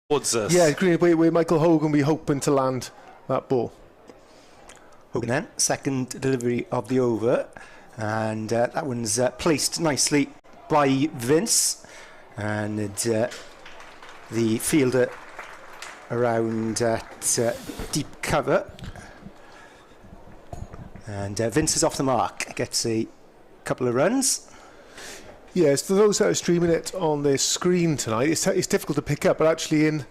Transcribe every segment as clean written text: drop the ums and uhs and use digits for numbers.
towards us. Yeah, green where Michael Hogan will be hoping to land that ball. Hogan then, second delivery of the over, and that one's placed nicely by Vince, and the fielder around at deep cover, and Vince is off the mark, gets a couple of runs. Yes, for those that are streaming it on their screen tonight, it's difficult to pick up, but actually in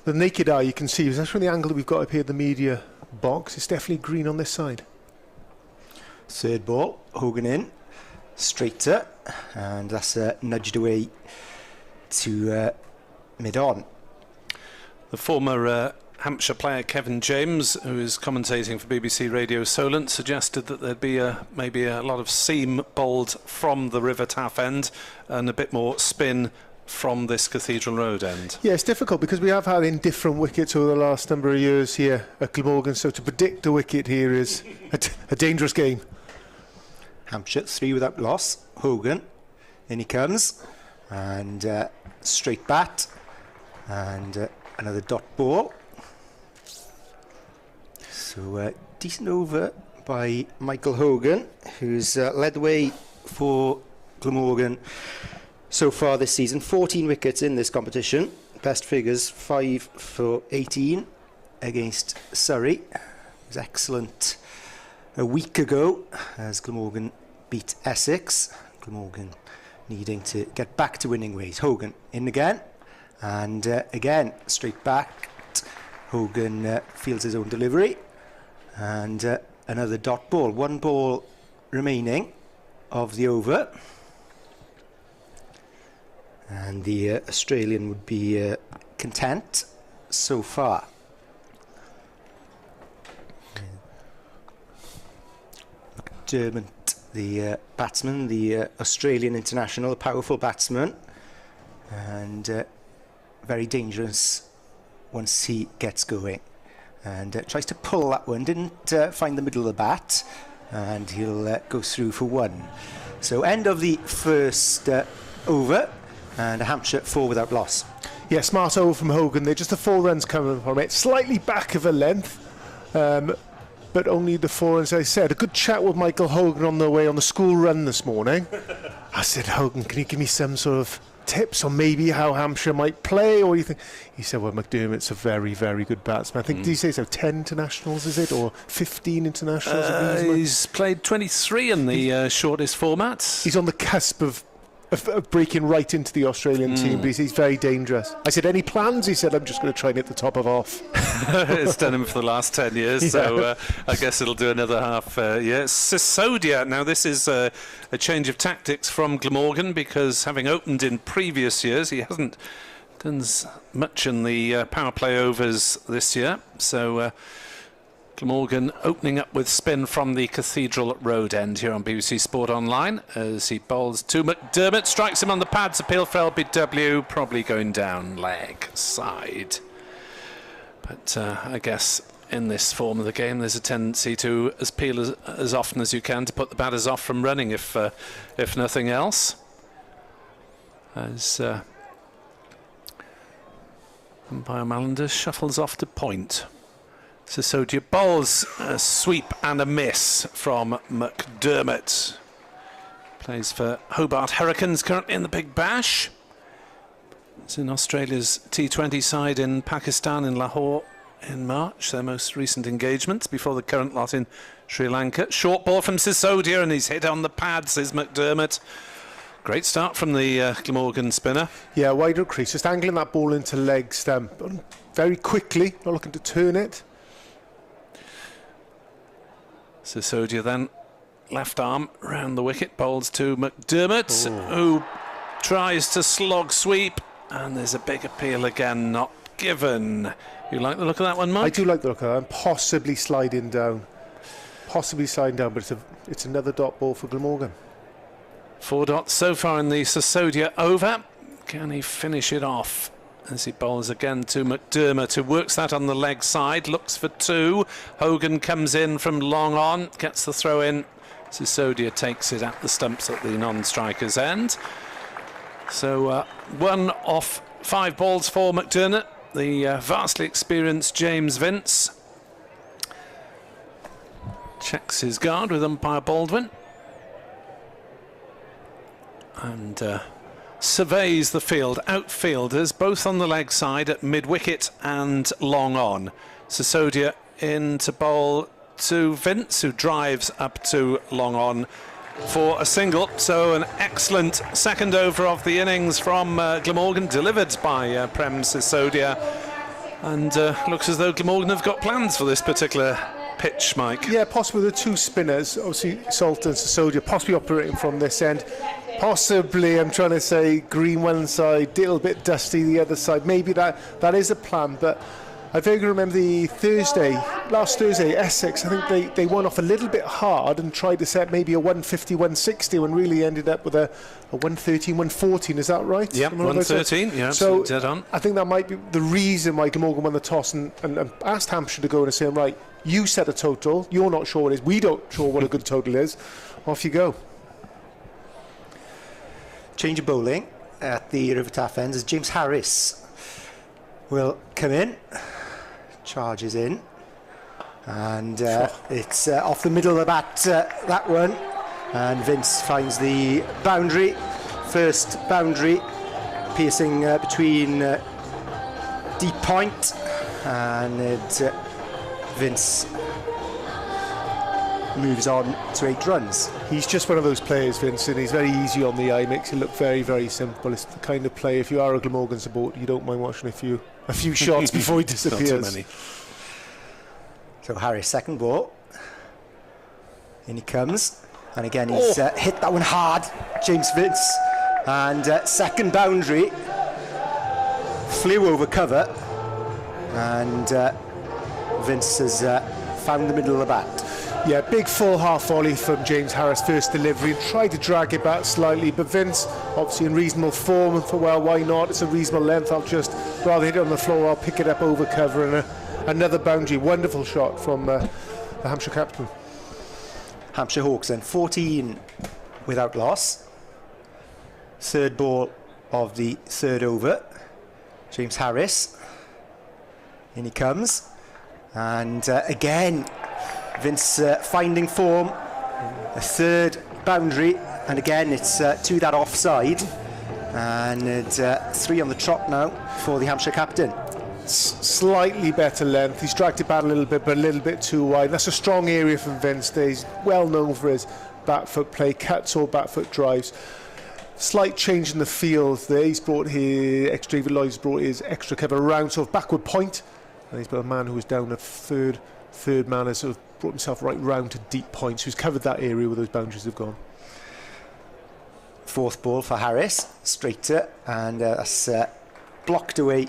the naked eye you can see, that's from the angle that we've got up here at the media box, it's definitely green on this side. Third ball, Hogan in, straighter, and that's nudged away to mid-on. The former Hampshire player Kevin James, who is commentating for BBC Radio Solent, suggested that there'd be maybe a lot of seam bowled from the River Taff end and a bit more spin from this Cathedral Road end. Yeah, it's difficult because we have had indifferent wickets over the last number of years here at Glamorgan, so to predict a wicket here is a dangerous game. Hampshire 3 without loss. Hogan, in he comes, and straight bat, and another dot ball. So decent over by Michael Hogan, who's led the way for Glamorgan so far this season. 14 wickets in this competition. Best figures 5 for 18 against Surrey. It was excellent a week ago as Glamorgan beat Essex. Glamorgan needing to get back to winning ways. Hogan in again, and again straight back. Hogan fields his own delivery, and another dot ball. One ball remaining of the over, and the Australian would be content so far. McDermott, the batsman, the Australian international, a powerful batsman, and very dangerous once he gets going, and tries to pull that one, didn't find the middle of the bat, and he'll go through for one. So end of the first over, and Hampshire 4 without loss. Yeah, smart over from Hogan there, just the 4 runs coming from it, slightly back of a length, but only the 4, as I said. A good chat with Michael Hogan on the way on the school run this morning. I said, Hogan, can you give me some sort of tips on maybe how Hampshire might play, or you think? He said, well, McDermott's a very, very good batsman. I think, did he say so, 10 internationals, is it, or 15 internationals? He's played 23 in the shortest formats. He's on the cusp of breaking right into the Australian team, but he's very dangerous. I said, any plans? He said, I'm just going to try and hit the top of off. It's done him for the last 10 years, so I guess it'll do another half year. Sisodia, now this is a change of tactics from Glamorgan, because having opened in previous years, he hasn't done much in the power play overs this year, so Glamorgan opening up with spin from the Cathedral Road end here on BBC Sport Online as he bowls to McDermott, strikes him on the pads, appeal for LBW, probably going down leg side. But I guess in this form of the game there's a tendency to appeal as often as you can to put the batters off from running, if nothing else. As umpire Mallender shuffles off to point. Sisodia bowls a sweep and a miss from McDermott. Plays for Hobart Hurricanes currently in the Big Bash. It's in Australia's T20 side in Pakistan, in Lahore, in March, their most recent engagements before the current lot in Sri Lanka. Short ball from Sisodia, and he's hit on the pads, is McDermott. Great start from the Glamorgan spinner. Yeah, wide up crease, just angling that ball into leg stump very quickly, not looking to turn it. Sisodia then left arm round the wicket, bowls to McDermott, who tries to slog sweep, and there's a big appeal again, not given. You like the look of that one, Mike? I do like the look of that, possibly sliding down, but it's another dot ball for Glamorgan. 4 dots so far in the Sisodia over. Can he finish it off as he bowls again to McDermott, who works that on the leg side, looks for 2. Hogan comes in from long on, gets the throw in. Sisodia takes it at the stumps at the non-striker's end. So 1 off 5 balls for McDermott, the vastly experienced James Vince. Checks his guard with umpire Baldwin. And surveys the field. Outfielders, both on the leg side at mid-wicket and long on. Sisodia in to bowl to Vince, who drives up to long on for a single. So an excellent second over of the innings from Glamorgan, delivered by Prem Sisodia. And looks as though Glamorgan have got plans for this particular pitch, Mike. Yeah, possibly the 2 spinners, obviously Salt and Sisodia, possibly operating from this end. Possibly, I'm trying to say, green one side, a little bit dusty the other side. Maybe that is a plan, but I vaguely remember last Thursday, Essex, I think they went off a little bit hard and tried to set maybe a 150, 160 when really ended up with a 113, 114, is that right? Yeah, 113, yeah, so dead on. I think that might be the reason why Glamorgan won the toss and asked Hampshire to go and say, right, you set a total, you're not sure what it is, we don't sure what a good total is, off you go. Change of bowling at the River Taff ends as James Harris will come in, charges in, and it's off the middle of the bat, that one, and Vince finds the boundary, first boundary, piercing between deep point, and Vince moves on to 8 runs. He's just one of those players, Vincent. He's very easy on the eye, makes it look very, very simple. It's the kind of play, if you are a Glamorgan supporter, you don't mind watching a few shots before he disappears. Not too many. So Harris, second ball. In he comes. And again, he's hit that one hard, James Vince. And second boundary. Flew over cover. And Vince has found the middle of the bat. Yeah, big full half volley from James Harris, first delivery, and tried to drag it back slightly, but Vince, obviously in reasonable form, and for, well, why not? It's a reasonable length. I'll just, rather hit it on the floor, I'll pick it up over cover, and another boundary. Wonderful shot from the Hampshire captain. Hampshire Hawks then 14 without loss. Third ball of the third over. James Harris. In he comes. And again, Vince finding form, a third boundary, and again it's to that offside, and it's 3 on the trot now for the Hampshire captain. Slightly better length, he's dragged it back a little bit, but a little bit too wide. That's a strong area from Vince. He's well known for his back foot play, cuts or back foot drives. Slight change in the field there. He's brought his David Lloyd's brought his extra cover around sort of backward point, and he's got a man who was down a third man has sort of brought himself right round to deep points, who's covered that area where those boundaries have gone. Fourth ball for Harris, straighter, and that's blocked away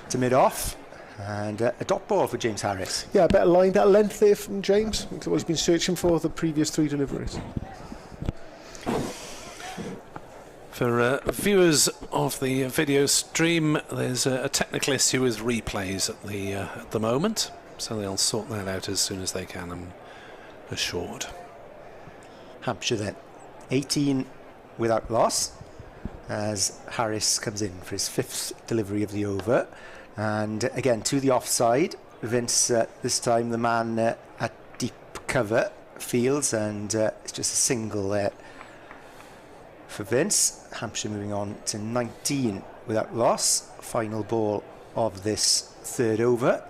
to mid-off, and a dot ball for James Harris. Yeah, a better line, that length there from James. That's what he's been searching for the previous 3 deliveries. For viewers of the video stream, there's a technical issue with replays at the moment. So they'll sort that out as soon as they can, I'm assured. Hampshire then 18 without loss as Harris comes in for his 5th delivery of the over, and again to the offside. Vince this time the man at deep cover fields, and it's just a single there for Vince. Hampshire moving on to 19 without loss. Final ball of this third over.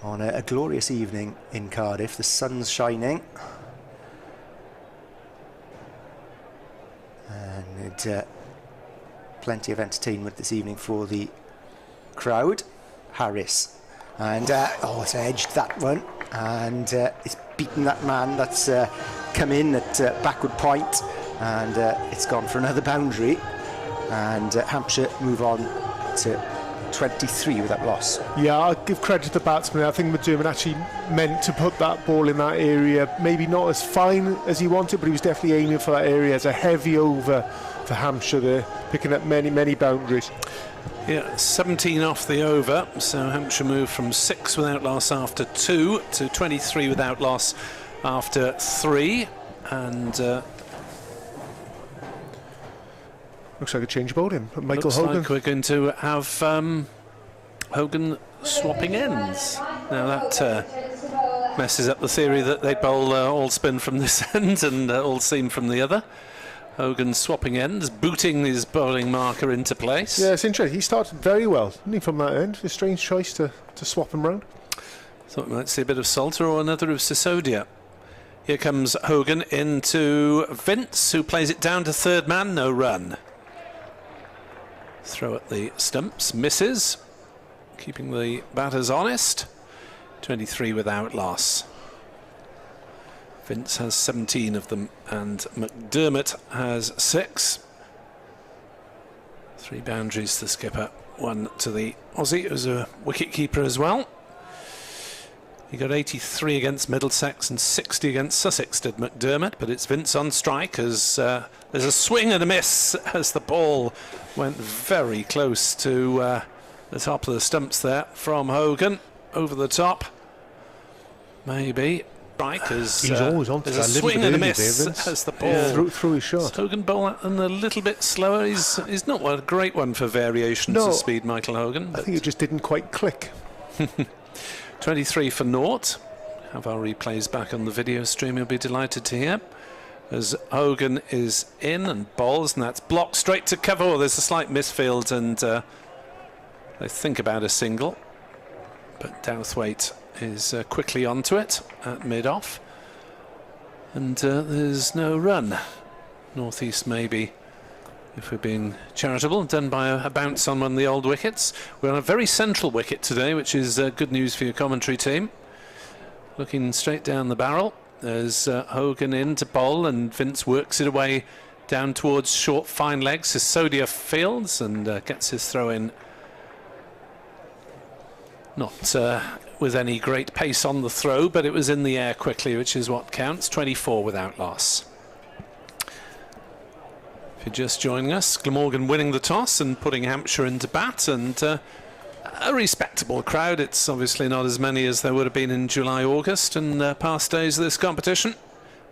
On a glorious evening in Cardiff, the sun's shining, and plenty of entertainment this evening for the crowd. Harris, and it's edged that one, and it's beaten that man that's come in at backward point, and it's gone for another boundary, and Hampshire move on to 23 without loss. Yeah, I'll give credit to the batsman. I think McDermott actually meant to put that ball in that area. Maybe not as fine as he wanted, but he was definitely aiming for that area. It's a heavy over for Hampshire there, picking up many, many boundaries. Yeah, 17 off the over, so Hampshire moved from 6 without loss after 2 to 23 without loss after 3, and Looks like a change of bowling. Michael Looks Hogan. like we're going to have Hogan swapping ends. Now that messes up the theory that they bowl all spin from this end and all seam from the other. Hogan swapping ends, booting his bowling marker into place. Yeah, it's interesting. He started very well, didn't he, from that end? A strange choice to swap him round. Thought we might see a bit of Salter or another of Sisodia. Here comes Hogan into Vince, who plays it down to third man, no run. Throw at the stumps, misses, keeping the batters honest. 23 without loss. Vince has 17 of them and McDermott has 6. 3 boundaries to the skipper, 1 to the Aussie, who's a wicket keeper as well. He got 83 against Middlesex and 60 against Sussex, did McDermott, but it's Vince on strike as there's a swing and a miss as the ball went very close to the top of the stumps there from Hogan. Over the top, maybe. Strike as he's always on to there's a swing and a miss as the ball through his shot. Hogan bowled and a little bit slower. He's not a great one for variations of speed, Michael Hogan. I think it just didn't quite click. 23 for naught. Have our replays back on the video stream, you'll be delighted to hear. As Hogan is in and bowls, and that's blocked straight to cover. Oh, there's a slight misfield, and they think about a single. But Douthwaite is quickly onto it at mid-off. And there's no run. Northeast maybe, if we're being charitable, done by a bounce on one of the old wickets. We're on a very central wicket today, which is good news for your commentary team. Looking straight down the barrel. There's Hogan in to bowl, and Vince works it away down towards short, fine legs. Sisodia fields and gets his throw in. Not with any great pace on the throw, but it was in the air quickly, which is what counts. 24 without loss. If you're just joining us, Glamorgan winning the toss and putting Hampshire into bat, and a respectable crowd. It's obviously not as many as there would have been in July, August and past days of this competition.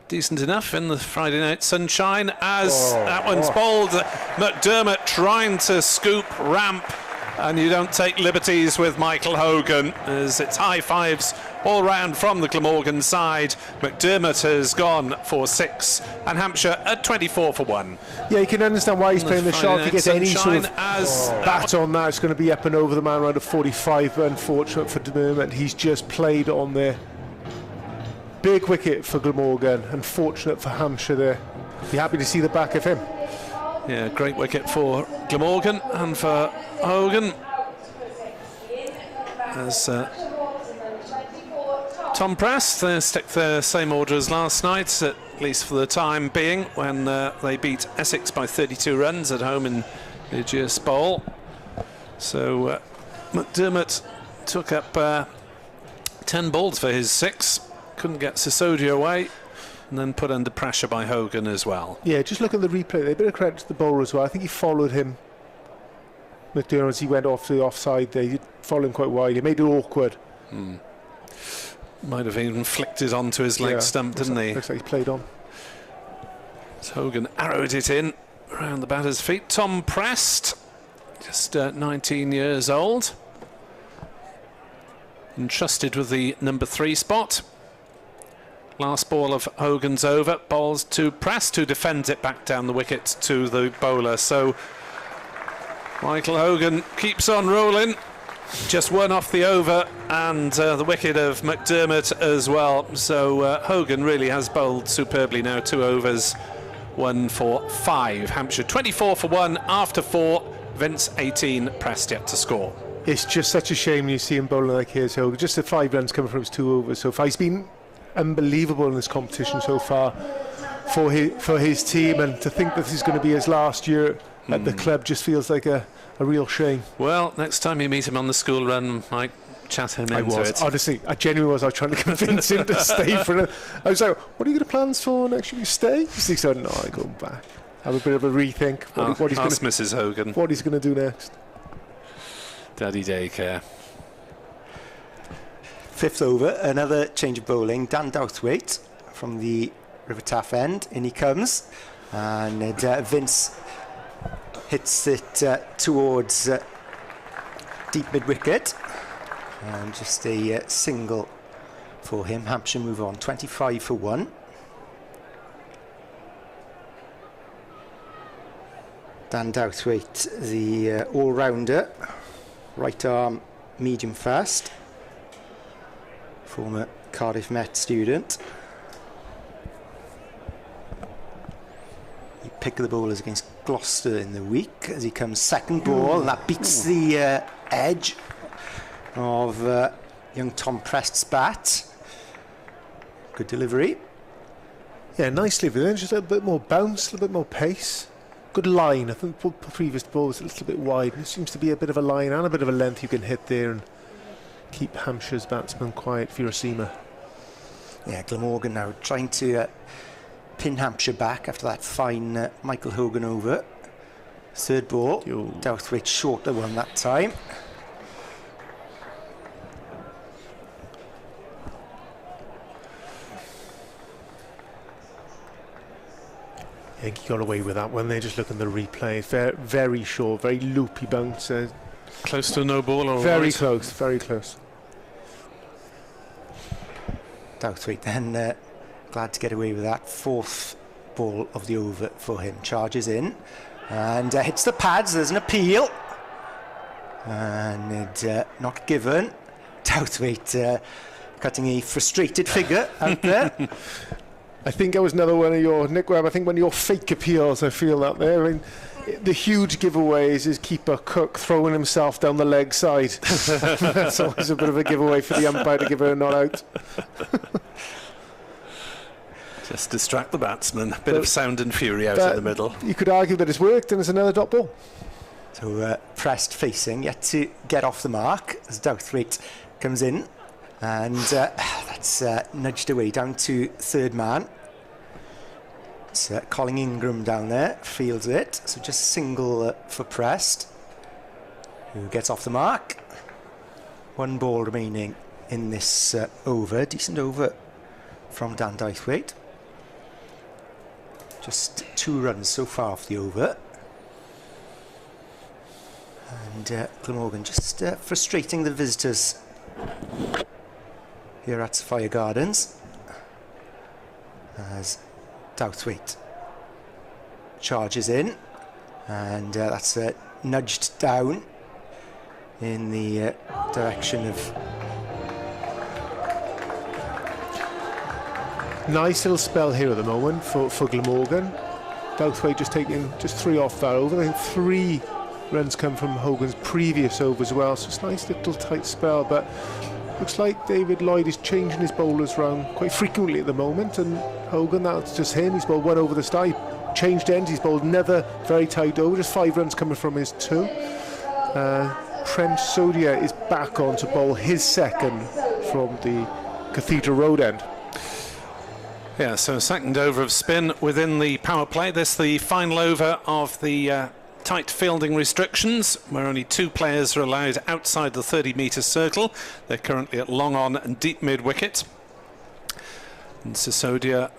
Decent enough in the Friday night sunshine as that one's bowled. McDermott trying to scoop ramp, and you don't take liberties with Michael Hogan as it's high fives all round from the Glamorgan side. McDermott has gone for 6 and Hampshire at 24 for 1. Yeah, you can understand why he's playing the shot. If he gets any sort of bat on that, it's going to be up and over the man around at 45. But unfortunate for McDermott, he's just played on there. Big wicket for Glamorgan. Unfortunate for Hampshire there. Be happy to see the back of him. Yeah, great wicket for Glamorgan and for Hogan. As Tom Prest stick the same order as last night, at least for the time being, when they beat Essex by 32 runs at home in the Aegeus Bowl. So McDermott took up 10 balls for his 6, couldn't get Sisodia away, and then put under pressure by Hogan as well. Yeah, just look at the replay. A bit of credit to the bowler as well. I think he followed him, McDermott, as he went off to the offside there. He followed him quite wide. He made it awkward. Might have even flicked it onto his leg stump, didn't he? Looks like he played on. So Hogan arrowed it in around the batter's feet. Tom Prest, just 19 years old, entrusted with the number 3 spot. Last ball of Hogan's over, bowls to Prest, who defends it back down the wicket to the bowler. So Michael Hogan keeps on rolling. Just one off the over and the wicket of McDermott as well. So Hogan really has bowled superbly now. 2 overs, 1 for 5. Hampshire 24 for 1 after 4. Vince 18, Prest yet to score. It's just such a shame when you see him bowling like here's Hogan. Just the 5 runs coming from his 2 overs so far. He's been unbelievable in this competition so far for his team, and to think that this is going to be his last year at the club just feels like a real shame. Well, next time you meet him on the school run, Mike, chat him into it. Honestly, I genuinely was. I was trying to convince him to stay for it. I was like, what are you going to plans for next year? You stay? He said, no, I go back. Have a bit of a rethink. What he's ask Mrs. Hogan. What he's going to do next. Daddy daycare. 5th over, another change of bowling. Dan Douthwaite from the River Taff end. In he comes. And Vince hits it towards deep mid-wicket. And just a single for him. Hampshire move on, 25 for 1. Dan Douthwaite, the all-rounder, right arm, medium fast, former Cardiff Met student. He picked the bowlers against Gloucester in the week as he comes second ball, and that beats the edge of young Tom Prest's bat. Good delivery. Yeah, nicely within, just a little bit more bounce, a little bit more pace. Good line. I think the previous ball was a little bit wide. It seems to be a bit of a line and a bit of a length you can hit there and keep Hampshire's batsman quiet if you're a seamer. Yeah, Glamorgan now trying to pin Hampshire back after that fine Michael Hogan over. Third ball, Douthwaite shorter one that time. I think he got away with that one. They just look at the replay. Very, very short, very loopy bounce. Close to no ball, or very close, very close. Douthwaite then glad to get away with that. Fourth ball of the over for him. Charges in and hits the pads. There's an appeal and not given. Douthwaite cutting a frustrated figure out there. I think that was another one of your, Nick Webb, I think one of your fake appeals, I feel that there. I mean, the huge giveaways is keeper Cook throwing himself down the leg side. That's always a bit of a giveaway for the umpire to give her a not out. Just distract the batsman. A bit of sound and fury out in the middle. You could argue that it's worked and it's another dot ball. So Prest facing, yet to get off the mark as Douthwaite comes in. And that's nudged away down to third man. It's Colin Ingram down there, fields it. So just single for Prest, who gets off the mark. One ball remaining in this over. Decent over from Dan Douthwaite. Just 2 runs so far off the over. And Glamorgan just frustrating the visitors here at Sophia Gardens as Douthwaite charges in, and that's nudged down in the direction of... Nice little spell here at the moment for Glamorgan. Douthwaite just taking just 3 off that over. I think 3 runs come from Hogan's previous over as well, so it's a nice little tight spell, but looks like David Lloyd is changing his bowlers round quite frequently at the moment, and Hogan, that's just him. He's bowled 1 over the start, changed ends, he's bowled another very tight over, just 5 runs coming from his 2. Consolidation is back on to bowl his second from the Cathedral Road end. Yeah, so second over of spin within the power play. This the final over of the tight fielding restrictions, where only 2 players are allowed outside the 30-metre circle. They're currently at long on and deep mid-wicket. And Sisodia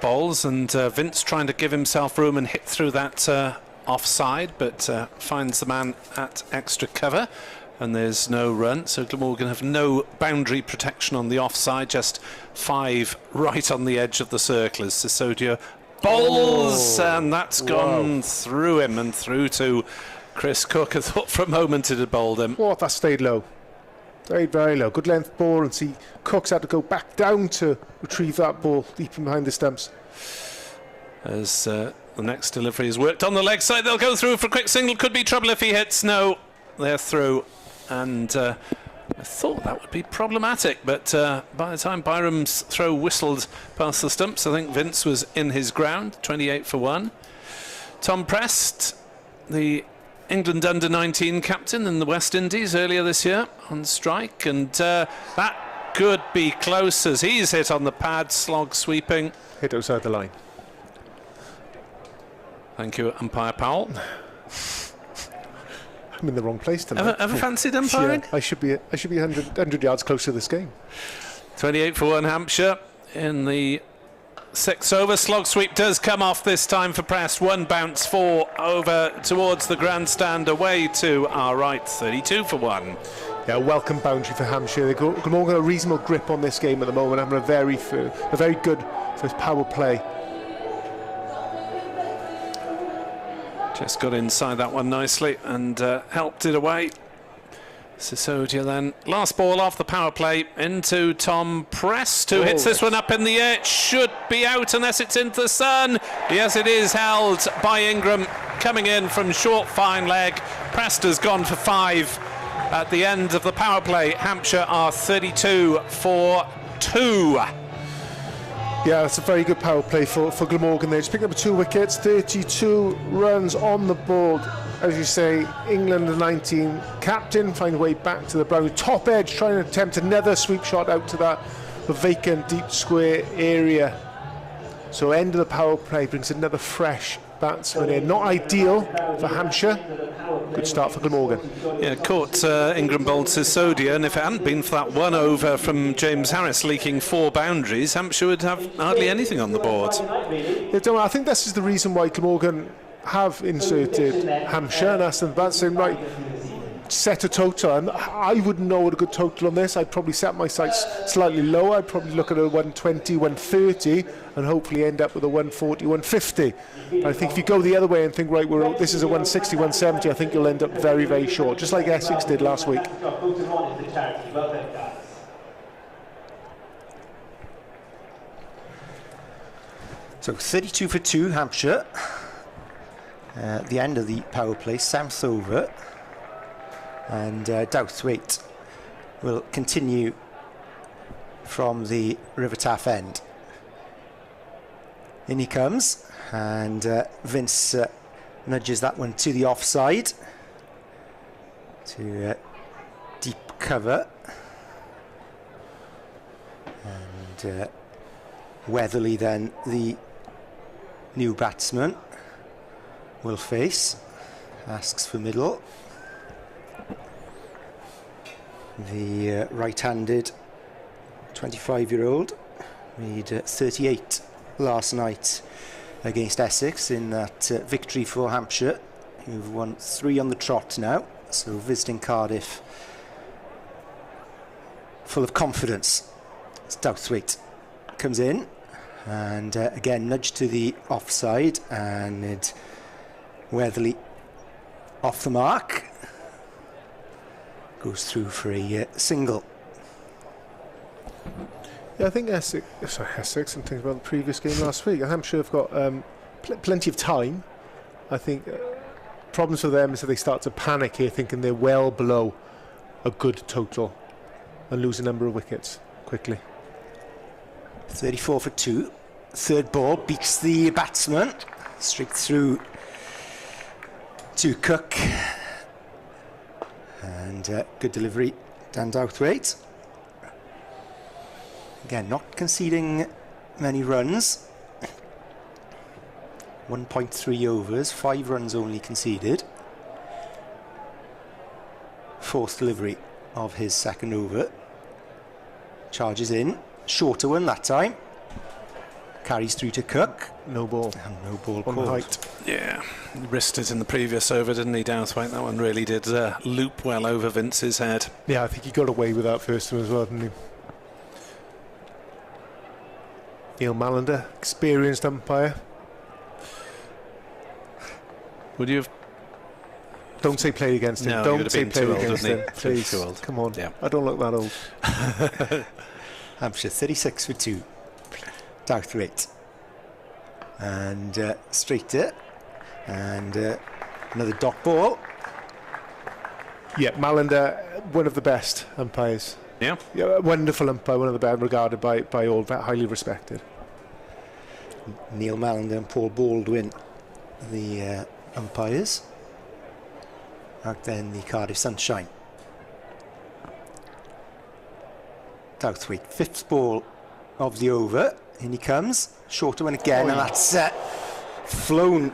bowls, and Vince trying to give himself room and hit through that offside, but finds the man at extra cover, and there's no run. So Glamorgan have no boundary protection on the offside, just 5 right on the edge of the circle as Sisodia bowls, and that's gone through him and through to Chris Cook. I thought for a moment it had bowled him. What, that stayed low. Stayed very low. Good length ball, and see Cook's had to go back down to retrieve that ball deep behind the stumps. As the next delivery is worked on the leg side, they'll go through for a quick single. Could be trouble if he hits. No, they're through. And I thought that would be problematic, but by the time Byram's throw whistled past the stumps, I think Vince was in his ground. 28 for 1. Tom Prest, the England under-19 captain in the West Indies earlier this year, on strike, and that could be close as he's hit on the pad, slog sweeping. Hit outside the line. Thank you, umpire Powell. I'm in the wrong place tonight. Ever fancied umpiring? Yeah, I should be 100 yards closer to this game. 28 for 1 Hampshire in the 6 over. Slog sweep does come off this time for Prest. 1 bounce, 4 over towards the grandstand, away to our right. 32 for 1. Yeah, welcome boundary for Hampshire. They've got a reasonable grip on this game at the moment, having a very good first power play. Just got inside that one nicely and helped it away. Sisodia then. Last ball off the power play into Tom Prest, who hits this one up in the air. It should be out unless it's into the sun. Yes, it is held by Ingram, coming in from short fine leg. Prest has gone for 5 at the end of the power play. Hampshire are 32 for 2. Yeah, it's a very good power play for Glamorgan. They just picked up 2 wickets, 32 runs on the board. As you say, England the 19 captain find a way back to the brown. Top edge, trying to attempt another sweep shot out to that vacant deep square area. So end of the power play brings another fresh batsman in. Not ideal for Hampshire. Good start for Glamorgan. Yeah, caught Ingram bowled Sisodia, and if it hadn't been for that 1 over from James Harris leaking 4 boundaries, Hampshire would have hardly anything on the board. Yeah, I think this is the reason why Glamorgan have inserted Hampshire and asked them about saying, right, set a total. And I wouldn't know what a good total on this. I'd probably set my sights slightly lower. I'd probably look at a 120, 130 and hopefully end up with a 140, 150. But I think if you go the other way and think, right, this is a 160, 170, I think you'll end up very, very short, just like Essex did last week. So 32 for 2, Hampshire. At the end of the power play, 7th over. And Douthwaite will continue from the River Taff end. In he comes, and Vince nudges that one to the offside, to deep cover. And Weatherly then, the new batsman, will face, asks for middle. The right-handed 25-year-old made 38 last night against Essex in that victory for Hampshire, who've won 3 on the trot now, so visiting Cardiff full of confidence. Douthwaite comes in and again nudged to the offside, and Weatherly off the mark, goes through for a single. Yeah, I think Essex, I'm thinking about the previous game last week. Hampshire have got plenty of time. I think problems for them is that they start to panic here, thinking they're well below a good total and lose a number of wickets quickly. 34 for 2. Third ball beats the batsman straight through to Cook, and good delivery, Dan Douthwaite. Again, not conceding many runs. 1.3 overs, 5 runs only conceded. 4th delivery of his 2nd over. Charges in, shorter one that time. Carries through to Cook. No ball. And no ball on called. height. Yeah, he risked it in the previous over, didn't he, Douthwaite? That one really did loop well over Vince's head. Yeah, I think he got away with that first one as well, didn't he? Neil Mallender, experienced umpire. Would you have? Don't say play against him. No, don't say play against him. Please. Too old. Come on. Yeah. I don't look that old. Hampshire 36 for 2. Douthwaite. And straight it. And another dot ball. Yeah, Mallender, one of the best umpires. Yeah. Yeah, wonderful umpire, one of the best, regarded by all, highly respected. Neil Mallender and Paul Baldwin, the umpires. Out then the Cardiff Sunshine. Douthwaite, 5th ball of the over. In he comes, shorter one again, and that's flown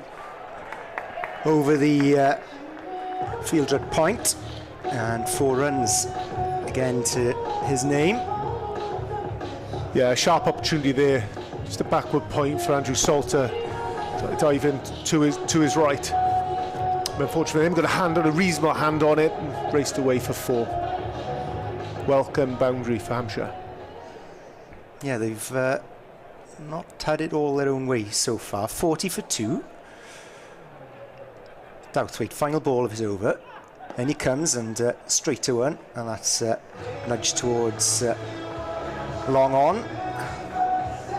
over the fielder at point, and 4 runs again to his name. Yeah, a sharp opportunity there Just a backward point for Andrew Salter, diving to his right. But unfortunately, they've got a reasonable hand on it, and raced away for 4. Welcome boundary for Hampshire. Yeah, they've not had it all their own way so far. 40 for 2. Douthwaite, final ball of his over. And he comes and straight to one, and that's nudged towards long on.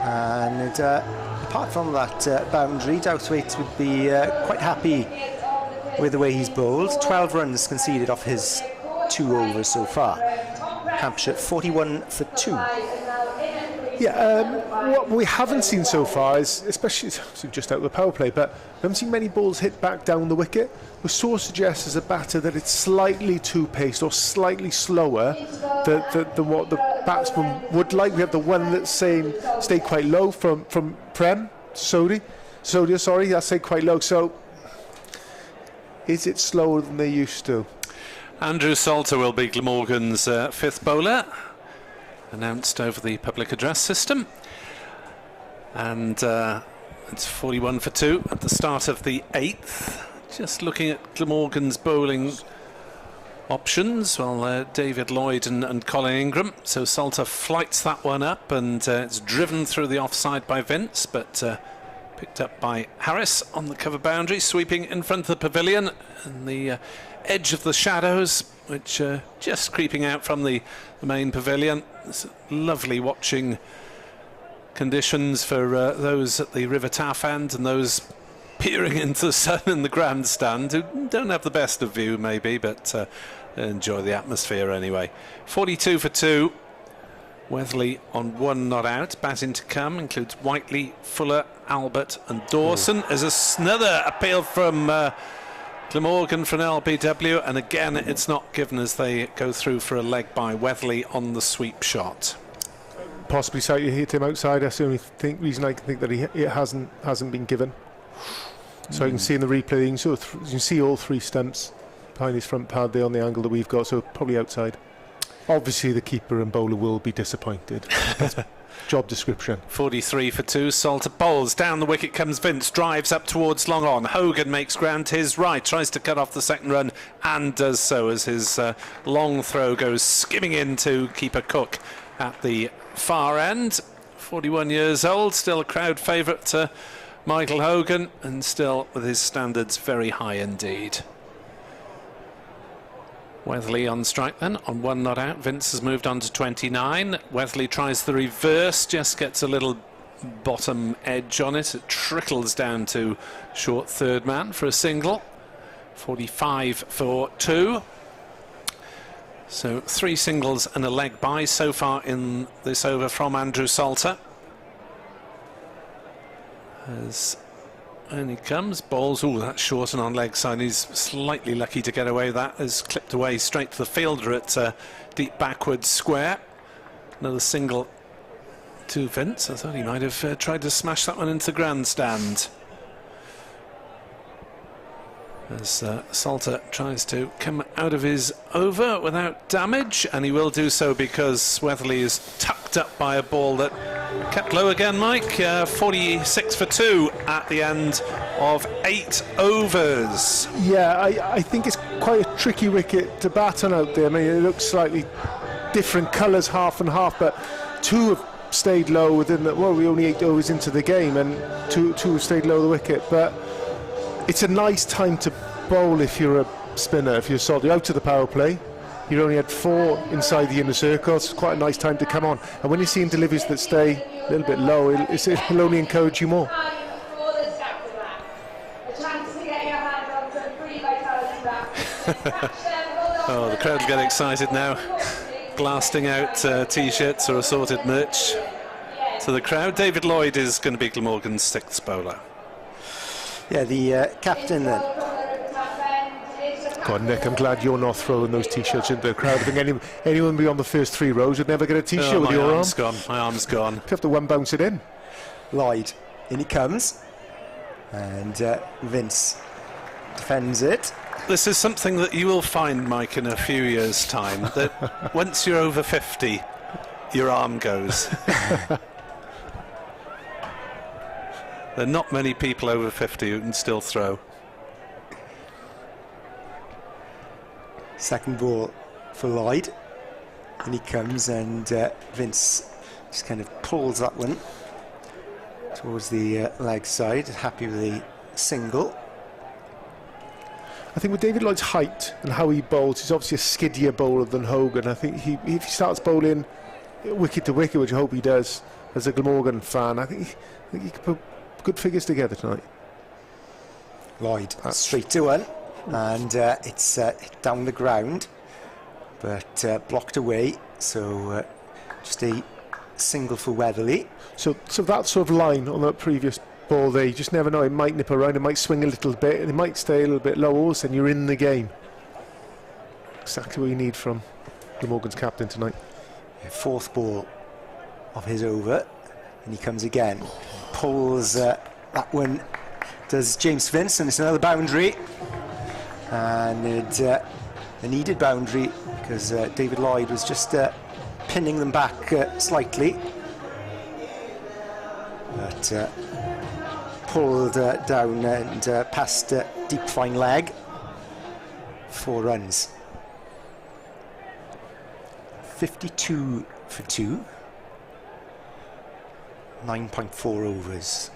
And apart from that boundary, Douthwaite would be quite happy with the way he's bowled. 12 runs conceded off his 2 overs so far. Hampshire 41 for 2. Yeah, what we haven't seen so far is, especially just out of the power play, but we haven't seen many balls hit back down the wicket, which sort of suggests as a batter that it's slightly too paced or slightly slower than what the batsman would like. We have the one that's saying stay quite low from Sisodia, that's stayed quite low. So is it slower than they used to? Andrew Salter will be Glamorgan's 5th bowler, announced over the public address system. And it's 41 for 2 at the start of the 8th. Just looking at Glamorgan's bowling options, well, David Lloyd and Colin Ingram. So Salter flights that one up, and it's driven through the offside by Vince, but picked up by Harris on the cover boundary, sweeping in front of the pavilion, and the edge of the shadows, which just creeping out from the main pavilion. It's lovely watching conditions for those at the River Taff end and those peering into the sun in the grandstand, who don't have the best of view maybe, but enjoy the atmosphere anyway. 42 for 2. Weatherly on 1 not out. Batting to come includes Whiteley, Fuller, Albert and Dawson. There's another appeal from Glamorgan for an LBW, and again it's not given as they go through for a leg by Weatherly on the sweep shot. Possibly slightly hit him outside. That's the only reason I can think that it hasn't been given. So you can see in the replay, you can see all 3 stumps behind his front pad there on the angle that we've got, so probably outside. Obviously the keeper and bowler will be disappointed. That's job description. 43 for 2. Salter bowls down the wicket comes Vince, drives up towards long on. Hogan makes ground to his right, tries to cut off the second run, and does so as his long throw goes skimming into keeper Cook at the far end. 41 years old, still a crowd favourite to Michael Hogan, and still with his standards very high indeed. Weatherly on strike then, on 1 not out. Vince has moved on to 29. Weatherly tries the reverse, just gets a little bottom edge on it. It trickles down to short third man for a single. 45 for 2. So 3 singles and a leg by so far in this over from Andrew Salter. And he comes, bowls, that's short and on leg side. He's slightly lucky to get away with that. Has clipped away straight to the fielder at deep backwards square. Another single to Vince. I thought he might have tried to smash that one into the grandstand. As Salter tries to come out of his over without damage, and he will do so because Weatherly is tucked up by a ball that kept low again, Mike. 46 for 2 at the end of 8 overs. Yeah, I think it's quite a tricky wicket to bat on out there. I mean, it looks slightly different colours, half and half, but 2 have stayed low within the, well, we're only 8 overs into the game, and two have stayed low the wicket. But it's a nice time to bowl if you're a spinner, if you're solid. You're out to the power play. You only had 4 inside the inner circle. It's quite a nice time to come on. And when you're seeing deliveries that stay a little bit low, it'll only encourage you more. Oh, the crowd get excited now, blasting out T-shirts or assorted merch to the crowd. David Lloyd is going to be Glamorgan's 6th bowler. Yeah, the captain then. God, Nick, I'm glad you're not throwing those T-shirts into the crowd. I think anyone beyond the first 3 rows would never get a T-shirt with your arm. My arm's gone. You have to one bounce it in. Lloyd, in he comes, and Vince defends it. This is something that you will find, Mike, in a few years' time, that once you're over 50, your arm goes. There are not many people over 50 who can still throw. Second ball for Lloyd. And he comes and Vince just kind of pulls that one towards the leg side, happy with the single. I think with David Lloyd's height and how he bowls, he's obviously a skiddier bowler than Hogan. I think if he starts bowling wicket to wicket, which I hope he does, as a Glamorgan fan, I think he could put good figures together tonight. Lloyd straight to one, and it's down the ground, but blocked away. So just a single for Weatherly. So that sort of line on that previous ball there, you just never know. It might nip around, it might swing a little bit, and it might stay a little bit low. All of a sudden, you're in the game. Exactly what you need from Glamorgan's captain tonight. Fourth ball of his over, and he comes again. Pulls that one. Does James Vince, and it's another boundary, and it's a needed boundary because David Lloyd was just pinning them back slightly, but pulled down and past deep fine leg. 4 runs. 52 for 2. 9.4 overs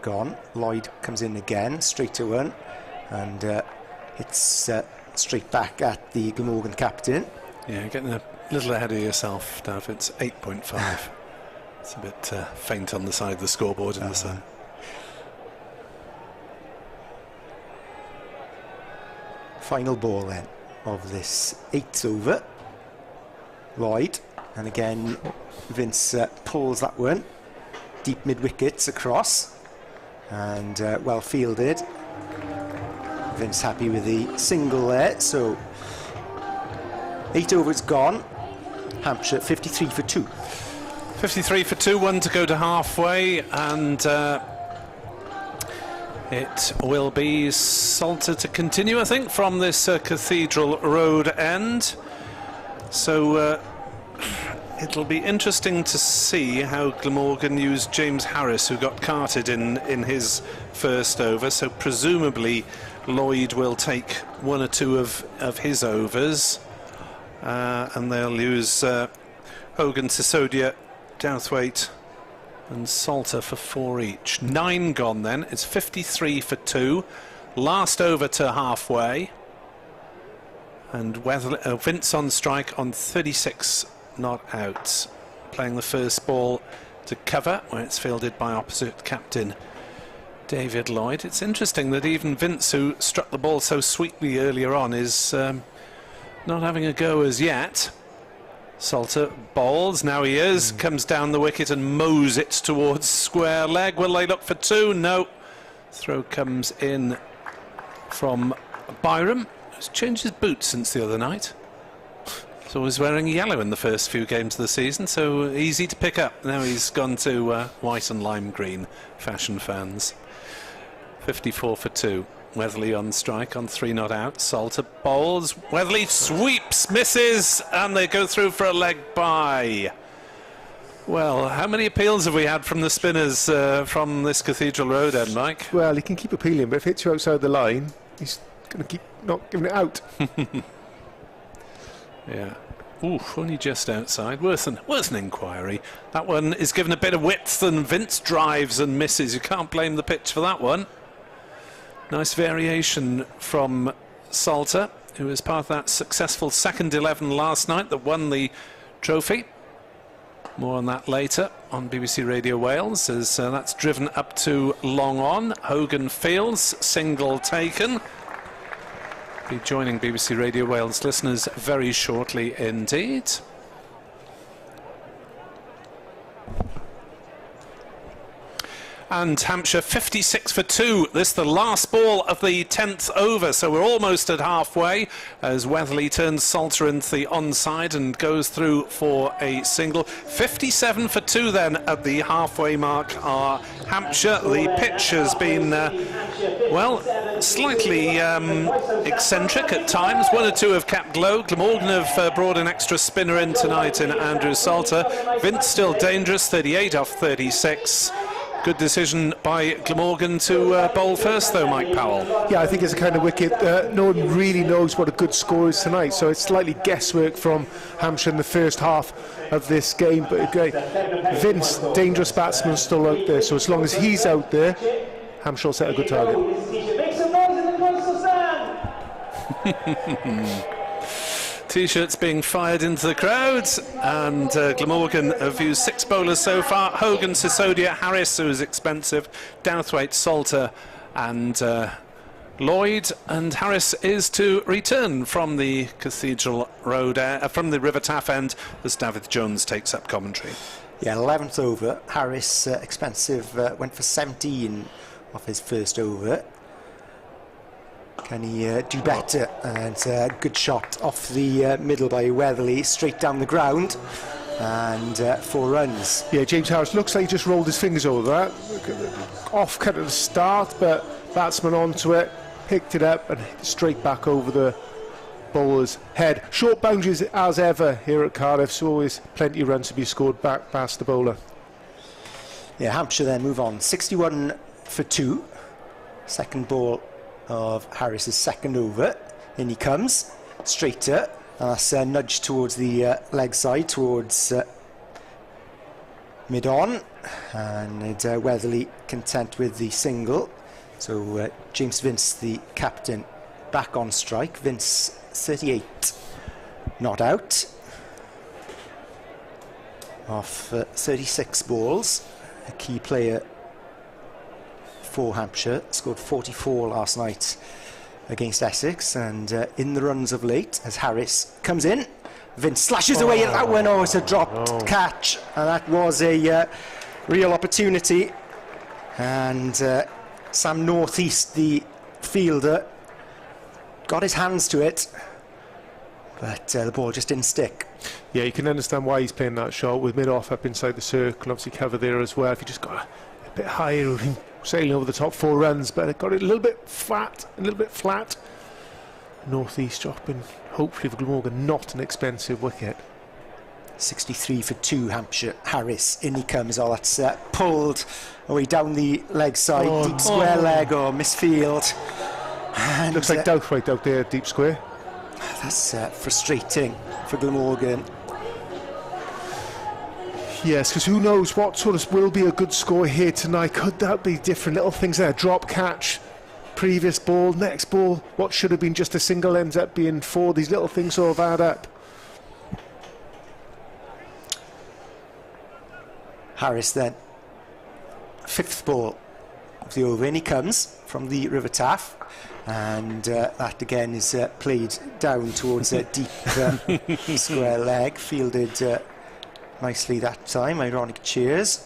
gone. Lloyd comes in again, straight to 1, and hits straight back at the Glamorgan captain. Yeah, getting a little ahead of yourself, Dav. It's 8.5. It's a bit faint on the side of the scoreboard in the sun. Final ball then of this 8th over. Lloyd, and again Vince pulls that one deep mid wickets across, and well fielded. Vince happy with the single there. So 8 overs gone. Hampshire 53 for 2. 53 for 2, 1 to go to halfway, and it will be Salter to continue, I think, from this Cathedral Road end. So it'll be interesting to see how Glamorgan used James Harris, who got carted in his first over. So presumably Lloyd will take 1 or 2 of his overs, and they'll use Hogan, Sisodia, Douthwaite and Salter for 4 each. 9 gone then. It's 53 for 2. Last over to halfway. And Vince on strike on 36 not out. Playing the first ball to cover, where it's fielded by opposite captain David Lloyd. It's interesting that even Vince, who struck the ball so sweetly earlier on, is not having a go as yet. Salter bowls, now he is, comes down the wicket and mows it towards square leg. Will they look for 2? No. Throw comes in from Byram, who's changed his boots since the other night. He's always wearing yellow in the first few games of the season, so easy to pick up. Now he's gone to white and lime green, fashion fans. 54 for 2. Weatherly on strike on 3 not out. Salter bowls. Weatherly sweeps, misses, and they go through for a leg bye. Well, how many appeals have we had from the spinners from this Cathedral Road end, Mike? Well, he can keep appealing, but if it hits you outside the line, he's going to keep not giving it out. Yeah. Oof, only just outside. Worth an inquiry. That one is given a bit of width, and Vince drives and misses. You can't blame the pitch for that one. Nice variation from Salter, who was part of that successful second 11 last night that won the trophy. More on that later on BBC Radio Wales, as that's driven up to long on. Hogan fields, single taken. Be joining BBC Radio Wales listeners very shortly indeed. And Hampshire 56 for 2. This the last ball of the 10th over, so we're almost at halfway as Weatherly turns Salter into the onside and goes through for a single. 57 for 2 then at the halfway mark are Hampshire. The pitch has been, well, slightly eccentric at times. 1 or 2 have capped low. Glamorgan have brought an extra spinner in tonight in Andrew Salter. Vince still dangerous, 38 off 36. Good decision by Glamorgan to bowl first, though, Mike Powell. Yeah, I think it's a kind of wicket. No one really knows what a good score is tonight, so it's slightly guesswork from Hampshire in the first half of this game. But Vince, dangerous batsman, still out there, so as long as he's out there, Hampshire will set a good target. T-shirts being fired into the crowds, and Glamorgan have used 6 bowlers so far. Hogan, Sisodia, Harris, who is expensive, Douthwaite, Salter and Lloyd. And Harris is to return from the Cathedral Road, from the River Taff end, as David Jones takes up commentary. Yeah, 11th over. Harris, expensive, went for 17 off his first over. Can he do better? And good shot off the middle by Welsh, straight down the ground, and 4 runs. Yeah, James Harris looks like he just rolled his fingers over that. Off cut at the start, but batsman onto it, picked it up and straight back over the bowler's head. Short boundaries as ever here at Cardiff, so always plenty of runs to be scored back past the bowler. Yeah, Hampshire then move on. 61 for 2. Second ball of Harris's second over. In he comes, straighter, and that's a nudge towards the leg side, towards mid-on, and Weatherly content with the single. So James Vince, the captain, back on strike. Vince 38 not out off 36 balls. A key player for Hampshire, scored 44 last night against Essex, and in the runs of late as Harris comes in, Vince slashes away at that one. Oh, it's a dropped catch, and that was a real opportunity, and Sam Northeast, the fielder, got his hands to it, but the ball just didn't stick. Yeah, you can understand why he's playing that shot with mid-off up inside the circle, obviously cover there as well. If you just got a bit higher, sailing over the top 4 runs, but it got it a little bit flat. Northeast dropping, hopefully for Glamorgan, not an expensive wicket. 63 for 2 Hampshire. Harris, in he comes. Oh, that's pulled away down the leg side, deep square leg, or misfield. And looks like Douthwaite out there, deep square. That's frustrating for Glamorgan. Yes, because who knows what sort of will be a good score here tonight. Could that be different little things there? Drop catch, previous ball, next ball. What should have been just a single ends up being 4. These little things sort of add up. Harris then, 5th ball of the over, and he comes from the River Taff, and that again is played down towards a deep square leg, fielded nicely that time. Ironic cheers.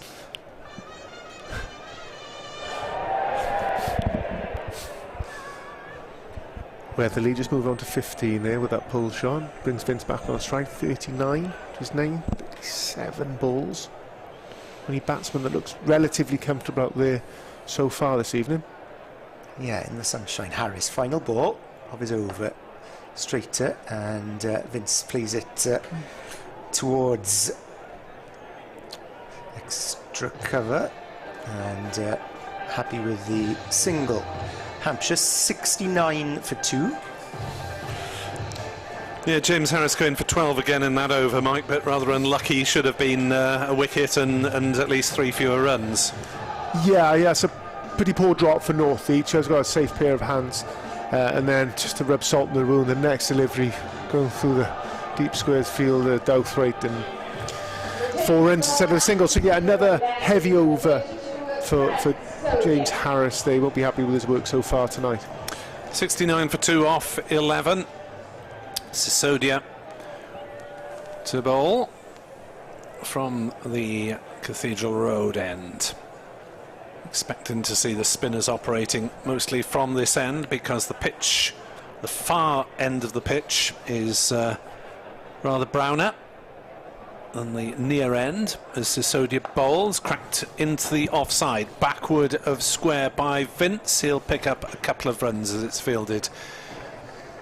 Weatherly just moved on to 15 there with that pull shot. Brings Vince back on strike, 39 to his name, 37 balls. Only batsman that looks relatively comfortable out there so far this evening. Yeah, in the sunshine. Harris, final ball of his over, straighter, and Vince plays it towards extra cover, and happy with the single. Hampshire 69 for 2. Yeah, James Harris going for 12 again in that over, Mike, but rather unlucky. Should have been a wicket and at least 3 fewer runs. Yeah, it's a pretty poor drop for Northeast. He's got a safe pair of hands, and then just to rub salt in the wound, the next delivery going through the deep squares field, Douthwaite, and 4 runs instead of a single. So yeah, another heavy over for James Harris. They won't be happy with his work so far tonight. 69 for 2 off 11. Sisodia to bowl from the Cathedral Road end. Expecting to see the spinners operating mostly from this end, because the pitch, the far end of the pitch, is rather browner than the near end, as Sisodia bowls, cracked into the offside, backward of square by Vince. He'll pick up a couple of runs as it's fielded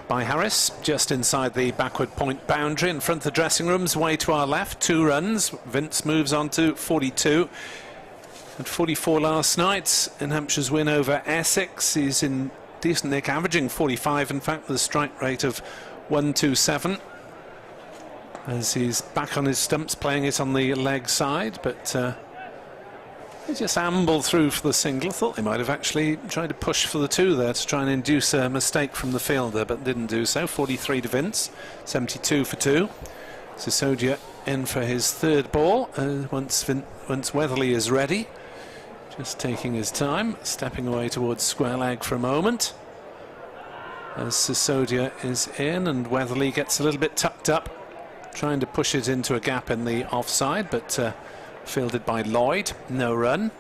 by Harris, just inside the backward point boundary in front of the dressing rooms, way to our left. 2 runs. Vince moves on to 42. Had 44 last night in Hampshire's win over Essex. He's in decent nick, averaging 45 in fact, with a strike rate of 127. As he's back on his stumps, playing it on the leg side, but he just ambled through for the single. Thought they might have actually tried to push for the two there to try and induce a mistake from the fielder, but didn't do so. 43 to Vince, 72 for 2. Sisodia in for his third ball once Weatherly is ready. Just taking his time, stepping away towards square leg for a moment. As Sisodia is in and Weatherly gets a little bit tucked up, trying to push it into a gap in the offside, but fielded by Lloyd. No run.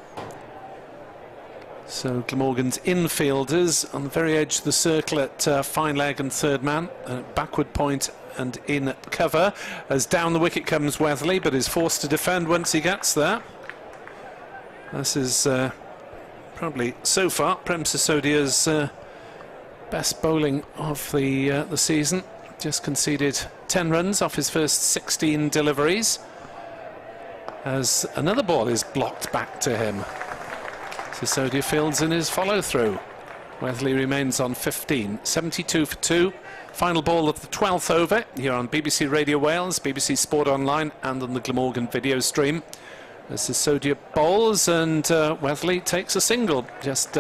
So Glamorgan's infielders on the very edge of the circle at fine leg and third man, backward point and in at cover. As down the wicket comes Weatherly, but is forced to defend once he gets there. This is probably so far Prem Sisodia's best bowling of the season. Just conceded 10 runs off his first 16 deliveries. As another ball is blocked back to him. Sisodia fields in his follow-through. Weatherly remains on 15. 72 for 2. Final ball of the 12th over here on BBC Radio Wales, BBC Sport Online and on the Glamorgan video stream. As Sisodia bowls and Weatherly takes a single, just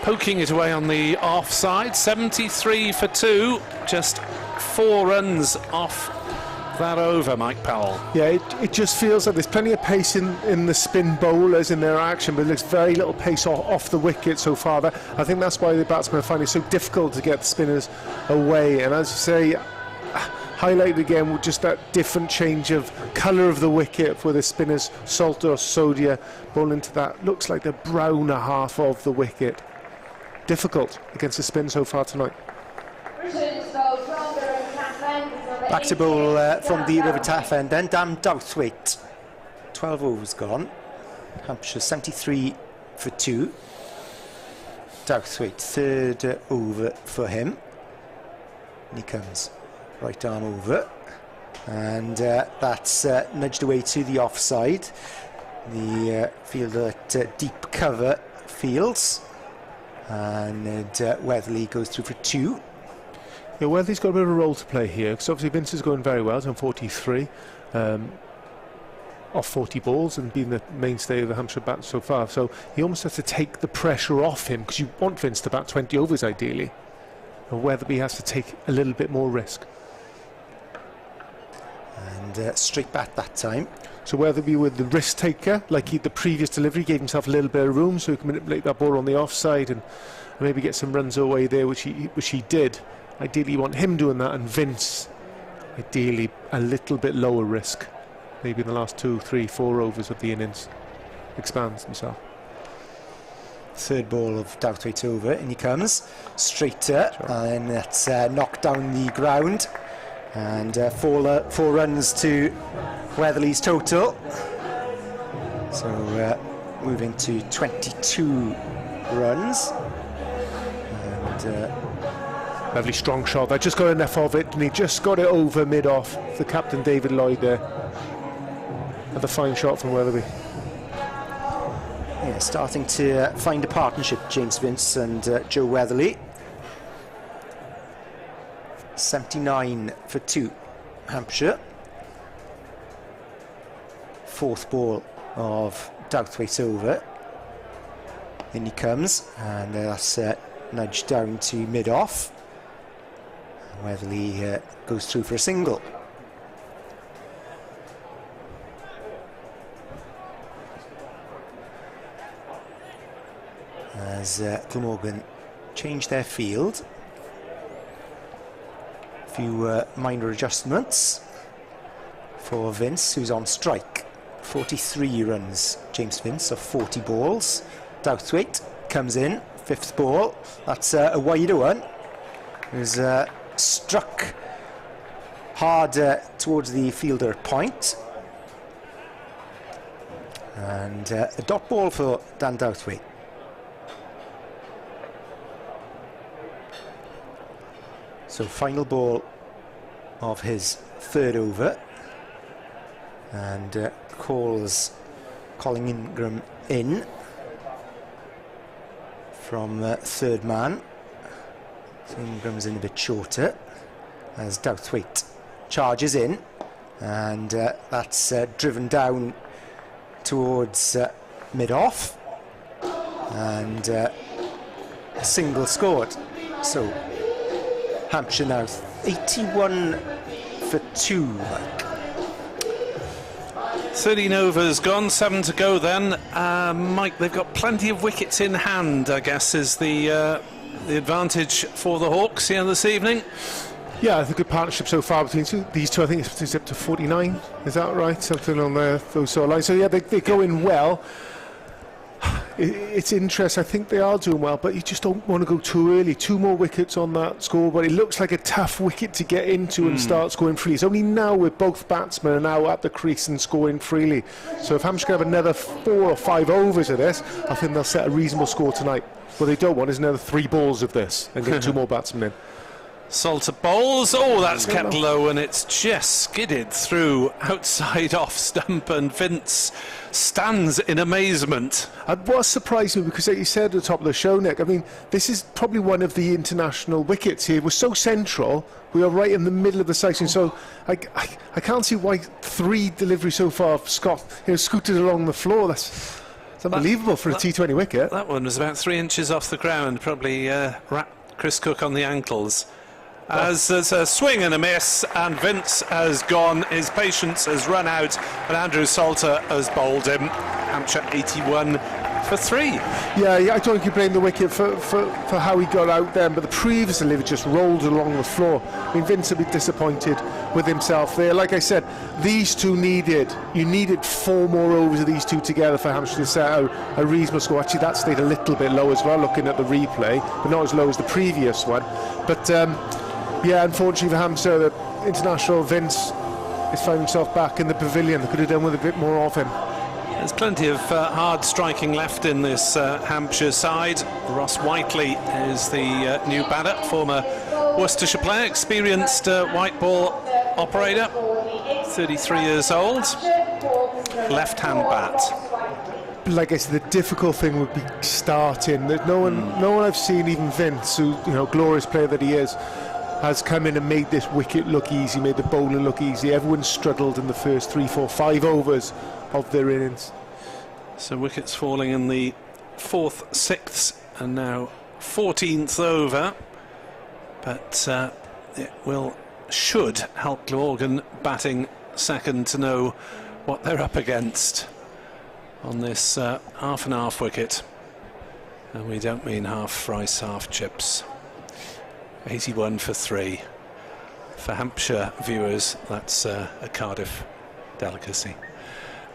poking it away on the offside. 73 for 2, just 4 runs off that over, Mike Powell. Yeah, it just feels like there's plenty of pace in the spin bowlers in their action, but there's very little pace off the wicket so far. I think that's why the batsmen find it so difficult to get the spinners away. And as you say, highlighted again with just that different change of colour of the wicket for the spinners, Salter or Sodia bowling to that. Looks like the browner half of the wicket. Difficult against the spin so far tonight. Back to bowl from the River Taff end then, Dan Douthwaite. 12 overs gone. Hampshire 73 for 2. Douthwaite, third over for him. And he comes right arm over. And that's nudged away to the offside. The fielder at deep cover fields. And Weatherly goes through for 2. Yeah, Weatherly's got a bit of a role to play here, because obviously Vince is going very well. He's on 43 off 40 balls and being the mainstay of the Hampshire bat so far. So he almost has to take the pressure off him, because you want Vince to bat 20 overs ideally. And Weatherly has to take a little bit more risk. And straight bat that time. So Weatherly with the risk taker, like the previous delivery, gave himself a little bit of room so he can manipulate that ball on the offside and maybe get some runs away there, which he did. Ideally you want him doing that, and Vince ideally a little bit lower risk, maybe in the last 2, 3, 4 overs of the innings, expands himself. Third ball of Douthwaite over, and he comes straighter, sure. And that's knocked down the ground, and 4 runs to Weatherly's total. So moving to 22 runs, and lovely strong shot. I just got enough of it, and he just got it over mid-off. The captain David Lloyd there. Another fine shot from Weatherly. Yeah, starting to find a partnership, James Vince and Joe Weatherly. 79 for 2, Hampshire. Fourth ball of Douthwaite over. In he comes, and that's nudged down to mid-off. Weatherly goes through for a single. As Glamorgan change their field. A few minor adjustments for Vince, who's on strike. 43 runs, James Vince, of 40 balls. Douthwaite comes in, 5th ball. That's a wider one. He's struck hard towards the fielder point. And a dot ball for Dan Douthwaite. So final ball of his third over, and calls Calling Ingram in from third man. So Ingram's in a bit shorter as Douthwaite charges in, and that's driven down towards mid-off, and a single scored. So Hampshire now 81 for 2. 13 overs gone, 7 to go then. Mike, they've got plenty of wickets in hand, I guess, is the advantage for the Hawks here this evening. Yeah, it's a good partnership so far between these two. I think it's up to 49. Is that right? Something on those sort of lines. So yeah, they go in well. It's interesting. I think they are doing well, but you just don't want to go too early. 2 more wickets on that score, but it looks like a tough wicket to get into and start scoring freely. It's only now with both batsmen are now at the crease and scoring freely. So if Hampshire have another 4 or 5 overs of this, I think they'll set a reasonable score tonight. What they don't want is another 3 balls of this and get 2 more batsmen in. Salter bowls. Oh, that's kept low, and it's just skidded through outside off stump, and Vince stands in amazement. And what surprised me, because like you said at the top of the show, Nick, I mean, this is probably one of the international wickets here. We're so central. We are right in the middle of the section, so I can't see why 3 deliveries so far have scooted along the floor. It's unbelievable for a T20 wicket. That one was about 3 inches off the ground, probably wrapped Chris Cook on the ankles. As there's a swing and a miss, and Vince has gone, his patience has run out, and Andrew Salter has bowled him. Hampshire 81 for 3. Yeah, I don't think you blame the wicket for how he got out then, but the previous delivery just rolled along the floor. I mean, Vince will be disappointed with himself there. Like I said, these two needed 4 more overs of these two together for Hampshire to set out a reasonable score. Actually, that stayed a little bit low as well, looking at the replay, but not as low as the previous one. But yeah, unfortunately for Hampshire, the international Vince is finding himself back in the pavilion. They could have done with a bit more of him. There's plenty of hard striking left in this Hampshire side. Ross Whiteley is the new batter, former Worcestershire player, experienced white ball operator, 33 years old, left-hand bat. Like I said, the difficult thing would be starting. There's no one I've seen, even Vince, who, glorious player that he is, has come in and made this wicket look easy, made the bowling look easy. Everyone struggled in the first 3, 4, 5 overs of their innings. So wickets falling in the 4th, 6th and now 14th over, but it should help Glamorgan batting second to know what they're up against on this half and half wicket, and we don't mean half rice, half chips. 81 for 3. For Hampshire viewers, that's a Cardiff delicacy.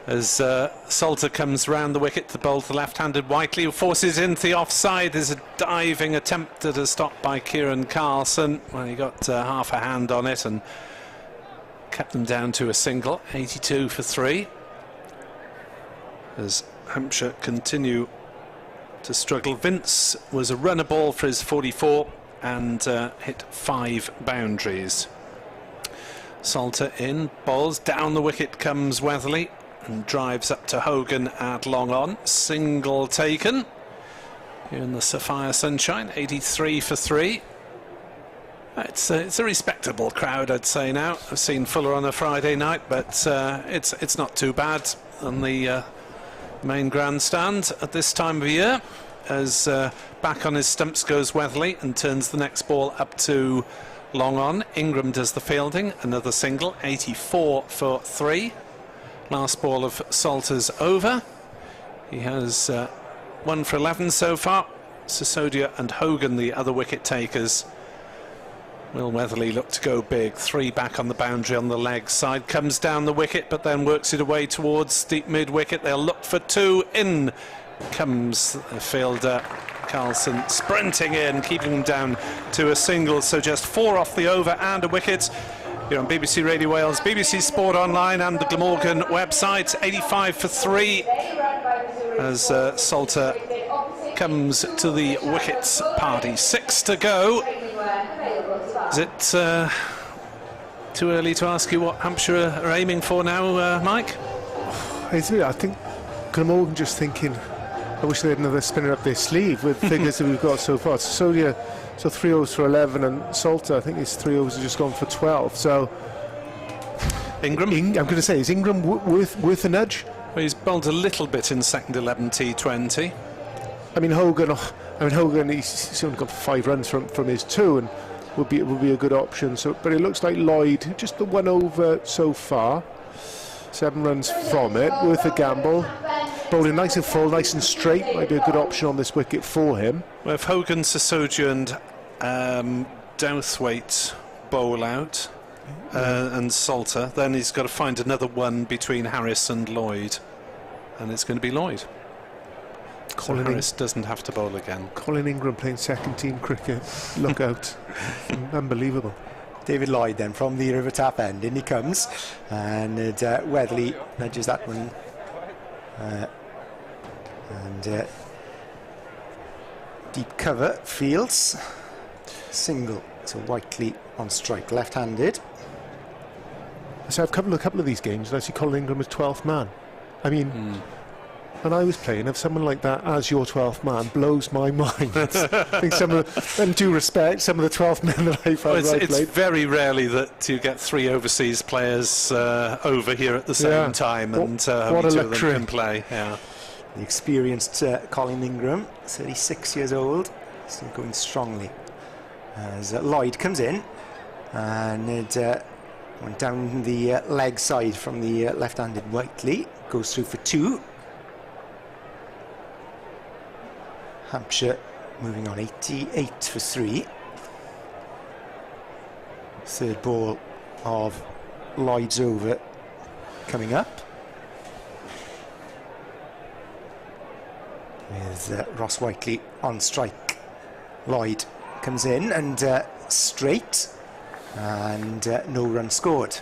As Salter comes round the wicket to bowl the left-handed Whiteley, who forces into the offside. There's a diving attempt at a stop by Kieran Carlson. Well, he got half a hand on it and kept them down to a single. 82 for 3. As Hampshire continue to struggle. Vince was a runner ball for his 44 and hit 5 boundaries. Salter in, bowls down the wicket comes Weatherly and drives up to Hogan at long on. Single taken here in the Sapphire sunshine. 83 for 3. It's a respectable crowd, I'd say now. I've seen Fuller on a Friday night, but it's not too bad on the main grandstand at this time of year. As back on his stumps goes Weatherly and turns the next ball up to long on. Ingram does the fielding, another single. 84 for 3. Last ball of Salter's over. He has 1 for 11 so far. Sisodia and Hogan the other wicket takers. Will Weatherly look to go big? 3 back on the boundary on the leg side. Comes down the wicket but then works it away towards deep mid wicket. They'll look for 2. In comes the fielder Carlson, sprinting in, keeping them down to a single. So just 4 off the over and a wicket. You're on BBC Radio Wales, BBC Sport Online and the Glamorgan website. 85 for 3 as Salter comes to the wickets party. 6 to go. Is it too early to ask you what Hampshire are aiming for now, Mike? I think Glamorgan just thinking, I wish they had another spinner up their sleeve with figures that we've got so far. Sisodia, so 3 overs for 11, and Salter, I think his 3 overs have just gone for 12. So Ingram? I'm going to say, is Ingram worth a nudge? Well, he's bowled a little bit in second 11 T20. I mean, Hogan, he's only got 5 runs from his 2, and would be a good option. So, but it looks like Lloyd, just the 1 over so far, 7 runs from it, worth a gamble. Bowling nice and full, nice and straight, might be a good option on this wicket for him. Well, if Hogan, Sisodia and Douthwaite bowl out, and Salter, then he's got to find another one between Harris and Lloyd, and it's going to be Lloyd. So Harris doesn't have to bowl again. Colin Ingram playing second team cricket. Look out. Unbelievable. David Lloyd then from the river tap end. In he comes, and Whiteley nudges that one. Deep cover, Fields. Single. So Whiteley on strike, left-handed. So I've covered a couple of these games, and I see Colin Ingram as 12th man. I mean, when I was playing, if someone like that as your 12th man blows my mind. I think some of the, in due respect, some of the 12th men that I've played. It's very rarely that you get 3 overseas players over here at the same time, and what a two luxury. of them can play. Yeah. The experienced Colin Ingram, 36 years old, still going strongly. As Lloyd comes in, and it went down the leg side from the left-handed Whiteley, goes through for 2. Hampshire moving on, 88 for 3. Third ball of Lloyd's over coming up, with Ross Whiteley on strike. Lloyd comes in and straight, and no run scored.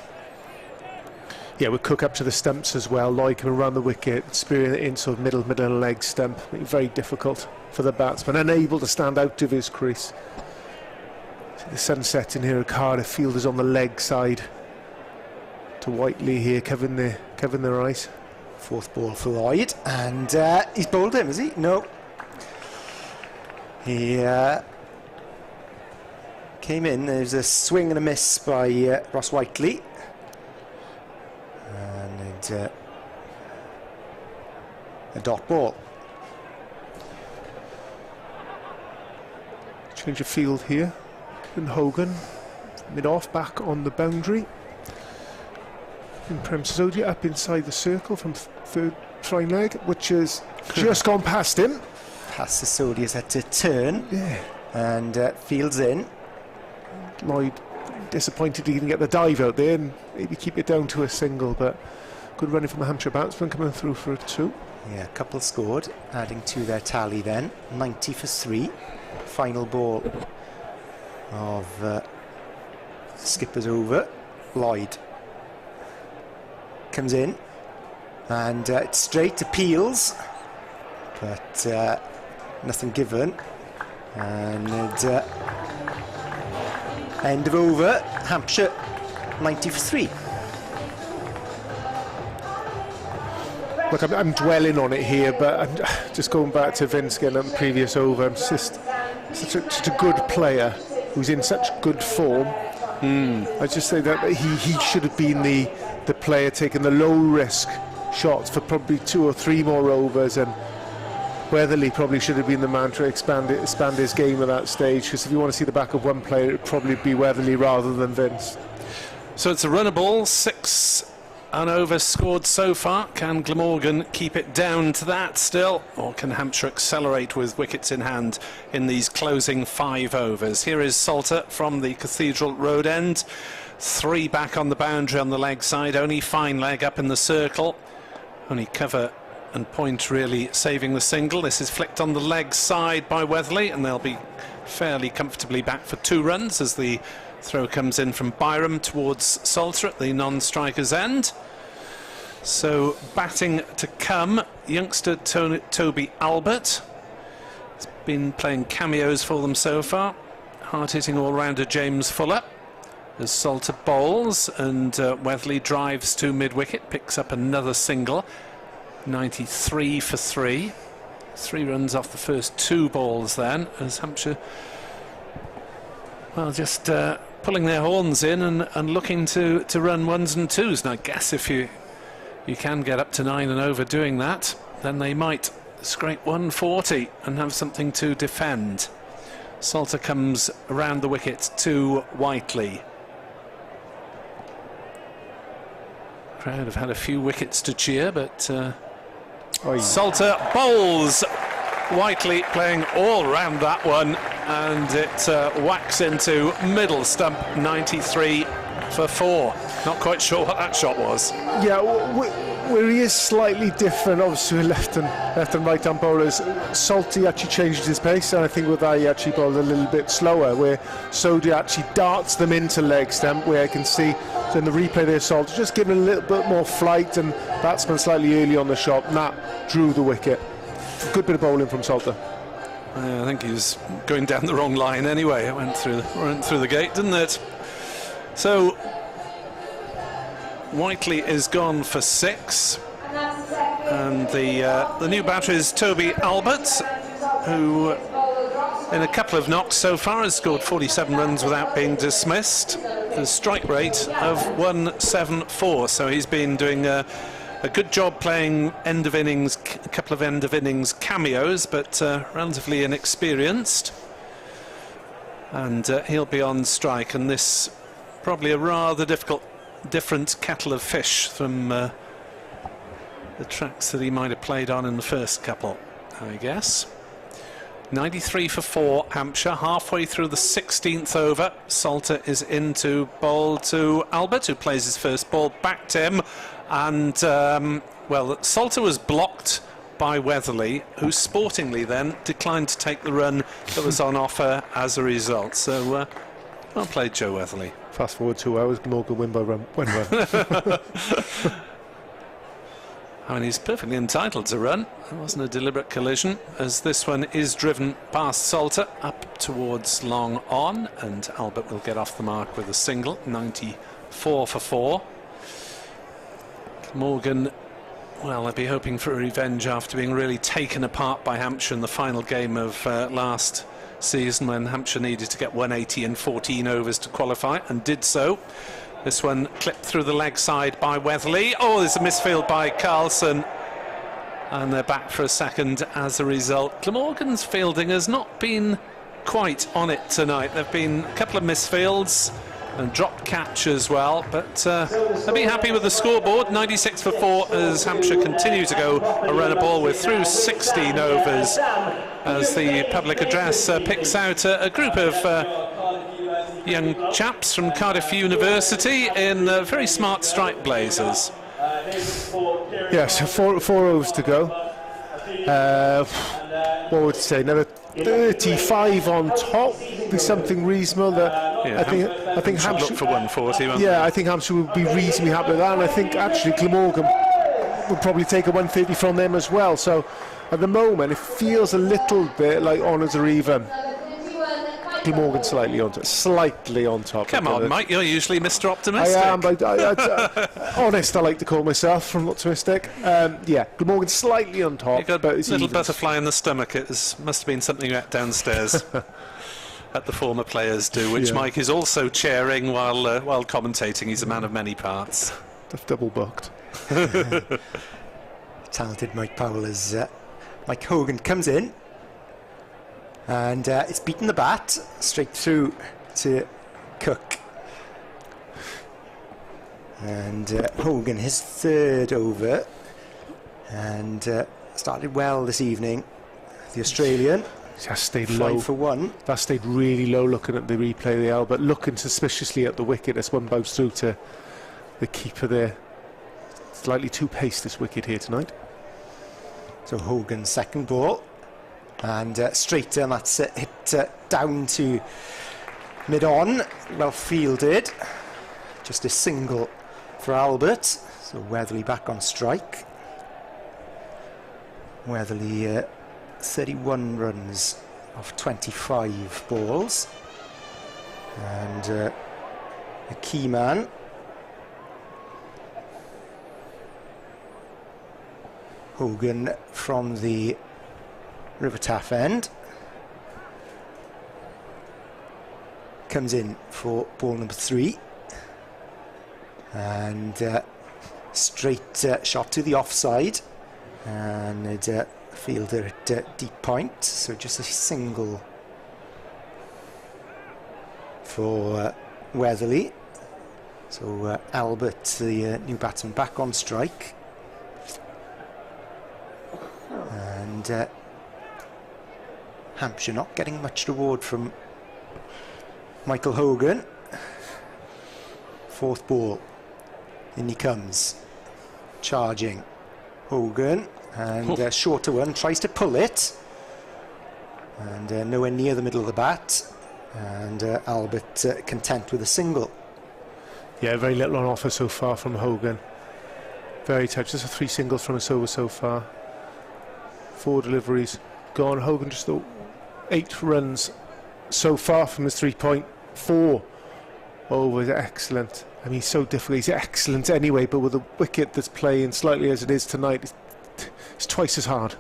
Yeah, we'll cook up to the stumps as well. Lloyd coming around the wicket, spearing it in sort of middle leg stump. Very difficult for the batsman, unable to stand out of his crease. See the sun setting here at Cardiff. Fielders on the leg side to Whiteley here, covering their eyes. 4th ball for Lloyd, and he's bowled him, has he? No. He came in. There's a swing and a miss by Ross Whiteley, and a dot ball. Change of field here, and Hogan mid-off back on the boundary. And Prem Sisodia up inside the circle from 3rd try leg, which has just gone past him. Past Sisodia's had to turn, Yeah. and Fields in. Lloyd disappointed he didn't get the dive out there and maybe keep it down to a single, but good running from a Hampshire batsman coming through for a 2. Yeah, a couple scored, adding to their tally then. 90 for 3. Final ball of skipper's over. Lloyd comes in, and it's straight to Peels, but nothing given, and end of over. Hampshire 90 for 3. Look, I'm dwelling on it here, but I'm just going back to Vince again at the previous over. I'm just such a good player who's in such good form. I just say that he should have been the player taking the low risk shots for probably 2 or 3 more overs, and Weatherly probably should have been the man to expand his game at that stage, because if you want to see the back of one player, it would probably be Weatherly rather than Vince. So it's a runner ball, 6 an over scored so far. Can Glamorgan keep it down to that still, or can Hampshire accelerate with wickets in hand in these closing 5 overs? Here is Salter from the Cathedral Road end. 3 back on the boundary on the leg side, only fine leg up in the circle, only cover and point really saving the single. This is flicked on the leg side by Weatherly, and they'll be fairly comfortably back for 2 runs as the throw comes in from Byram towards Salter at the non-striker's end. So batting to come, youngster Toby Albert. He's been playing cameos for them so far. Hard-hitting all-rounder James Fuller as Salter bowls, and Weatherly drives to mid-wicket, picks up another single. 93 for 3. 3 runs off the first 2 balls then, as Hampshire, well, just pulling their horns in and looking to run 1s and 2s. And I guess if you can get up to 9 and over doing that, then they might scrape 140 and have something to defend. Salter comes around the wicket to Whiteley. Crowd have had a few wickets to cheer, but Salter bowls. Whiteley playing all round that one, and it whacks into middle stump. 93 for 4. Not quite sure what that shot was. Yeah, where he is slightly different, obviously, left and right hand bowlers. Salty actually changed his pace, and I think with that he actually bowled a little bit slower, where Sisodia actually darts them into leg stump, where I can see in the replay there, Salty just giving a little bit more flight, and batsman slightly early on the shot, and that drew the wicket. Good bit of bowling from Salter. I think he was going down the wrong line anyway. It went through the gate, didn't it? So Whiteley is gone for 6, and the new batter is Toby Albert, who in a couple of knocks so far has scored 47 runs without being dismissed. A strike rate of 174, so he's been doing a good job playing end of innings, a couple of end of innings cameos, but relatively inexperienced, and he'll be on strike. And this probably a rather different kettle of fish from the tracks that he might have played on in the first couple, I guess. 93 for 4, Hampshire, halfway through the 16th over. Salter is into bowl to Albert, who plays his first ball back to him, and well, Salter was blocked by Weatherly, who sportingly then declined to take the run that was on offer as a result. So well played, Joe Weatherly. Fast forward 2 hours, Glamorgan win by one run. I mean, he's perfectly entitled to run. It wasn't a deliberate collision, as this one is driven past Salter up towards long on, and Albert will get off the mark with a single. 94 for 4. Morgan, well, I'd be hoping for a revenge after being really taken apart by Hampshire in the final game of last season, when Hampshire needed to get 180 in 14 overs to qualify, and did so. This one clipped through the leg side by Weatherly. Oh, there's a misfield by Carlson, and they're back for a second as a result. Glamorgan's fielding has not been quite on it tonight. There have been a couple of misfields and dropped catch as well, but I'd be happy with the scoreboard. 96 for 4 as Hampshire continue to go a run a ball. We're through 16 overs as the public address picks out a group of young chaps from Cardiff University in very smart striped blazers. Yeah, so four overs to go. What would you say? Another 35 on top. Be something reasonable. Yeah, I think Hampshire look for 140. Yeah, I think Hampshire would be reasonably happy with that, and I think actually Glamorgan would probably take a 130 from them as well. So at the moment, it feels a little bit like honours are even. Glamorgan slightly on top. Come on, Mike, you're usually Mr. Optimistic. I am, but honest, I like to call myself. I'm optimistic. Yeah, Glamorgan slightly on top. You got but a it's little even. butterfly in the stomach. Must have been something you had downstairs at the former players do, which Mike is also chairing while commentating. He's a man of many parts. They've double booked. Talented Mike Powell as Mike Hogan comes in. And it's beaten the bat straight through to Cook. And Hogan, his 3rd over, and started well this evening. The Australian. That stayed low. 5 for 1. That stayed really low. Looking at the replay of the Albert, looking suspiciously at the wicket as one bounced through to the keeper there. Slightly too paced, this wicket here tonight. So Hogan's second ball. And straight and that's hit down to mid-on, well fielded. Just a single for Albert. So Weatherly back on strike. Weatherly 31 runs off 25 balls. And a key man. Hogan from the River Taff end. Comes in for ball number 3. And straight shot to the offside. And fielder at deep point. So just a single for Wellesley. So Albert, the new batsman, back on strike. And Hampshire not getting much reward from Michael Hogan. 4th ball. In he comes. Charging. Hogan. And shorter one. Tries to pull it. And nowhere near the middle of the bat. And Albert content with a single. Yeah, very little on offer so far from Hogan. Very touched. Just 3 singles from us over so far. 4 deliveries gone. Hogan just 8 runs so far from his 3.4 over. Is excellent. I mean, he's so difficult. He's excellent anyway, but with a wicket that's playing slightly as it is tonight, it's twice as hard.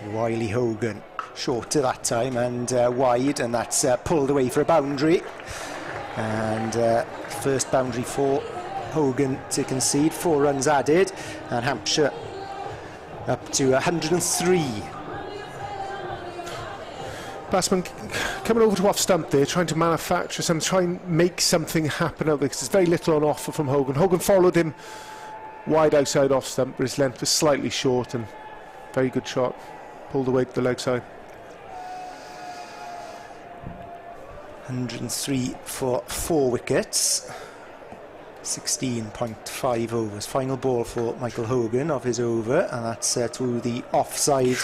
Wiley Hogan, shorter that time and wide, and that's pulled away for a boundary. And first boundary for Hogan to concede. 4 runs added, and Hampshire up to 103. Batsman coming over to off stump there, trying to manufacture some, try and make something happen out there, because there's very little on offer from Hogan. Hogan followed him wide outside off stump, but his length was slightly short, and very good shot. Pulled away to the leg side. 103 for 4 wickets. 16.5 overs. Final ball for Michael Hogan of his over, and that's to the offside.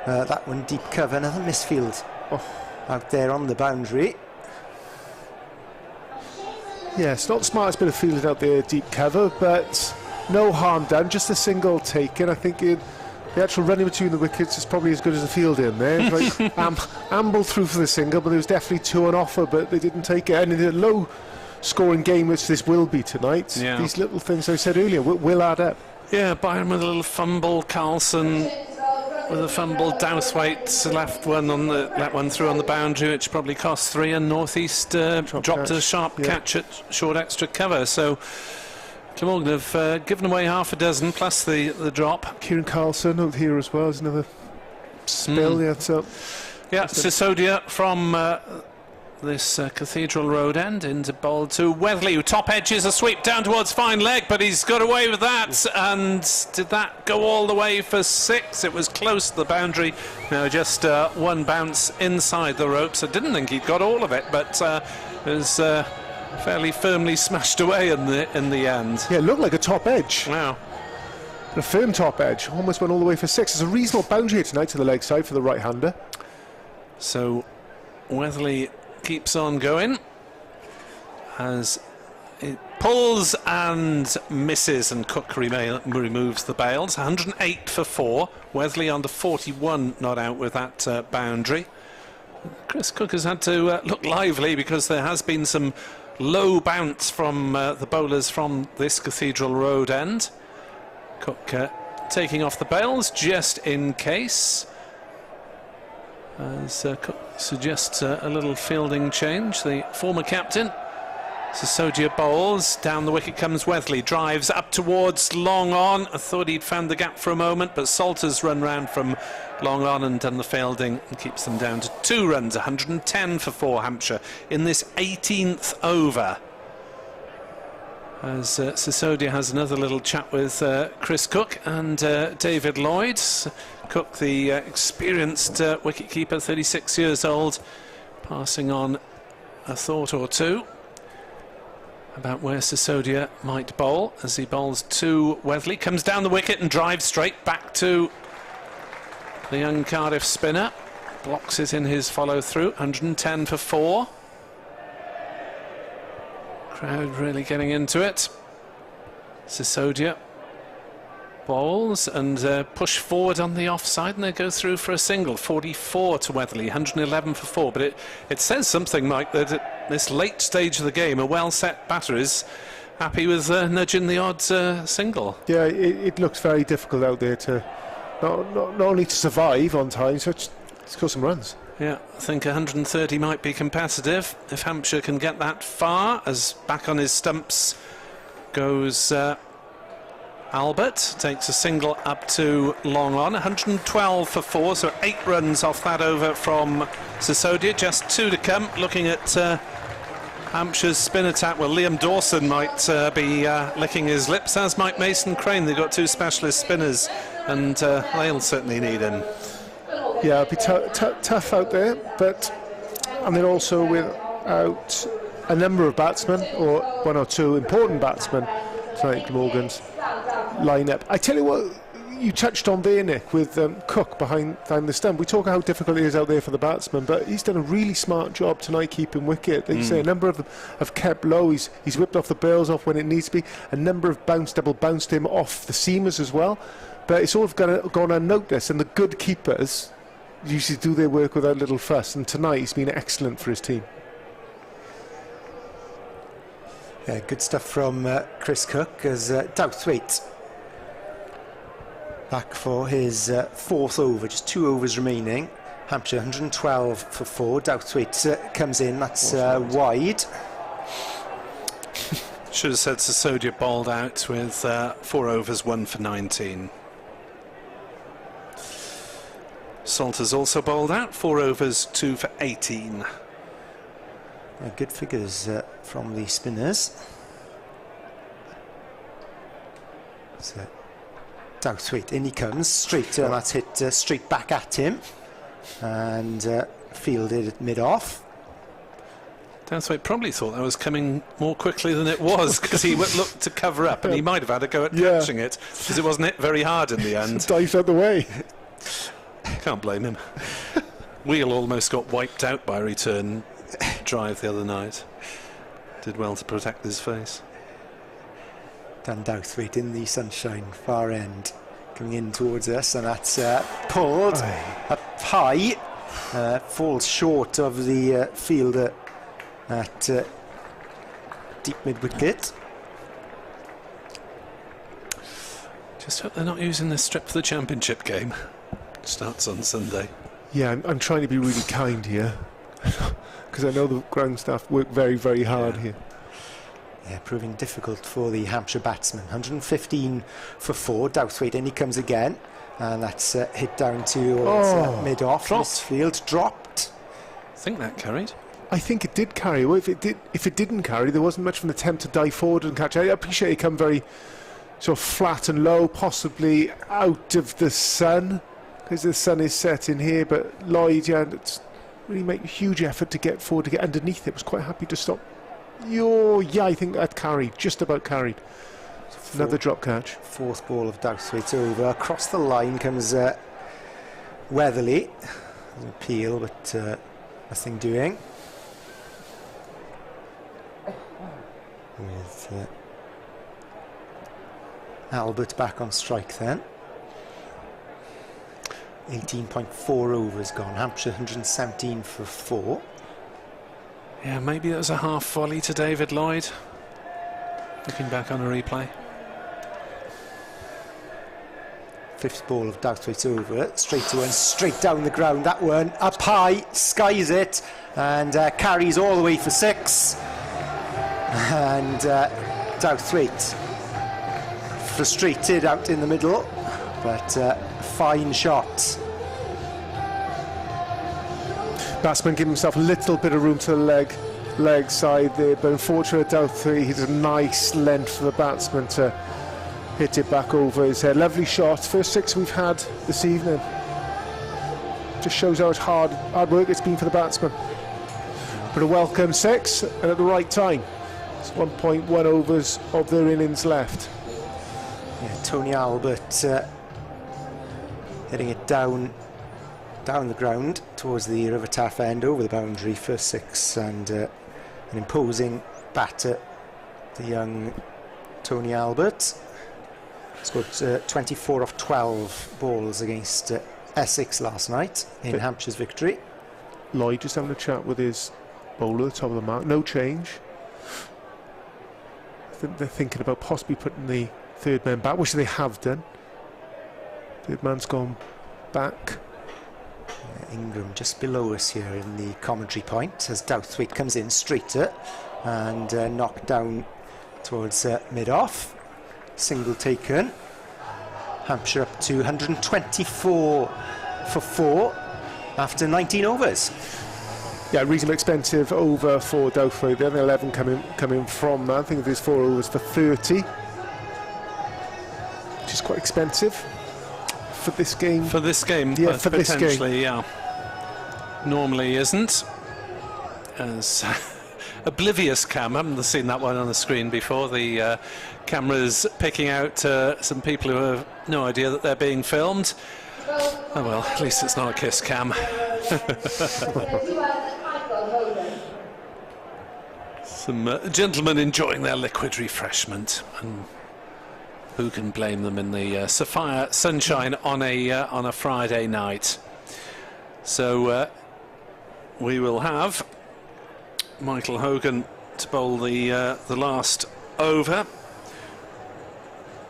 That one deep cover, another misfield out there on the boundary. Yeah, it's not the smartest bit of fielding out there, deep cover, but no harm done, just a single taken. I think the actual running between the wickets is probably as good as the field in there. Like, amble through for the single, but there was definitely 2 on offer, but they didn't take it. And in a low scoring game, which this will be tonight, these little things I said earlier will add up. Yeah, Byron with a little fumble, Carlson with a fumble, Douthwaite left one on let one through on the boundary, which probably cost 3, and North East dropped a sharp catch at short extra cover. So Glamorgan have given away half a dozen plus the drop. Kieran Carlson out here as well is another spill. Sisodia from this Cathedral Road end into bowl to Wellesley, who top edges a sweep down towards fine leg, but he's got away with that. And did that go all the way for 6? It was close to the boundary. No, just 1 bounce inside the ropes. I didn't think he'd got all of it, but it was fairly firmly smashed away in the end. Yeah, it looked like a top edge. Wow. A firm top edge. Almost went all the way for 6. There's a reasonable boundary here tonight to the leg side for the right-hander. So Wellesley keeps on going as it pulls and misses, and Cook removes the bails. 108 for 4. Wellesley under 41 not out with that boundary. Chris Cook has had to look lively, because there has been some low bounce from the bowlers from this Cathedral Road end. Cook taking off the bails just in case, as Cook suggests a little fielding change. The former captain. Sisodia bowls. Down the wicket comes Wellesley. Drives up towards long on. I thought he'd found the gap for a moment, but Salter's run round from long on and done the fielding and keeps them down to 2 runs. 110 for 4 Hampshire in this 18th over. As Sisodia has another little chat with Chris Cook and David Lloyd. Cook, the experienced wicketkeeper, 36 years old, passing on a thought or two about where Sisodia might bowl as he bowls to Wellesley. Comes down the wicket and drives straight back to the young Cardiff spinner. Blocks it in his follow-through. 110 for 4. Crowd really getting into it. Sisodia bowls and push forward on the offside, and they go through for a single. 44 to Wellesley, 111 for 4. But it says something, Mike, that at this late stage of the game, a well-set batter is happy with nudging the odd single. Yeah, it looks very difficult out there to not only to survive on time, so it's got some runs. Yeah, I think 130 might be competitive if Hampshire can get that far. As back on his stumps goes Albert, takes a single up to long on. 112 for 4, so 8 runs off that over from Sisodia. Just 2 to come. Looking at Hampshire's spin attack, well, Liam Dawson might be licking his lips, as might Mason Crane. They've got 2 specialist spinners, and they'll certainly need him. Yeah, it'll be tough out there, but and then also without a number of batsmen, or 1 or 2 important batsmen tonight, Glamorgan's line-up. I tell you what, you touched on there, Nick, with Cook behind the stump. We talk how difficult it is out there for the batsman, but he's done a really smart job tonight keeping wicket. They say a number of them have kept low. He's whipped off the bails off when it needs to be. A number have double bounced him off the seamers as well. But it's sort of gone unnoticed, and the good keepers usually do their work without little fuss, and tonight he's been excellent for his team. Yeah, good stuff from Chris Cook as Douthwaite back for his 4th over, just 2 overs remaining. Hampshire 112 for 4. Douthwaite comes in, that's wide. Should have said Sisodia bowled out with 4 overs, 1 for 19. Salter's also bowled out, 4 overs, 2 for 18. Good figures from the spinners. So Douthwaite, in he comes, straight, and that's hit straight back at him, and fielded at mid-off. Douthwaite probably thought that was coming more quickly than it was, because he looked to cover up, and he might have had a go at catching it, because it wasn't hit very hard in the end. Dived out the way. Can't blame him. Wheel almost got wiped out by a return drive the other night. Did well to protect his face. Dan Douthwaite in the sunshine, far end, coming in towards us, and that's pulled up high, falls short of the fielder at deep mid-wicket. Just hope they're not using this strip for the championship game. Starts on Sunday. Yeah, I'm trying to be really kind here, because I know the ground staff work very, very hard here. Yeah, proving difficult for the Hampshire batsman. 115 for 4. Douthwaite in he comes again, and that's hit down to mid-off. Field dropped. I think that carried. I think it did carry. Well, if it didn't carry, there wasn't much of an attempt to dive forward and catch. I appreciate it come very sort of flat and low, possibly out of the sun, because the sun is set in here. But Lloyd, it's really make a huge effort to get forward, to get underneath it. Was quite happy to stop. Yeah, I think that carried, just about carried. Another drop catch. 4th ball of Douthwaite over. Across the line comes Weatherly. An appeal, but nothing doing. With Albert back on strike then. 18.4 overs gone. Hampshire 117 for 4. Yeah, maybe that was a half volley to David Lloyd. Looking back on a replay. 5th ball of Douthwaite over, straight to one, straight down the ground. That one up high, skies it, and carries all the way for 6. And Douthwaite frustrated out in the middle, but fine shot. Batsman giving himself a little bit of room to the leg side there, but unfortunately Douthwaite, he's a nice length for the batsman to hit it back over his head. Lovely shot, first 6 we've had this evening. Just shows how much hard work it's been for the batsman. But a welcome 6, and at the right time. It's 1.1 overs of their innings left. Yeah, Tony Albert hitting it down the ground towards the River Taff end, over the boundary for 6, and an imposing batter, the young Tony Albert. Scored 24 off 12 balls against Essex last night in Hampshire's victory. Lloyd just having a chat with his bowler at the top of the mark. No change. I think they're thinking about possibly putting the 3rd man back, which they have done. Third man's gone back. Ingram just below us here in the commentary point as Douthwaite comes in straighter and knocked down towards mid-off. Single taken. Hampshire up to 124 for 4 after 19 overs. Yeah, reasonably expensive over for Douthwaite. The other 11 coming from that. I think there's 4 overs for 30, which is quite expensive for this game. For this game, yeah, for this game. Potentially, yeah. Normally isn't. As oblivious Cam, I haven't seen that one on the screen before. The camera's picking out some people who have no idea that they're being filmed. Oh well, at least it's not a kiss cam. Some gentlemen enjoying their liquid refreshment, and who can blame them in the sapphire sunshine on a Friday night? So we will have Michael Hogan to bowl the last over.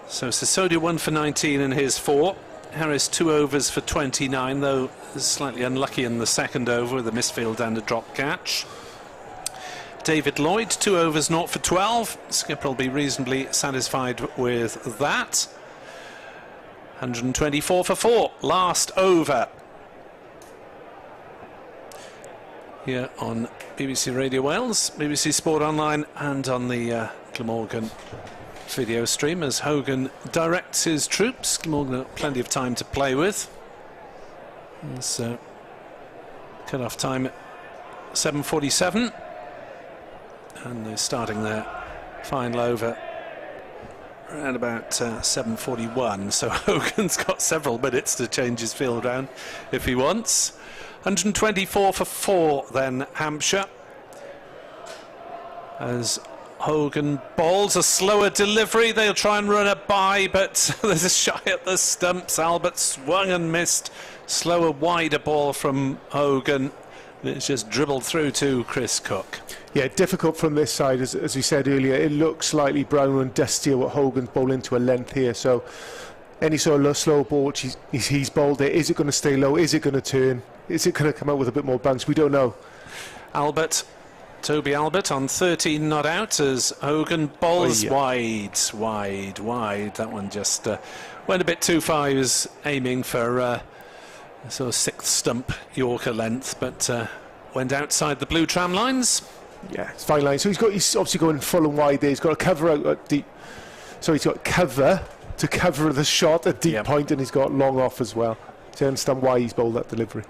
So Sisodia 1 for 19 in his 4. Harris 2 overs for 29, though slightly unlucky in the second over with a misfield and a drop catch. David Lloyd 2 overs 0 for 12. Skipper will be reasonably satisfied with that. 124 for 4, last over. Here on BBC Radio Wales, BBC Sport Online, and on the Glamorgan video stream as Hogan directs his troops. Glamorgan got plenty of time to play with. So cut-off time at 7:47, and they're starting their final over around about 7:41. So Hogan's got several minutes to change his field round if he wants. 124 for 4 then Hampshire, as Hogan bowls a slower delivery. They'll try and run it by, but there's a shy at the stumps. Albert swung and missed. Slower, wider ball from Hogan. It's just dribbled through to Chris Cook. Yeah, difficult from this side, as we said earlier. It looks slightly browner and dustier what Hogan's bowling to a length here. So any sort of slow ball which he's bowled it, is it going to stay low? Is it going to turn? Is it going to come out with a bit more bounce? We don't know. Toby Albert on 13 not out as Hogan bowls wide. That one just went a bit too far. He was aiming for a sort of 6th stump Yorker length, but went outside the blue tram lines. Yeah, it's fine line. So he's obviously going full and wide there. He's got to cover out at deep. So he's got cover to cover the shot at deep point, and he's got long off as well. So I understand why he's bowled that delivery.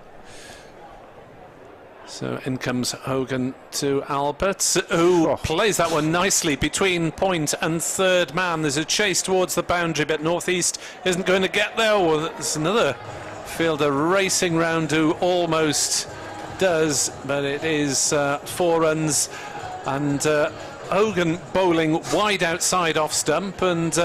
So in comes Hogan to Albert, who plays that one nicely between point and third man. There's a chase towards the boundary, but Northeast isn't going to get there. Or there's another fielder racing round who almost does, but it is 4 runs, and Hogan bowling wide outside off stump, and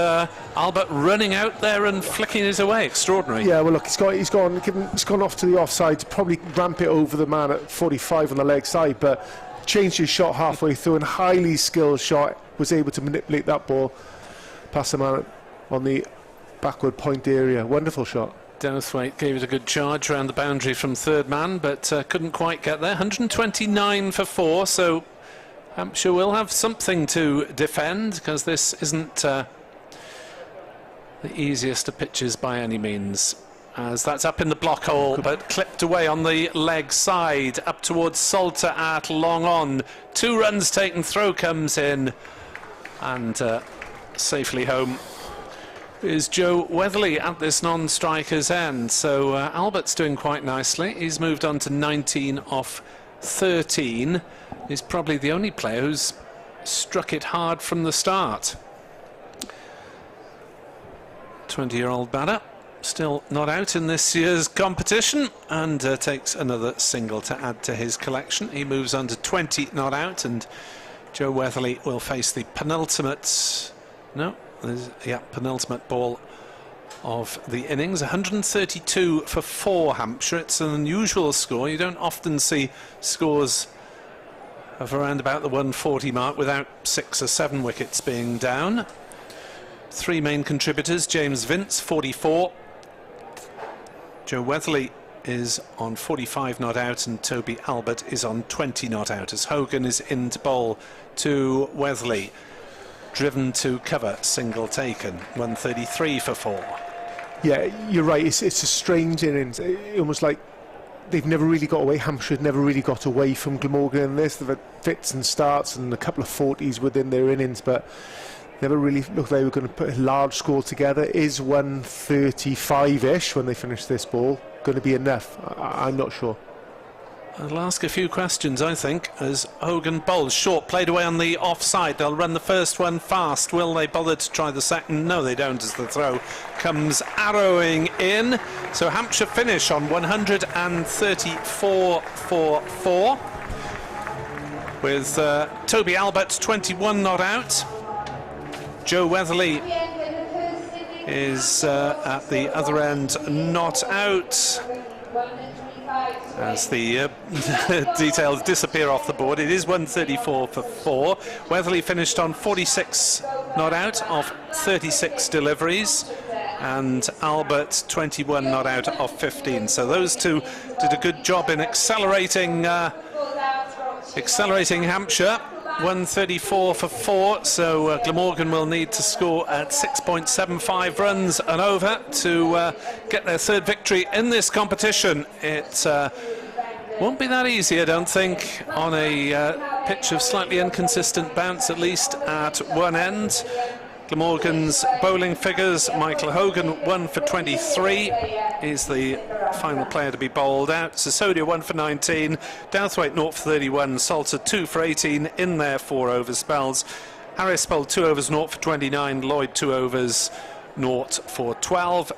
Albert running out there and flicking it away. Extraordinary. Yeah, well, look, he's gone off to the offside to probably ramp it over the man at 45 on the leg side, but changed his shot halfway through, and highly skilled shot, was able to manipulate that ball past the man on the backward point area. Wonderful shot. Douthwaite gave it a good charge around the boundary from third man, but couldn't quite get there. 129 for 4, so Hampshire will have something to defend, because this isn't the easiest of pitches by any means, as that's up in the block hole, but clipped away on the leg side, up towards Salter at long on. 2 runs taken, throw comes in, and safely home is Joe Weatherly at this non-striker's end. So Albert's doing quite nicely. He's moved on to 19 off 13. He's probably the only player who's struck it hard from the start. 20-year-old batter, still not out in this year's competition, and takes another single to add to his collection. He moves on to 20 not out, and Joe Weatherly will face the penultimate ball of the innings. 132 for 4 Hampshire. It's an unusual score. You don't often see scores of around about the 140 mark without 6 or 7 wickets being down. 3 main contributors: James Vince 44, Joe Weatherly is on 45 not out and Toby Albert is on 20 not out as Hogan is in to bowl to Weatherly. Driven to cover, single taken, 133 for 4. Yeah, you're right. It's a strange innings. Almost like they've never really got away. Hampshire never really got away from Glamorgan in this. They've had fits and starts and a couple of 40s within their innings, but never really looked like they were going to put a large score together. Is 135-ish when they finish this ball going to be enough? I'm not sure. I'll ask a few questions, I think, as Hogan bowls. Short, played away on the offside. They'll run the first one fast. Will they bother to try the second? No, they don't, as the throw comes arrowing in. So Hampshire finish on 134 for 4. With Toby Albert 21 not out. Joe Weatherly is at the other end not out. As the details disappear off the board, it is 134 for 4. Weatherly finished on 46 not out of 36 deliveries, and Albert 21 not out of 15. So those two did a good job in accelerating Hampshire. 134 for 4, so Glamorgan will need to score at 6.75 runs and over to get their third victory in this competition. It won't be that easy, I don't think, on a pitch of slightly inconsistent bounce, at least at one end. Glamorgan's bowling figures: Michael Hogan 1 for 23 is the final player to be bowled out. Sisodia 1 for 19, Douthwaite 0 for 31, Salter 2 for 18 in their 4 over spells. Harris bowled 2 overs 0 for 29, Lloyd 2 overs 0 for 12.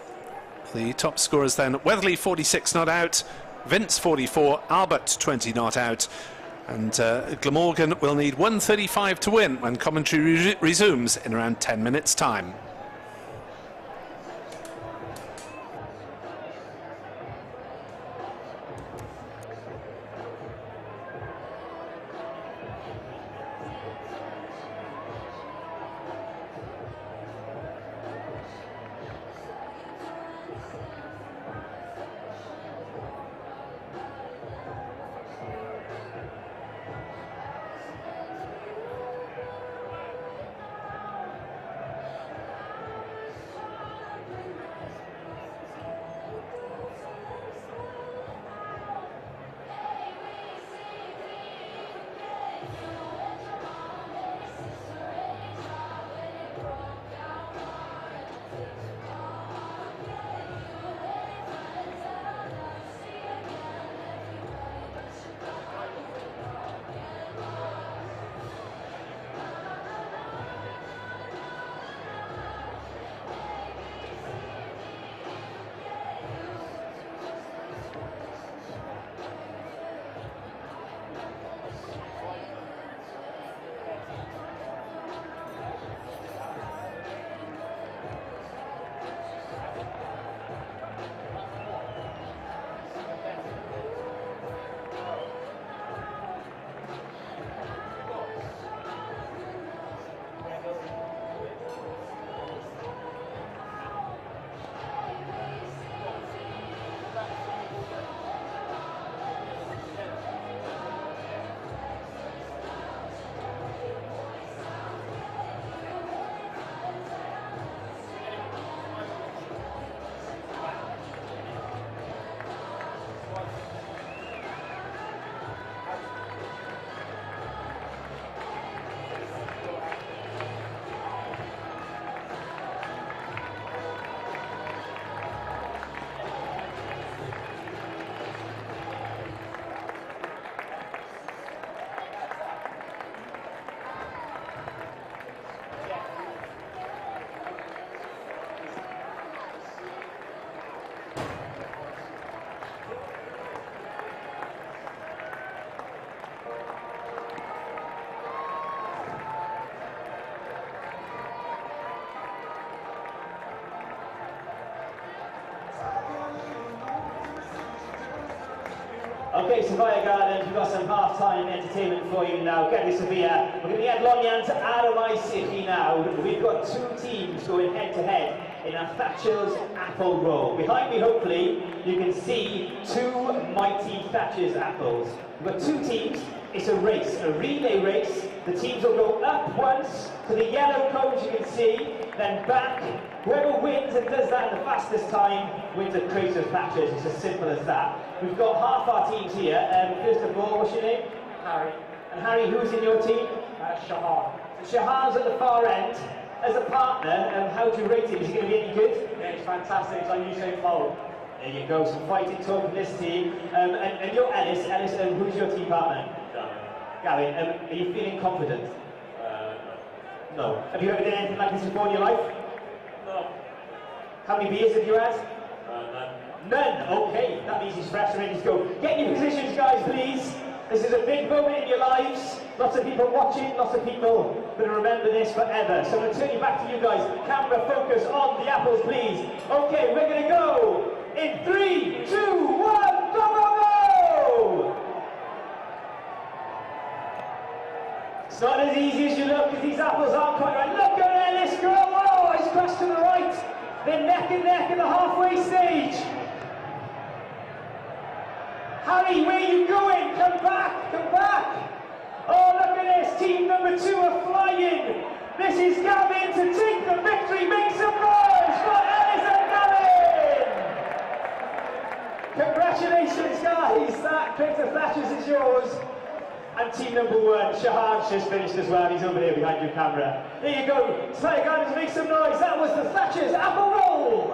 The top scorers then: Weatherly 46 not out, Vince 44, Albert 20 not out. And Glamorgan will need 135 to win when commentary resumes in around 10 minutes' time. Okay, Sophia Gardens, we've got some half-time entertainment for you now. Get this, Sophia. We're going to get Lloyd to Arrow City now. We've got two teams going head-to-head in a Thatcher's apple roll. Behind me, hopefully, you can see two mighty Thatcher's apples. We've got two teams. It's a race, a relay race. The teams will go up once to the yellow cones you can see, then back. Whoever wins and does that in the fastest time wins a crate of Thatchers. It's as simple as that. We've got half our teams here. First of all, what's your name? Harry. And Harry, who's in your team? Shahar. So Shahar's at the far end. As a partner, how do you rate him? Is he going to be any good? Yeah, it's fantastic. It's unusually Bolt. There you go, some fighting talk from this team. And you're Ellis. Ellis, who's your team partner? Gavin, are you feeling confident? No. No. Have you ever done anything like this before in your life? No. How many beers have you had? None. None? Okay, that means he's fresh and ready to go. Get in your positions, guys, please. This is a big moment in your lives. Lots of people watching, lots of people going to remember this forever. So I'm going to turn you back to you guys. Camera focus on the apples, please. Okay, we're going to go in 3, 2, 1, go, go, go! It's not as easy as you look, because these apples aren't quite right. Look at Ellis go! Oh, he's crashed to the right. They're neck and neck in the halfway stage. Harry, where are you going? Come back, come back. Oh, look at this. Team number 2 are flying. This is Gavin to take the victory. Make some noise for Ellis and Gavin. Congratulations, guys. That crate of Thatchers is yours. And team number 1, Shahan's just finished as well. He's over there behind your camera. There you go. Sophia Gardens, make some noise. That was the Thatchers apple roll.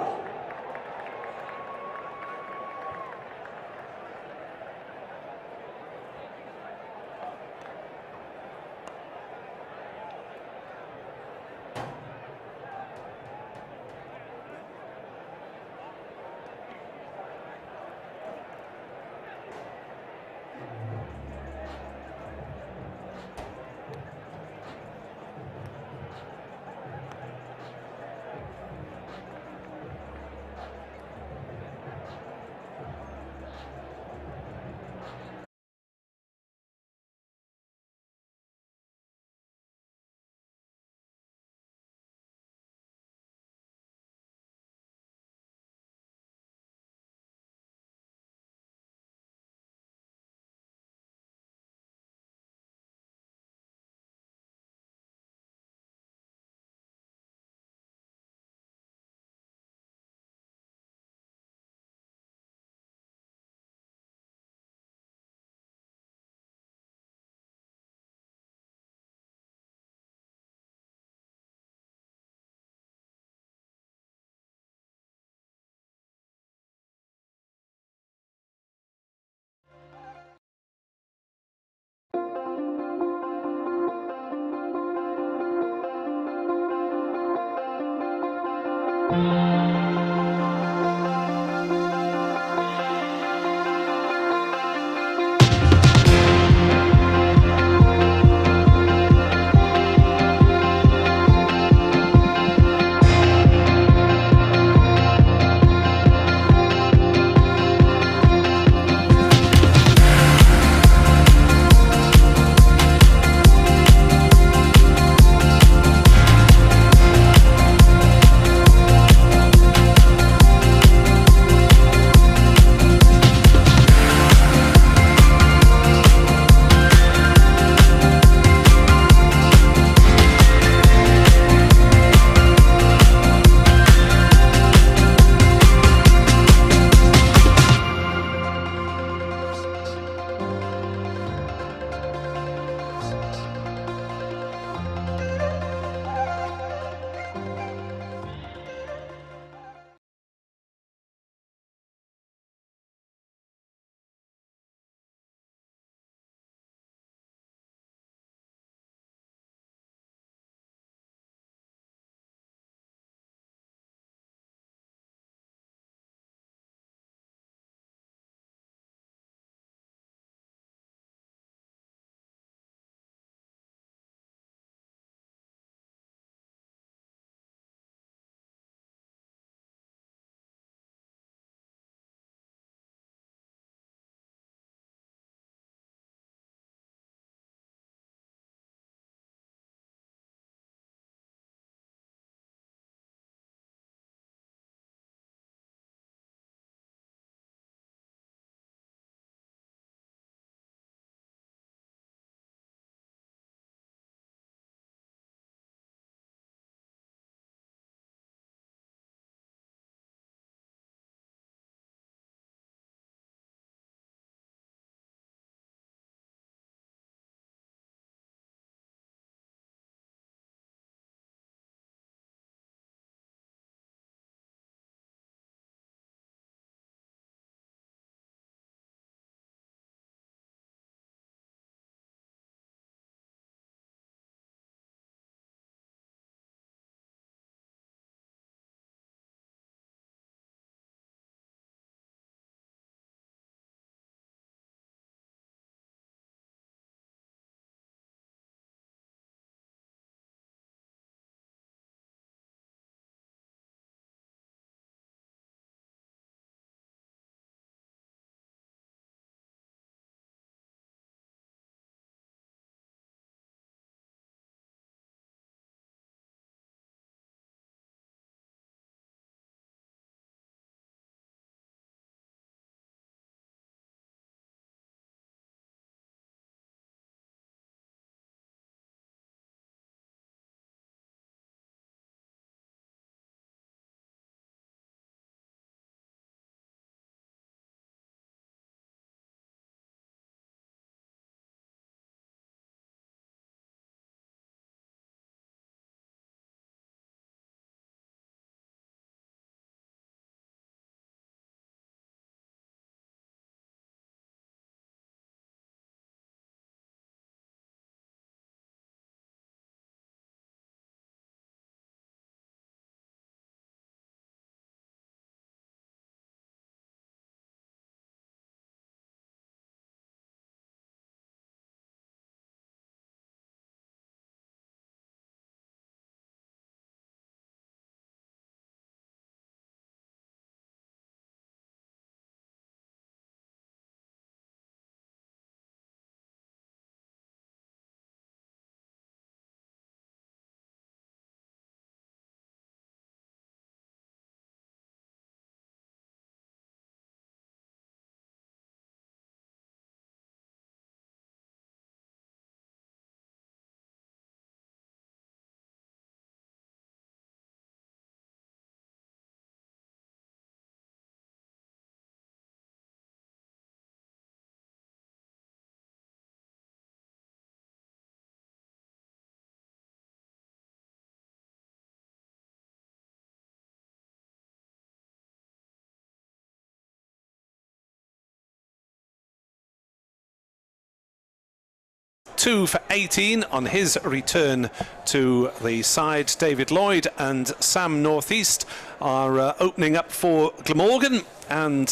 2 for 18 on his return to the side. David Lloyd and Sam Northeast are opening up for Glamorgan, and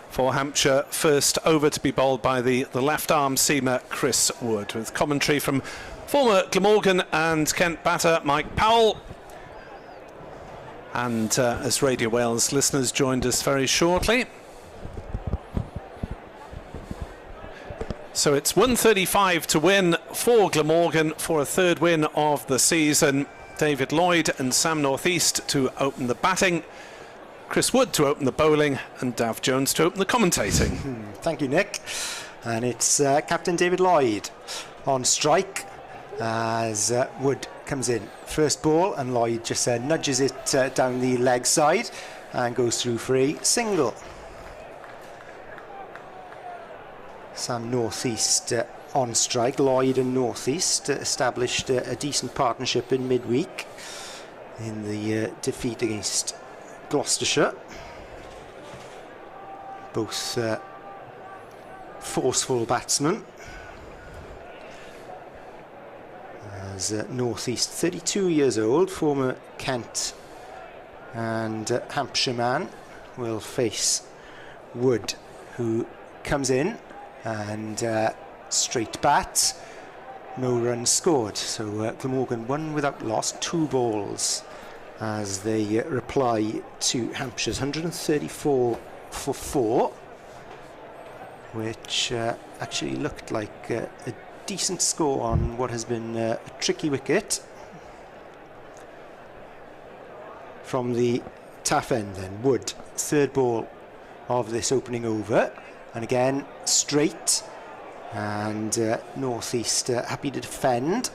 for Hampshire, first over to be bowled by the left arm seamer Chris Wood, with commentary from former Glamorgan and Kent batter Mike Powell. And as Radio Wales listeners joined us very shortly. So it's 135 to win for Glamorgan for a third win of the season. David Lloyd and Sam Northeast to open the batting, Chris Wood to open the bowling, and Dav Jones to open the commentating. Thank you, Nick. And it's Captain David Lloyd on strike as Wood comes in. First ball, and Lloyd just nudges it down the leg side and goes through for a single. Sam Northeast on strike. Lloyd and Northeast established a decent partnership in midweek in the defeat against Gloucestershire. Both forceful batsmen. As Northeast, 32 years old, former Kent and Hampshire man, will face Wood, who comes in and straight bat, no runs scored. So Glamorgan won without loss, 2 balls, as they reply to Hampshire's 134 for 4, which actually looked like a decent score on what has been a tricky wicket. From the taff end then, Wood, third ball of this opening over, and again straight, and Northeast happy to defend.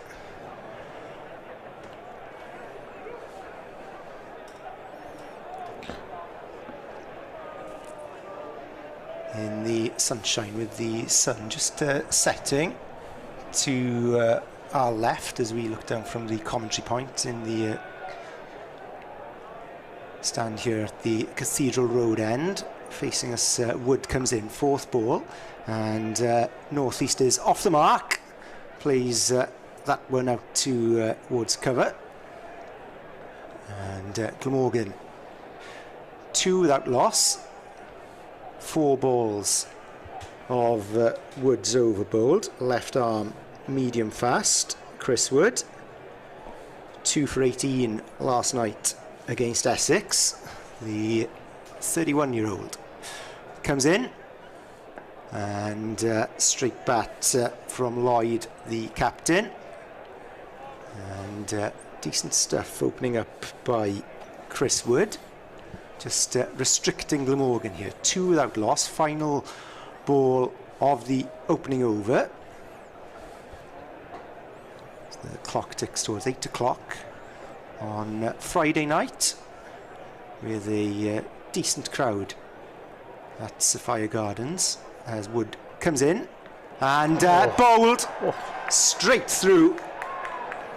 In the sunshine, with the sun just setting to our left as we look down from the commentary point in the stand here at the Cathedral Road end. Facing us, Wood comes in, fourth ball, and Northeast is off the mark, plays that one out towards cover, and Glamorgan 2 without loss. 4 balls of Wood's over bowled, left arm medium fast, Chris Wood. 2 for 18 last night against Essex. The 31-year-old comes in, and straight bat from Lloyd, the captain, and decent stuff opening up by Chris Wood. Just restricting Glamorgan here. 2 without loss. Final ball of the opening over. So the clock ticks towards 8 o'clock on Friday night, with a decent crowd at Sophia Gardens, as Wood comes in and bowled straight through,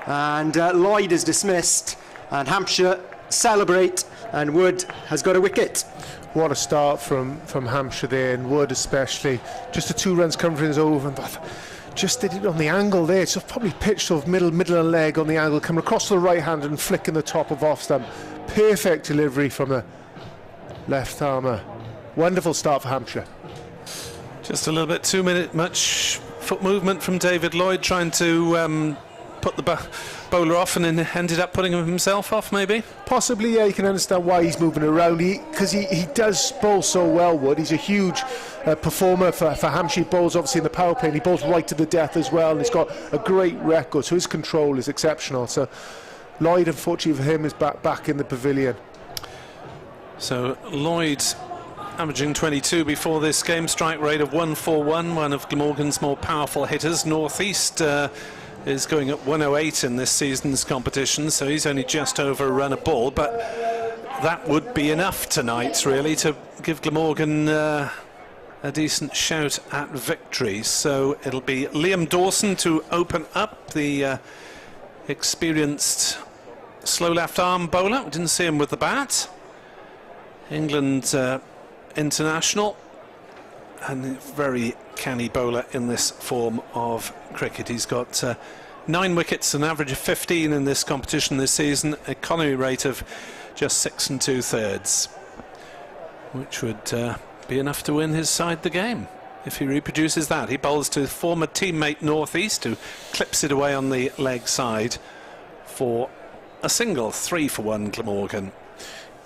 and Lloyd is dismissed, and Hampshire celebrate, and Wood has got a wicket. What a start from Hampshire there, and Wood especially. Just the 2 runs coming from his over, and just did it on the angle there. So probably pitched off middle and leg on the angle, coming across to the right hand and flicking the top of off stump. Perfect delivery from the left armour. Wonderful start for Hampshire. Just a little bit too much foot movement from David Lloyd, trying to put the bowler off, and then ended up putting himself off, maybe? Possibly, yeah. You can understand why he's moving around, because he does bowl so well, Wood. He's a huge performer for Hampshire. He bowls obviously in the power play, and he bowls right to the death as well, and he's got a great record, so his control is exceptional. So Lloyd, unfortunately for him, is back in the pavilion. So Lloyd averaging 22 before this game, strike rate of 141, one of Glamorgan's more powerful hitters. Northeast is going at 108 in this season's competition, so he's only just over a run a ball, but that would be enough tonight really to give Glamorgan a decent shout at victory. So it'll be Liam Dawson to open up, the experienced slow left arm bowler. We didn't see him with the bat. England international, a very canny bowler in this form of cricket. He's got 9 wickets, an average of 15 in this competition this season, economy rate of just 6 2/3, which would be enough to win his side the game if he reproduces that. He bowls to former teammate North East, who clips it away on the leg side for a single. 3 for 1 Glamorgan.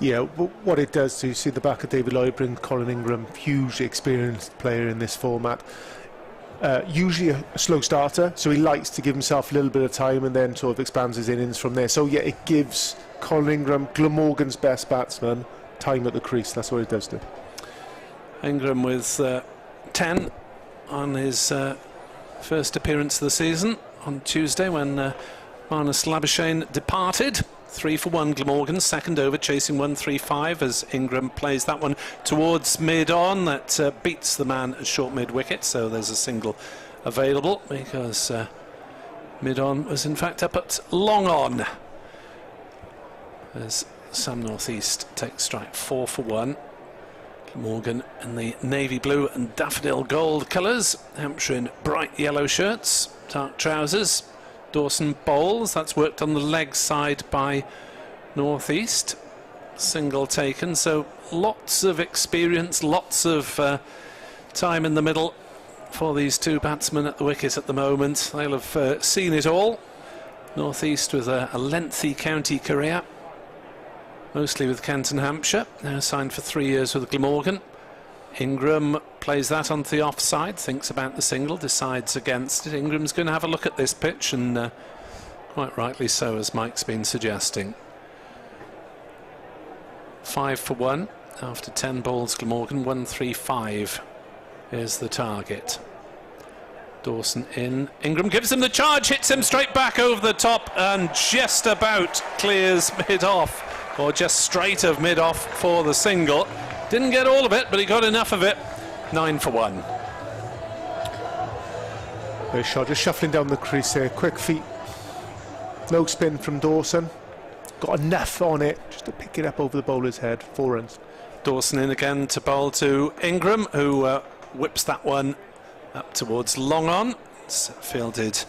Yeah, what it does, you see the back of David Lloyd, bring Colin Ingram, hugely experienced player in this format. Usually a slow starter, so he likes to give himself a little bit of time and then sort of expands his innings from there. So yeah, it gives Colin Ingram, Glamorgan's best batsman, time at the crease. That's what it does to. Ingram with 10 on his first appearance of the season on Tuesday when Marnus Labuschagne departed. 3 for 1 Glamorgan, second over, chasing 135 as Ingram plays that one towards mid-on. That beats the man at short mid-wicket, so there's a single available because mid-on was in fact up at long-on as Sam North East takes strike. 4 for 1. Glamorgan in the navy blue and daffodil gold colours, Hampshire in bright yellow shirts, dark trousers. Dawson bowls. That's worked on the leg side by North East. Single taken, so lots of experience, lots of time in the middle for these two batsmen at the wicket at the moment. They'll have seen it all. North East with a lengthy county career, mostly with Kent and Hampshire, now signed for 3 years with Glamorgan. Ingram plays that onto the offside, thinks about the single, decides against it. Ingram's going to have a look at this pitch, and quite rightly so, as Mike's been suggesting. 5 for 1 after 10 balls. Glamorgan 135 is the target. Dawson in. Ingram gives him the charge, hits him straight back over the top, and just about clears mid-off, or just straight of mid-off for the single. Didn't get all of it, but he got enough of it. 9 for 1. Nice shot, just shuffling down the crease here. Quick feet. No spin from Dawson. Got enough on it just to pick it up over the bowler's head. 4 runs. Dawson in again to bowl to Ingram, who whips that one up towards long on. It's fielded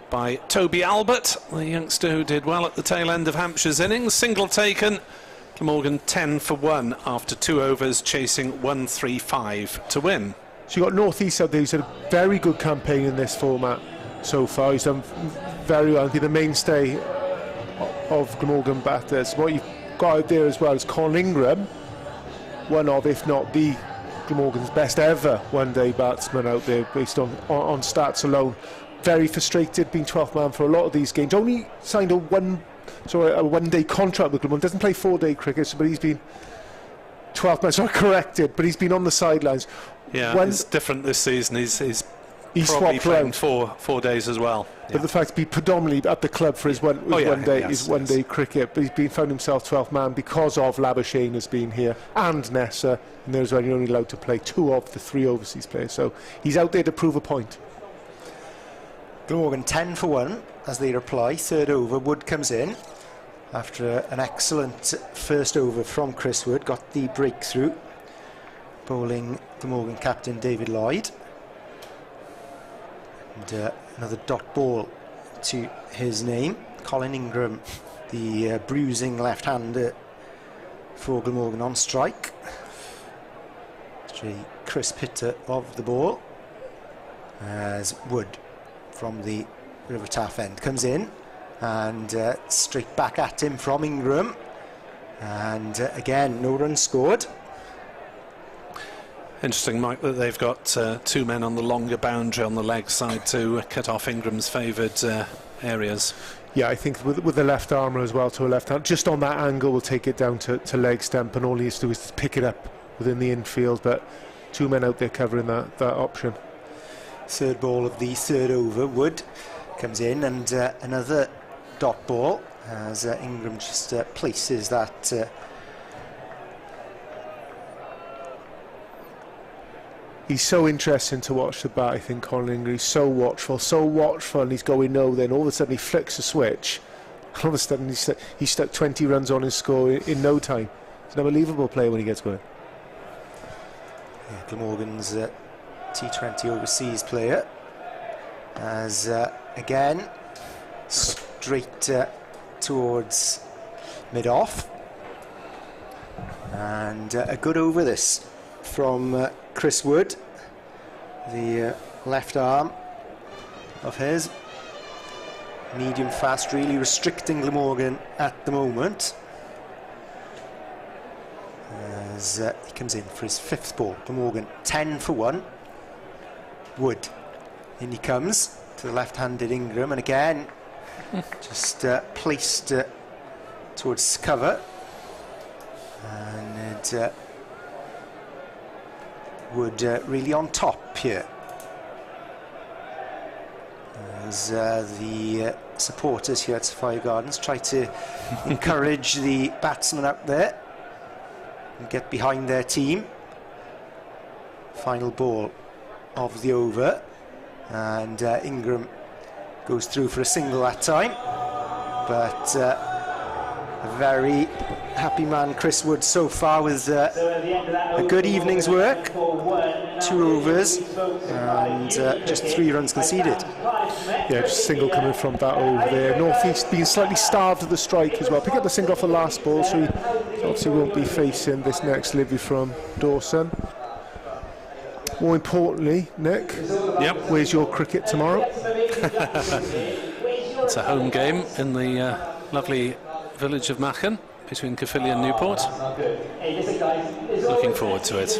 by Toby Albert, the youngster who did well at the tail end of Hampshire's innings. Single taken. Glamorgan 10 for 1 after 2 overs, chasing 135 to win. So you got North East out there. He's had a very good campaign in this format so far. He's done very well. He's the mainstay of Glamorgan batters. What you've got out there as well is Colin Ingram, one of, if not the, Glamorgan's best ever one-day batsman out there, based on stats alone. Very frustrated, being 12th man for a lot of these games. Only signed a one-day contract with Glamorgan. Doesn't play 4-day cricket, but he's been 12th man. Sorry, corrected, but he's been on the sidelines. Yeah, it's different this season. He's probably swapped playing around 4 days as well. But the fact to be predominantly at the club for his one day cricket, but he's found himself 12th man because of Labuschagne has been here and Nessa, and there's only allowed to play 2 of the 3 overseas players. So he's out there to prove a point. Glamorgan 10 for 1 as they reply. Third over, Wood comes in after an excellent first over from Chris Wood. Got the breakthrough, bowling Glamorgan captain David Lloyd. And another dot ball to his name. Colin Ingram, the bruising left-hander for Glamorgan on strike. A crisp hitter of the ball as Wood from the River Taff end comes in, and straight back at him from Ingram, and again no run scored. Interesting, Mike, that they've got 2 men on the longer boundary on the leg side to cut off Ingram's favoured areas. Yeah, I think with the left armour as well, to a left hand, just on that angle will take it down to leg stump, and all he has to do is pick it up within the infield, but 2 men out there covering that option. Third ball of the third over, Wood comes in, and another dot ball as Ingram just places that he's so interesting to watch the bat, I think, Colin Ingram. He's so watchful, and he's going no, then all of a sudden he flicks a switch, all of a sudden he's stuck 20 runs on his score in no time. He's an unbelievable player when he gets going. Yeah, Glamorgan's T20 overseas player. As again, straight towards mid-off. And a good over this from Chris Wood, the left arm of his. Medium fast, really restricting Glamorgan at the moment. As he comes in for his 5th ball. Glamorgan 10 for 1. Wood. In he comes to the left-handed Ingram, and again just placed towards cover. And Wood really on top here. As the supporters here at Sophia Gardens try to encourage the batsmen out there and get behind their team. Final ball of the over, and Ingram goes through for a single that time, but a very happy man Chris Wood so far with a good evening's work. 2 overs and just 3 runs conceded. Yeah, just a single coming from that over there. North East being slightly starved of the strike as well. Pick up the single off the last ball, so he obviously won't be facing this next delivery from Dawson. More importantly, Nick, where's your cricket tomorrow? It's a home game in the lovely village of Machen between Caerphilly and Newport. Looking forward to it.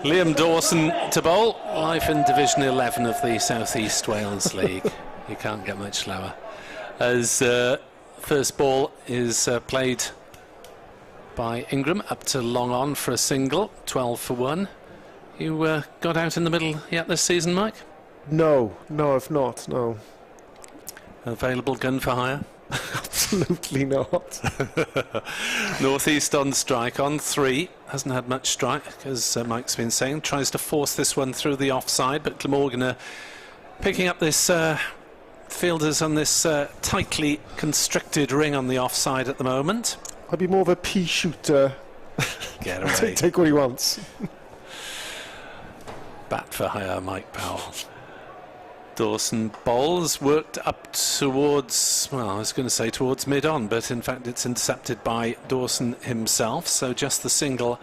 Liam Dawson to bowl, live in Division 11 of the South East Wales League. You can't get much lower. As first ball is played by Ingram up to long on for a single, 12 for 1. You got out in the middle yet this season, Mike? No, I've not, no. Available gun for hire? Absolutely not. North East on strike on 3. Hasn't had much strike, as Mike's been saying. Tries to force this one through the offside, but Glamorgan are picking up this fielders on this tightly constricted ring on the offside at the moment. I'd be more of a pea shooter. Get away. Take what he wants. Bat for hire, Mike Powell. Dawson bowls, worked up towards, well, I was going to say towards mid-on, but in fact it's intercepted by Dawson himself, so just the single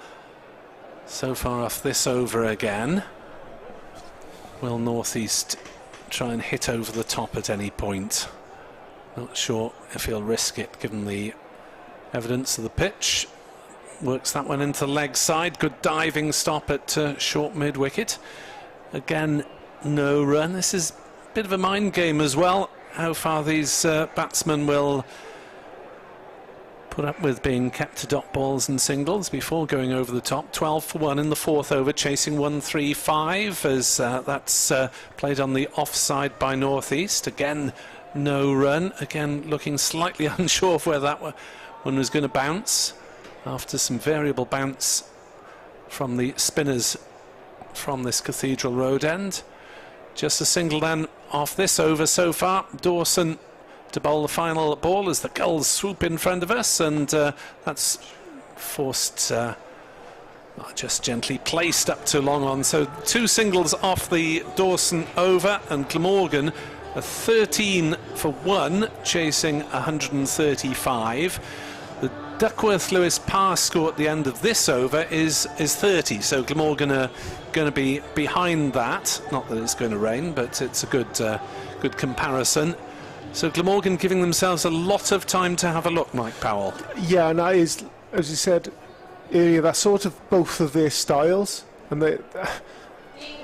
so far off this over again. Will North East try and hit over the top at any point? Not sure if he'll risk it given the evidence of the pitch. Works that one into the leg side, good diving stop at short mid-wicket. Again, no run. This is a bit of a mind game as well, how far these batsmen will put up with being kept to dot balls and singles before going over the top. 12 for 1 in the 4th over, chasing 1-3-5 as that's played on the offside by North East. Again, no run. Again, looking slightly unsure of where that one was going to bounce after some variable bounce from the spinners from this Cathedral Road end. Just a single then off this over so far. Dawson to bowl the final ball as the gulls swoop in front of us, and that's forced just gently placed up to long on. So 2 singles off the Dawson over, and Glamorgan a 13 for 1 chasing 135. The Duckworth-Lewis pass score at the end of this over is 30, so Glamorgan are going to be behind that. Not that it's going to rain, but it's a good comparison. So Glamorgan giving themselves a lot of time to have a look, Mike Powell. Yeah, and that is, as you said earlier, that's sort of both of their styles. And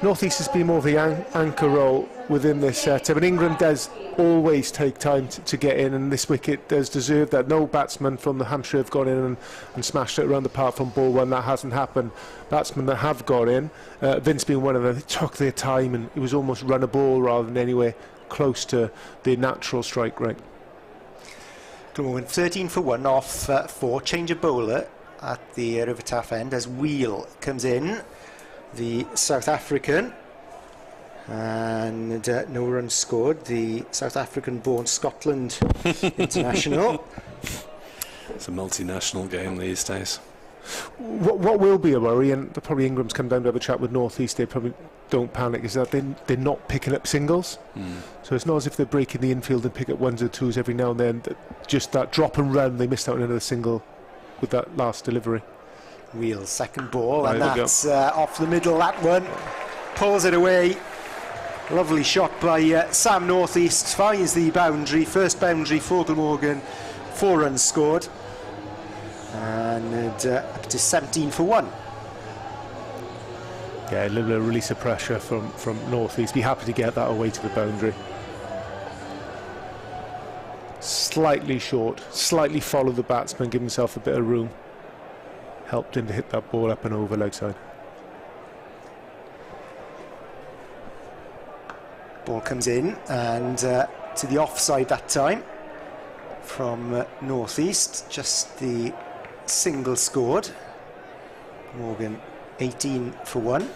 North East has been more of the anchor role within this setup, and Ingram does always take time to get in, and this wicket does deserve that. No batsman from the Hampshire have gone in and smashed it around the park from ball one. That hasn't happened. Batsmen that have got in, Vince being one of them, took their time, and it was almost run a ball rather than anywhere close to the natural strike rate. Glamorgan 13 for 1 off 4. Change of bowler at the River Taff end as Wheel comes in, the South African, and no runs scored. The South African-born Scotland international. It's a multinational game these days. What will be a worry, and probably Ingram's come down to have a chat with North East, they probably don't panic, is that they're not picking up singles. So it's not as if they're breaking the infield and pick up ones or twos every now and then. Just that drop and run, they missed out on another single with that last delivery. Wheels, second ball, Right, and there we that's off the middle, that one. Pulls it away. Lovely shot by Sam North East, finds the boundary, first boundary for Glamorgan, 4 runs scored. And up to 17 for 1. Yeah, a little bit of release of pressure from North East. Be happy to get that away to the boundary. Slightly short, slightly follow the batsman, give himself a bit of room. Helped him to hit that ball up and over leg side. Ball comes in and to the offside that time from North East. Just the single scored. Morgan 18 for 1.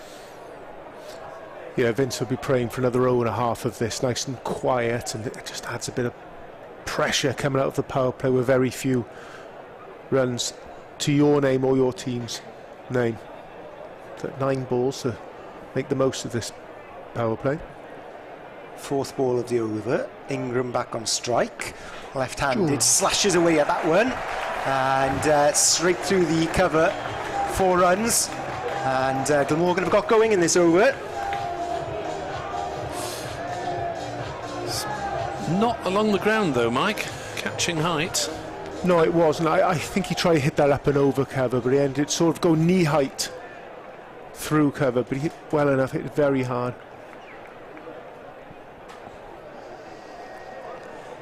Yeah, Vince will be praying for another 0.5 of this, nice and quiet, and it just adds a bit of pressure coming out of the power play with very few runs to your name or your team's name. So 9 balls to make the most of this power play. 4th ball of the over. Ingram back on strike. Left-handed, slashes away at that one. And straight through the cover, 4 runs. And Glamorgan have got going in this over. Not along the ground though, Mike. Catching height. No, it wasn't. I think he tried to hit that up and over cover, but he ended sort of go knee height through cover, but he hit well enough, hit very hard.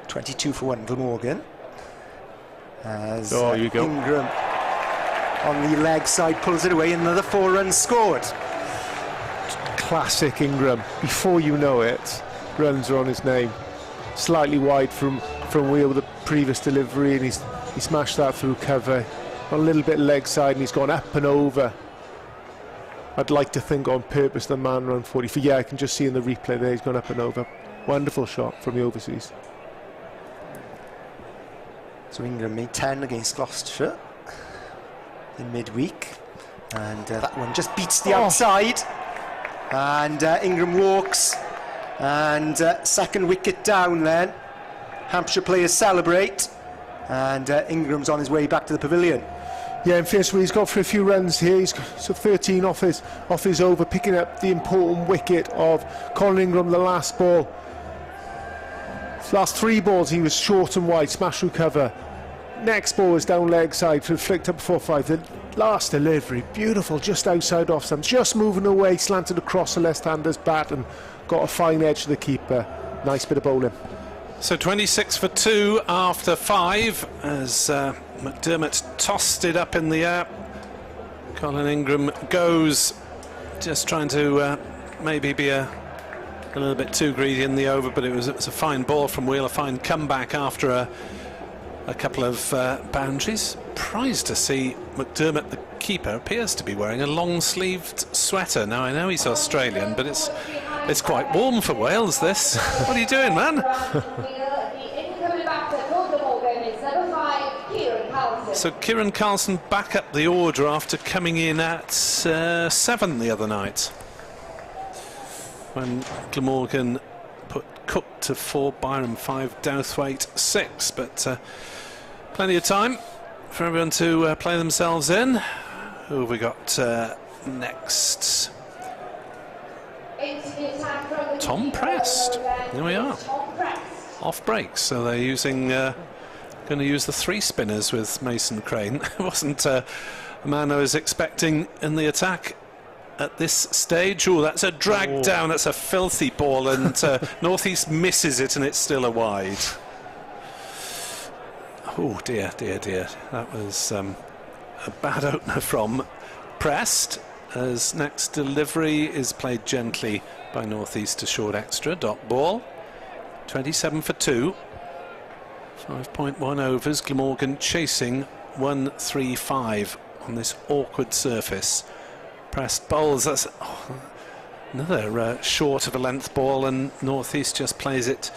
22 for 1, Glamorgan. As you go. Ingram on the leg side pulls it away, another 4 runs scored. Classic Ingram. Before you know it, runs are on his name. Slightly wide from Wheel with the previous delivery, and he smashed that through cover. A little bit leg side, and he's gone up and over. I'd like to think on purpose the man around 40. Yeah, I can just see in the replay there he's gone up and over. Wonderful shot from the overseas. So Ingram made 10 against Gloucestershire in midweek, and that one just beats the outside, and Ingram walks, and second wicket down then. Hampshire players celebrate, and Ingram's on his way back to the pavilion. Yeah, in fairness, he's got for a few runs here. He's got, so 13 off his over, picking up the important wicket of Colin Ingram, the last ball. Last 3 balls he was short and wide, smash through cover. Next ball was down leg side, flicked up 4-5. The last delivery, beautiful, just outside off stump, just moving away, slanted across the left-hander's bat and got a fine edge to the keeper. Nice bit of bowling. So 26 for 2 after 5 as McDermott tossed it up in the air. Colin Ingram goes, just trying to maybe be a little bit too greedy in the over, but it was a fine ball from Wheel, a fine comeback after a couple of boundaries. Surprised to see McDermott, the keeper, appears to be wearing a long-sleeved sweater. Now I know he's Australian, but it's quite warm for Wales, this. What are you doing, man? So Kieran Carlson back up the order after coming in at 7 the other night, when Glamorgan put Cook to 4, Byram 5, Douthwaite 6. But plenty of time for everyone to play themselves in. Who have we got next? Tom Prest. Here we are. Off breaks, so they're using going to use the 3 spinners with Mason Crane. It wasn't a man I was expecting in the attack at this stage. Oh, that's a drag down, that's a filthy ball, and North East misses it, and it's still a wide. Oh dear, dear, dear. That was a bad opener from Prest, as next delivery is played gently by North East to short extra, dot ball. 27 for 2. 5.1 overs, Glamorgan chasing 135 on this awkward surface. Prest bowls, that's another short of a length ball, and North East just plays it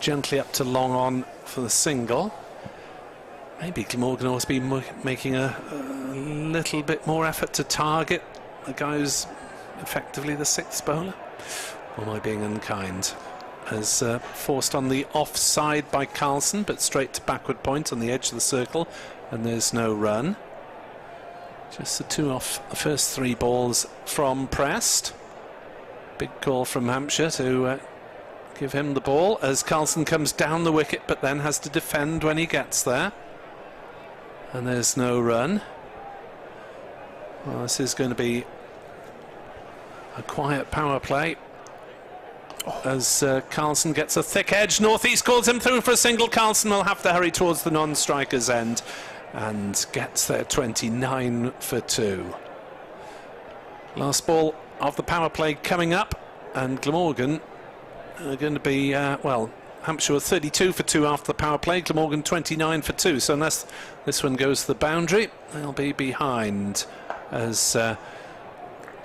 gently up to long on for the single. Maybe Glamorgan ought to be making a little bit more effort to target the guy who's effectively the 6th bowler. Or am I being unkind? As forced on the offside by Carlson, but straight to backward point on the edge of the circle, and there's no run. Just the 2 off the first 3 balls from Prest. Big call from Hampshire to give him the ball as Carlson comes down the wicket, but then has to defend when he gets there. And there's no run. Well, this is going to be a quiet power play as Carlson gets a thick edge. Northeast calls him through for a single. Carlson will have to hurry towards the non-striker's end and gets there 29 for 2. Last ball of the power play coming up, and Glamorgan are going to be, well, Hampshire were 32 for 2 after the power play, Glamorgan 29 for 2, so unless this one goes to the boundary, they'll be behind as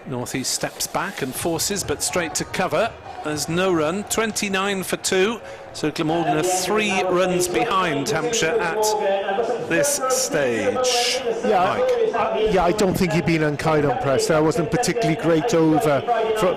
Northeast steps back and forces, but straight to cover. There's no run, 29 for 2, so Glamorgan are 3 runs behind Hampshire at this stage. Yeah, I don't think you've been unkind on Prest. That wasn't particularly great over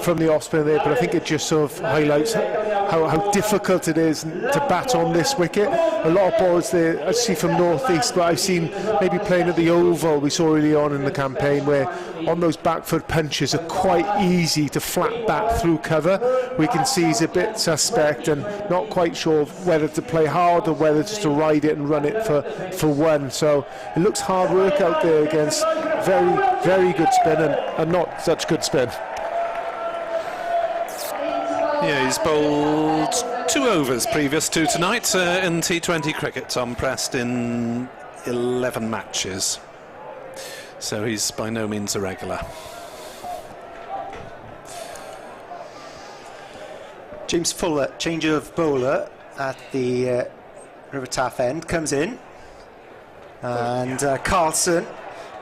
from the off-spin there, but I think it just sort of highlights how difficult it is to bat on this wicket. A lot of balls there, I see from Northeast, but I've seen maybe playing at the Oval, we saw early on in the campaign, where on those back foot punches are quite easy to flat bat through cover. We can see he's a bit suspect and not quite sure whether to play hard or whether just to ride it and run it for one. So it looks hard work out there against very, very good spin and not such good spin. Yeah, he's bowled 2 overs previous to tonight in T20 cricket on Prest in 11 matches. So he's by no means a regular. James Fuller, change of bowler at the River Taff end, comes in, and Carlson,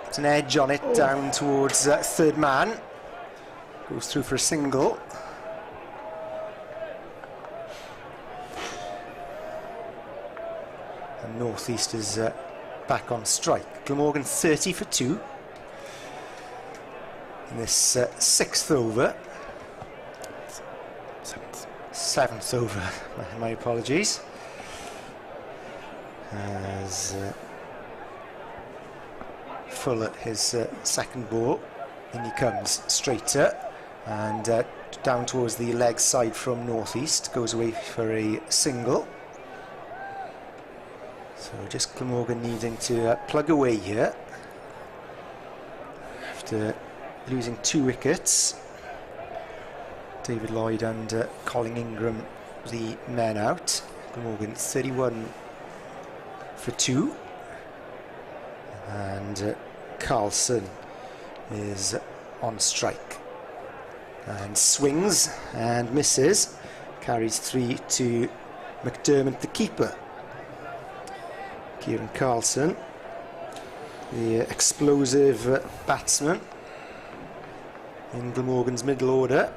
it's an edge on it down towards 3rd man, goes through for a single. And Northeast is back on strike. Glamorgan 30 for 2 in this 6th over. 7th over, my apologies. As Fuller his 2nd ball, in he comes straighter and down towards the leg side from Northeast, goes away for a single. So just Glamorgan needing to plug away here after losing 2 wickets. David Lloyd and Colin Ingram, the men out. Glamorgan 31 for 2. And Carlson is on strike. And swings and misses. Carries 3 to McDermott, the keeper. Kieran Carlson, the explosive batsman in Glamorgan's middle order.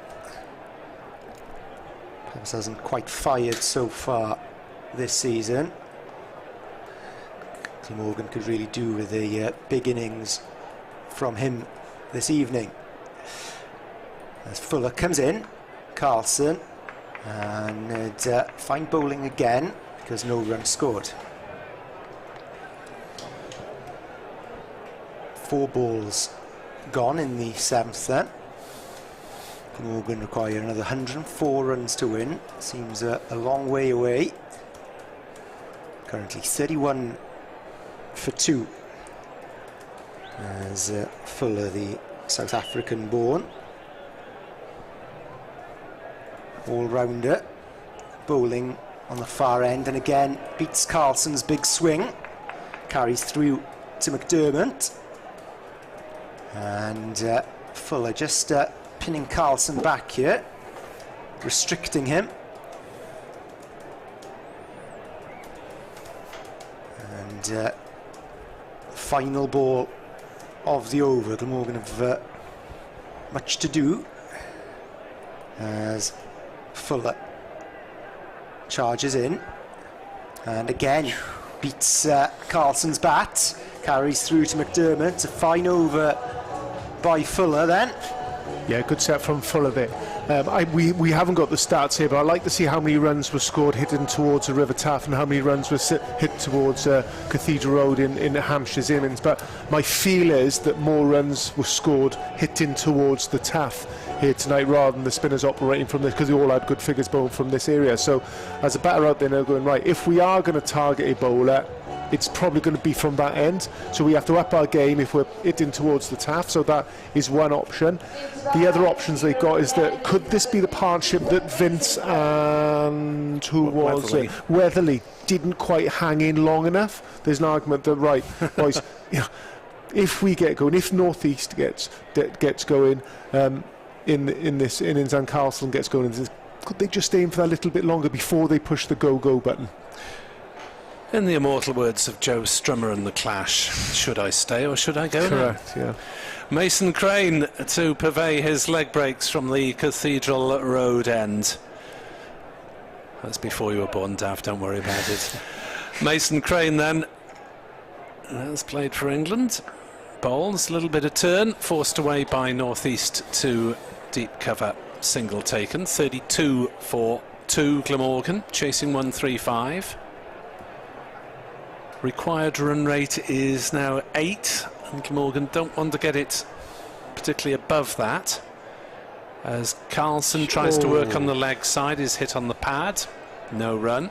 Perhaps hasn't quite fired so far this season. Glamorgan could really do with a big innings from him this evening. As Fuller comes in, Carlson, and fine bowling again because no run scored. 4 balls gone in the 7th then. Glamorgan require another 104 runs to win. Seems a long way away. Currently 31 for 2. As Fuller, the South African born all-rounder, bowling on the far end, and again beats Carlson's big swing. Carries through to McDermott. And Fuller just pinning Carlson back here, restricting him. And final ball of the over. Glamorgan have much to do as Fuller charges in, and again beats Carlson's bat, carries through to McDermott, a fine over by Fuller then. Yeah, good set from Fuller there. We haven't got the stats here, but I'd like to see how many runs were scored hitting towards the River Taff and how many runs were hit towards Cathedral Road in Hampshire's innings. But my feel is that more runs were scored hitting towards the Taff here tonight rather than the spinners operating from this, because they all had good figures bowled from this area. So as a batter out there now going, right, if we are going to target a bowler, it's probably going to be from that end, so we have to up our game if we're hitting towards the Taff. So that is one option. The other options they've got is that could this be the partnership that Vince and Weatherly didn't quite hang in long enough? There's an argument that, right, boys, you know, if we get going, if North East gets going in this innings and Carlson gets going, could they just aim for that a little bit longer before they push the go button? In the immortal words of Joe Strummer and the Clash, should I stay or should I go now? Correct, yeah. Mason Crane to purvey his leg breaks from the Cathedral Road end. That's before you were born, Dav, don't worry about it. Mason Crane then has played for England. Bowls, a little bit of turn, forced away by North East to deep cover, single taken. 32 for 2 Glamorgan, chasing 135. Required run rate is now 8, and Glamorgan don't want to get it particularly above that. As Carlson tries to work on the leg side, is hit on the pad, no run.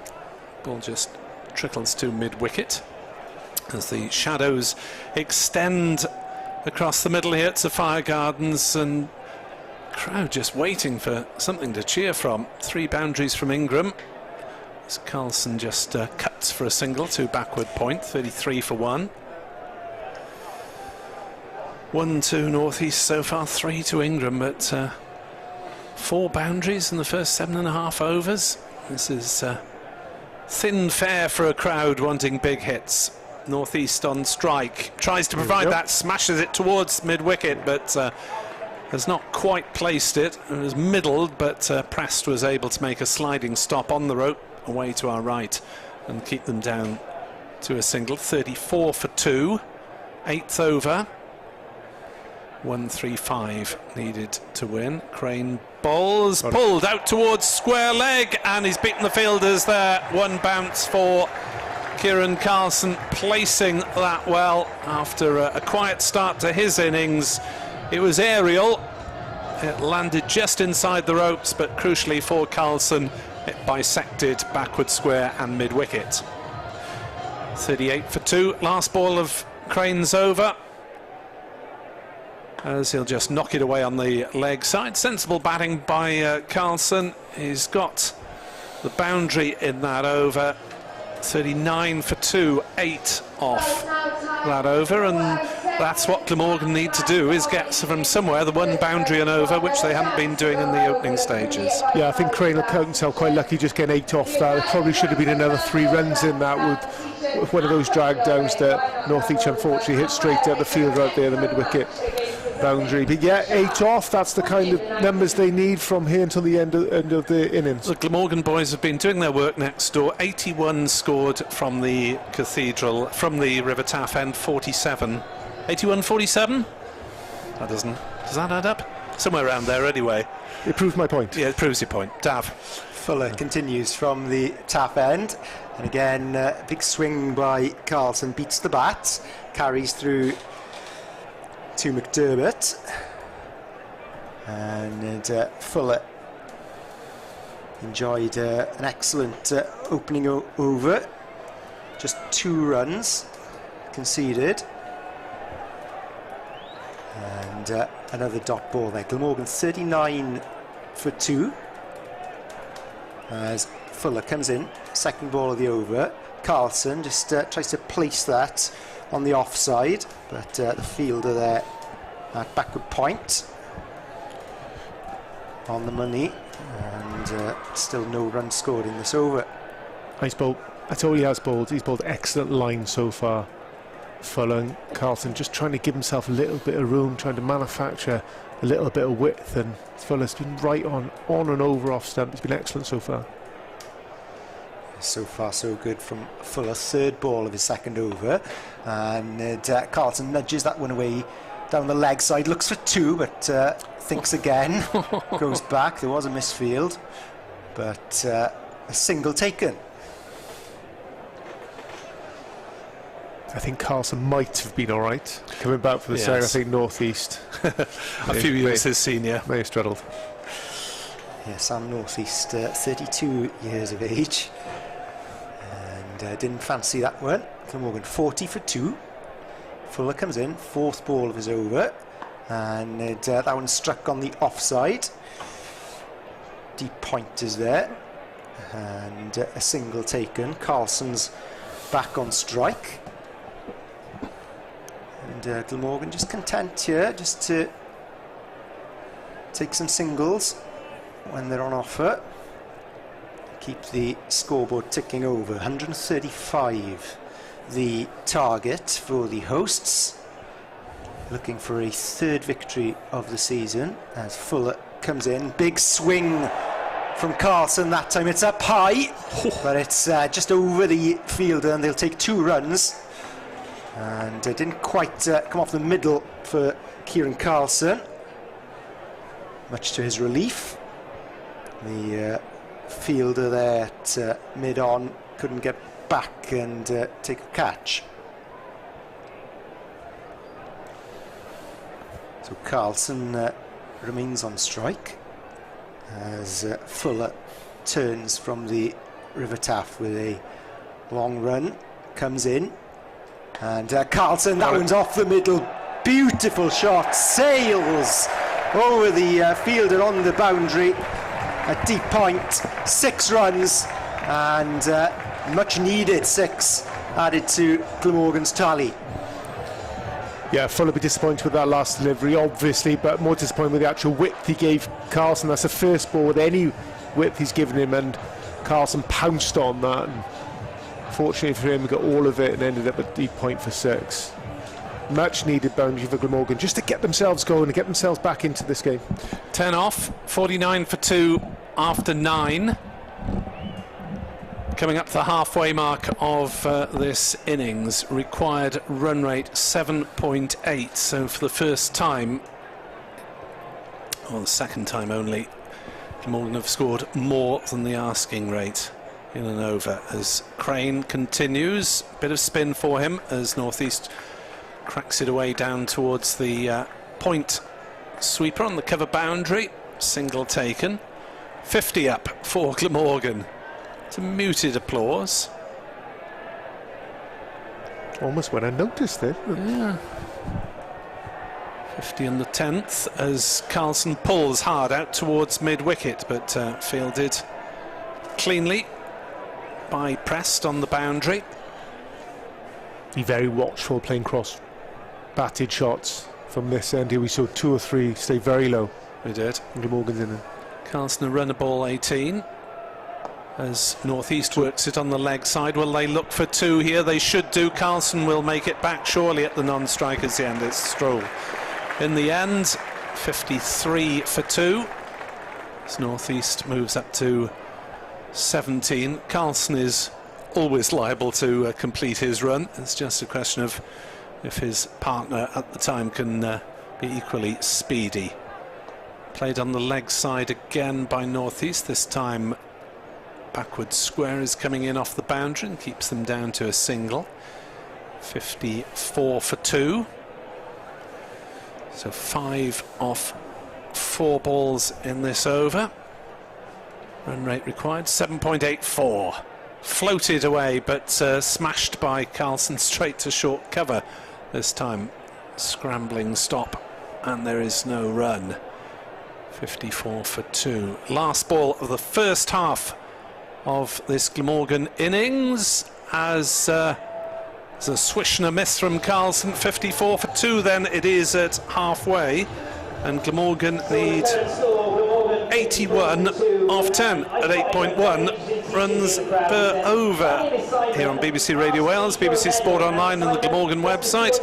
Ball just trickles to mid-wicket. As the shadows extend across the middle here at Sophia Gardens, and crowd just waiting for something to cheer from. 3 boundaries from Ingram. As Carlson just cuts for a single to backward point, 33 for 1. 1-2 North East so far, 3 to Ingram, but 4 boundaries in the first 7.5 overs. This is thin fare for a crowd wanting big hits. North East on strike, tries to provide that, smashes it towards mid-wicket, but has not quite placed it. It was middled, but Prest was able to make a sliding stop on the rope away to our right and keep them down to a single. 34 for 2, 8th over. 135 needed to win. Crane bowls, pulled out towards square leg, and he's beaten the fielders there. 1 bounce for Kieran Carlson, placing that well after a quiet start to his innings. It was aerial, it landed just inside the ropes, but crucially for Carlson, it bisected backward square and mid-wicket. 38 for 2, last ball of Crane's over, as he'll just knock it away on the leg side. Sensible batting by Carlson. He's got the boundary in that over. 39 for 2, 8 off that over, and that's what Glamorgan need to do, is get from somewhere the 1 boundary and over, which they haven't been doing in the opening stages. Yeah, I think Crane will count himself quite lucky just getting 8 off that. There probably should have been another 3 runs in that with one of those drag downs that North East unfortunately hit straight at the fielder out there, the mid-wicket boundary. But yeah, 8 off, that's the kind of numbers they need from here until the end of the innings. The Glamorgan boys have been doing their work next door. 81 scored from the Cathedral, from the River Taff end, 47. 81-47? Does that add up? Somewhere around there anyway. It proves my point. Yeah, it proves your point. Dav. Fuller continues from the Taff end, and again big swing by Carlson, beats the bat, carries through to McDermott, and Fuller enjoyed an excellent opening over. Just 2 runs conceded, and another dot ball there. Glamorgan 39 for 2 as Fuller comes in, second ball of the over. Carlson just tries to place that on the offside, but the fielder there at backward point on the money, and still no run scored in this over. Nice ball. That's all he has bowled. He's bowled excellent line so far. Fuller and Carlson just trying to give himself a little bit of room, trying to manufacture a little bit of width, and Fuller's been right on and over off stump. It's been excellent so far. So far so good from Fuller, third ball of his second over, and Carlson nudges that one away down the leg side, looks for two but thinks again, goes back. There was a misfield, but a single taken. I think Carlson might have been all right coming back for the second. I think North-East. A few years his senior. May have straddled. Yes, I'm North-East, 32 years of age, and didn't fancy that one. Glamorgan 40 for 2. Fuller comes in, fourth ball of his over, and that one struck on the offside. Deep pointers there, and a single taken. Carlson's back on strike, and Glamorgan just content here, just to take some singles when they're on offer. Keep the scoreboard ticking over. 135 the target for the hosts, looking for a third victory of the season as Fuller comes in. Big swing from Carlson that time. It's up high, but it's just over the fielder, and they'll take 2 runs, and it didn't quite come off the middle for Kieran Carlson, much to his relief. The fielder there at mid-on couldn't get back and take a catch. So Carlson remains on strike as Fuller turns from the River Taff with a long run, comes in, and Carlson, that one's off the middle, beautiful shot, sails over the fielder on the boundary. A deep point, 6 runs, and much needed 6 added to Glamorgan's tally. Yeah, Fuller be disappointed with that last delivery, obviously, but more disappointed with the actual width he gave Carlson. That's the first ball with any width he's given him, and Carlson pounced on that. And fortunately for him, he got all of it and ended up with a deep point for 6. Much needed boundary for Glamorgan just to get themselves going and get themselves back into this game. 10 off, 49 for 2 after 9. Coming up to the halfway mark of this innings. Required run rate 7.8. So for the first time, or the second time only, Glamorgan have scored more than the asking rate in an over. As Crane continues, bit of spin for him as North-East cracks it away down towards the point sweeper on the cover boundary. Single taken. 50 up for Glamorgan. It's a muted applause. Almost went unnoticed there. Yeah. 50 in the 10th as Carlson pulls hard out towards mid-wicket, but fielded cleanly by Prest on the boundary. Be very watchful playing cross batted shots from this end here. We saw 2 or 3 stay very low. We did. Glamorgan's in there. Carlson a run a ball 18 as North-East works it on the leg side. Will they look for 2 here? They should do. Carlson will make it back surely at the non-strikers end. It's Stroll. In the end, 53 for 2 as North-East moves up to 17. Carlson is always liable to complete his run. It's just a question of if his partner at the time can be equally speedy. Played on the leg side again by North-East. This time backward square is coming in off the boundary and keeps them down to a single. 54 for 2. So 5 off 4 balls in this over. Run rate required 7.84. Floated away but smashed by Carlson straight to short cover this time. Scrambling stop and there is no run. 54 for 2. Last ball of the first half of this Glamorgan innings as there's a swish and a miss from Carlson. 54 for 2 then it is at halfway, and Glamorgan need 81 off 10 at 8.1 runs per over. Here on BBC Radio Wales, BBC Sport Online and the Glamorgan website.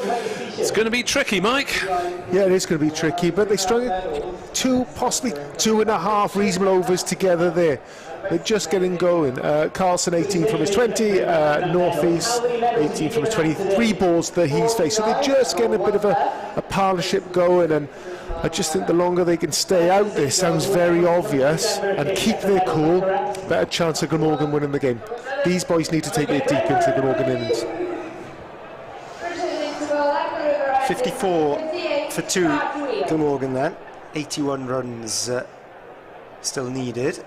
It's going to be tricky, Mike. Yeah, it is going to be tricky, but they strung 2, possibly 2.5 reasonable overs together there. They're just getting going. Carlson 18 from his 20, North East 18 from his 23 balls that he's faced. So they're just getting a bit of a partnership going, and I just think the longer they can stay out this, sounds very obvious, and keep their cool, better chance of Glamorgan winning the game. These boys need to take it deep into the Glamorgan innings. 54 for 2 Glamorgan then. 81 runs still needed.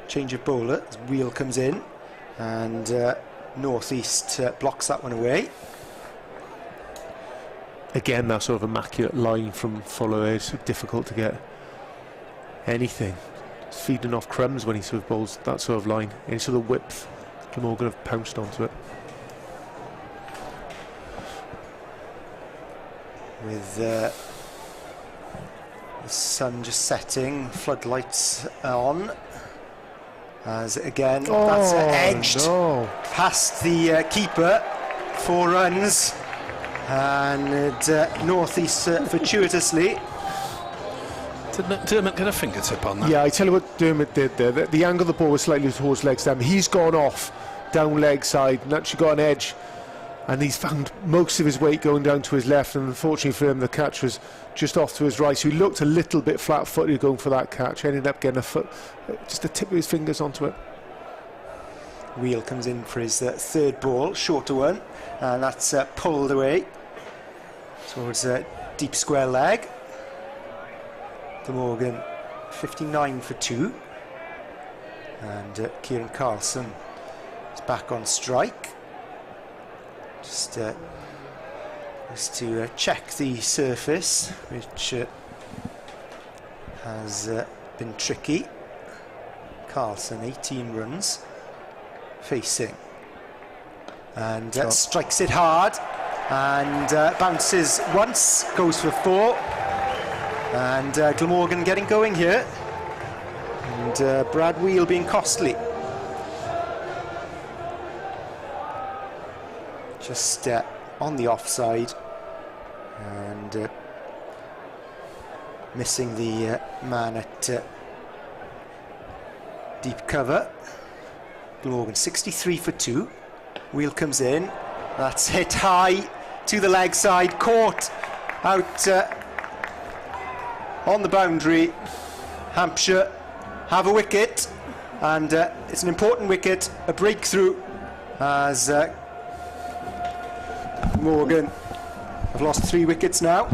Change of bowler as Wheel comes in, and North East blocks that one away. Again, that sort of immaculate line from Fuller. It's difficult to get anything. It's feeding off crumbs when he sort of bowls that sort of line. Any sort of width, Glamorgan have pounced onto it. With the sun just setting, floodlights on. As again, that's edged past the keeper. 4 runs. And North East fortuitously. Did McDermott get a fingertip on that? Yeah, I tell you what Dermot did there. The angle of the ball was slightly towards leg stem. He's gone off down leg side and actually got an edge. And he's found most of his weight going down to his left. And unfortunately for him, the catch was just off to his right. So he looked a little bit flat-footed going for that catch. Ended up getting a foot, just the tip of his fingers onto it. Wheel comes in for his third ball, shorter one. And that's pulled away towards deep square leg. Glamorgan 59 for 2, and Kieran Carlson is back on strike. Just to check the surface, which has been tricky. Carlson 18 runs facing, and strikes it hard, and bounces once, goes for 4, and Glamorgan getting going here, and Brad Wheel being costly. Just on the offside, and missing the man at deep cover. Glamorgan 63 for 2. Wheel comes in, that's hit high to the leg side, caught out on the boundary. Hampshire have a wicket, and it's an important wicket, a breakthrough, as Morgan have lost 3 wickets now.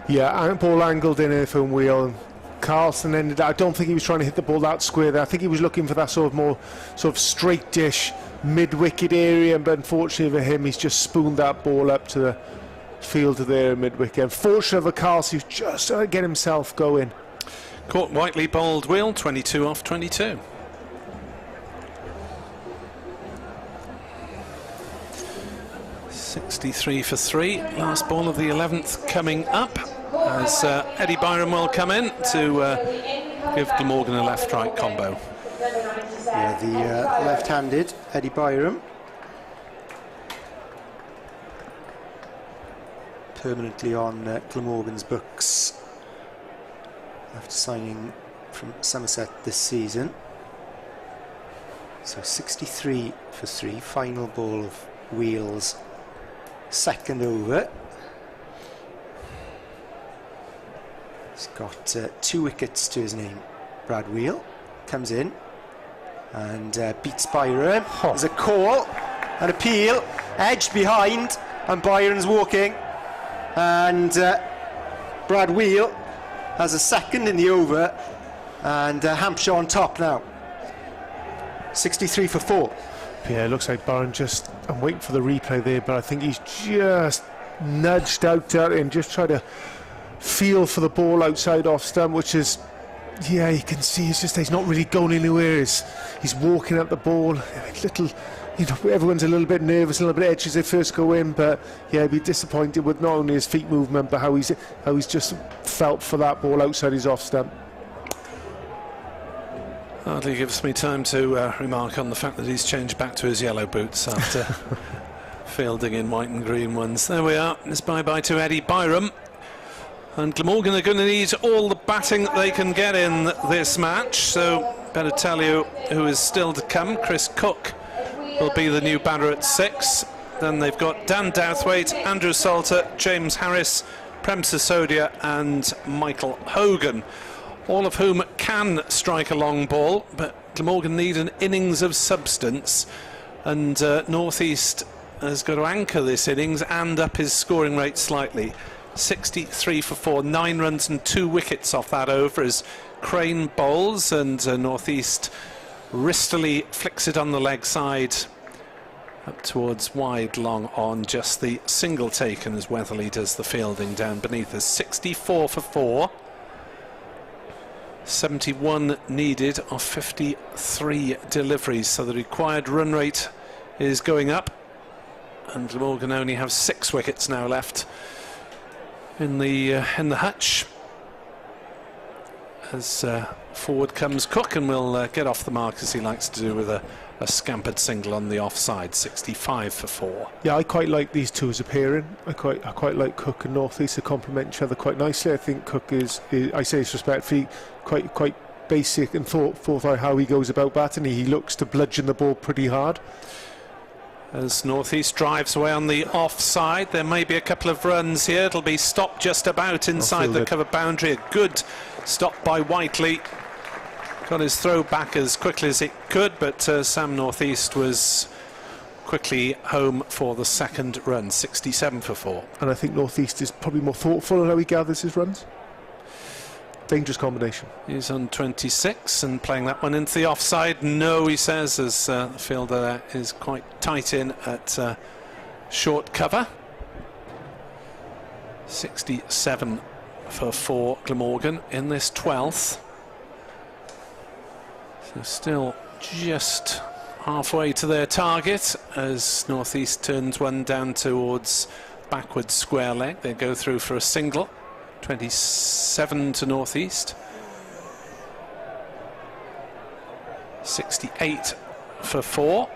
Yeah, ball angled in here from Wheel. Carlson ended. I don't think he was trying to hit the ball that square there. I think he was looking for that sort of more sort of straight dish mid-wicket area, but unfortunately for him, he's just spooned that ball up to the fielder there mid-wicket. Unfortunately for Carlson, he's just trying to get himself going. Caught Whiteley bowled Wheel, 22 off 22. .63 for 3. Last ball of the 11th coming up, as Eddie Byram will come in to give Glamorgan a left-right combo. Yeah, the left-handed Eddie Byram, permanently on Glamorgan's books after signing from Somerset this season. So 63 for 3, final ball of Wheel's second over. He's got 2 wickets to his name. Brad Wheel comes in and beats Byram. There's a call, an appeal, edged behind, and Byron's walking, and Brad Wheel has a second in the over, and Hampshire on top now. 63 for 4. Yeah, it looks like Byron just, I'm waiting for the replay there, but I think he's just nudged out at him, just trying to feel for the ball outside off stump, which is, yeah, you can see he's not really going anywhere. He's walking at the ball, little, you know, everyone's a little bit nervous, a little bit edgy as they first go in, but yeah, be disappointed with not only his feet movement, but how he's just felt for that ball outside his off stump. Hardly gives me time to remark on the fact that he's changed back to his yellow boots after fielding in white and green ones. There we are. It's bye-bye to Eddie Byram. And Glamorgan are going to need all the batting that they can get in this match. So better tell you who is still to come. Chris Cook will be the new batter at 6. Then they've got Dan Douthwaite, Andrew Salter, James Harris, Prem Sisodia and Michael Hogan, all of whom can strike a long ball, but Glamorgan need an innings of substance, and North East has got to anchor this innings and up his scoring rate slightly. 63 for 4, 9 runs and 2 wickets off that over as Crane bowls, and North East wristily flicks it on the leg side up towards wide long on, just the single taken as Weatherly does the fielding down beneath us. 64 for 4, 71 needed of 53 deliveries, so the required run rate is going up, and Glamorgan only have 6 wickets now left in the hutch as forward comes Cook, and will get off the mark as he likes to do with a scampered single on the offside. 65 for 4. Yeah, I quite like these two as a pairing. I quite like Cook and North East to complement each other quite nicely. I think Cook is I say this respectfully, quite basic and thought out how he goes about batting. He looks to bludgeon the ball pretty hard. As North East drives away on the offside, there may be a couple of runs here. It'll be stopped just about inside the cover boundary. A good stop by Whiteley. Got his throw back as quickly as it could, but Sam North East was quickly home for the second run. 67 for 4. And I think North East is probably more thoughtful in how he gathers his runs. Dangerous combination. He's on 26 and playing that one into the offside. No, he says, as the fielder there is quite tight in at short cover. 67 for 4 Glamorgan in this 12th. So still just halfway to their target as North East turns one down towards backwards square leg. They go through for a single. 27 to North East. 68 for 4.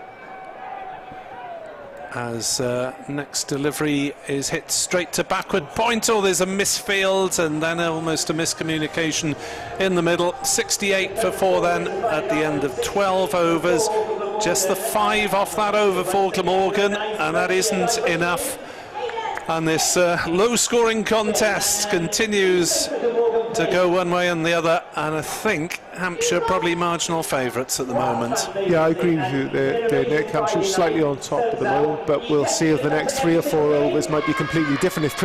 As next delivery is hit straight to backward point. Oh, there's a misfield and then almost a miscommunication in the middle. 68 for 4 then at the end of 12 overs. Just the 5 off that over for Glamorgan, and that isn't enough. And this low-scoring contest continues to go one way and the other, and I think Hampshire probably marginal favourites at the moment. Yeah, I agree with you there, Nick. Hampshire slightly on top at the moment, but we'll see if the next 3 or 4 overs might be completely different. If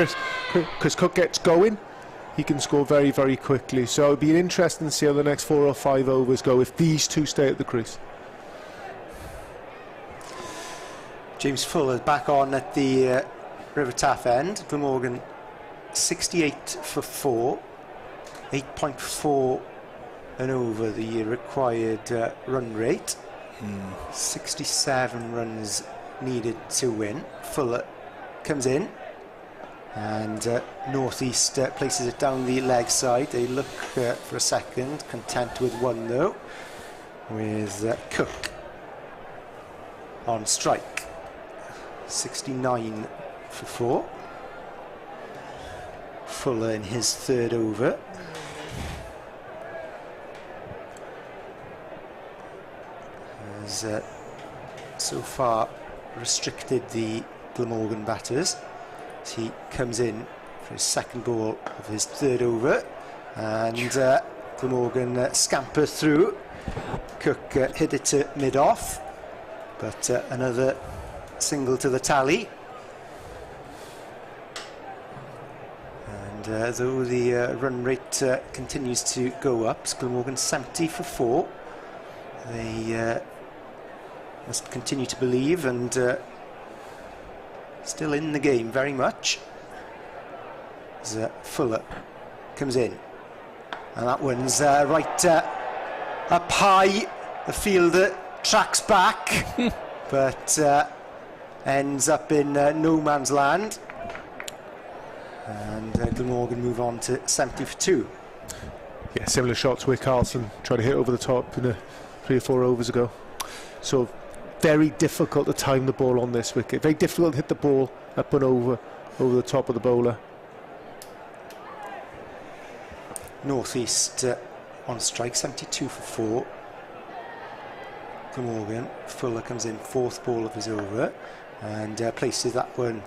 Chris Cook gets going, he can score very, very quickly. So it'll be interesting to see how the next 4 or 5 overs go if these two stay at the crease. James Fuller back on at the River Taff end. Glamorgan 68 for 4, 8.4 and over the required run rate. 67 runs needed to win. Fuller comes in and North East places it down the leg side. They look for a second, content with 1 though, with Cook on strike. 69 for 4. Fuller in his 3rd over. Has so far restricted the Glamorgan batters as he comes in for his 2nd ball of his 3rd over, and Glamorgan scamper through. Cook hit it to mid-off, but another single to the tally. And though the run rate continues to go up, Glamorgan 70 for 4. They must continue to believe, and still in the game very much. As Fuller comes in, and that one's right up high. The fielder tracks back, but ends up in no man's land. And Glamorgan move on to 70 for 2. Yeah, similar shots where Carlson tried to hit over the top in 3 or 4 overs ago. So very difficult to time the ball on this wicket. Very difficult to hit the ball up and over the top of the bowler. North East on strike, 72 for 4. Glamorgan. Fuller comes in, 4th ball of his over, and places that one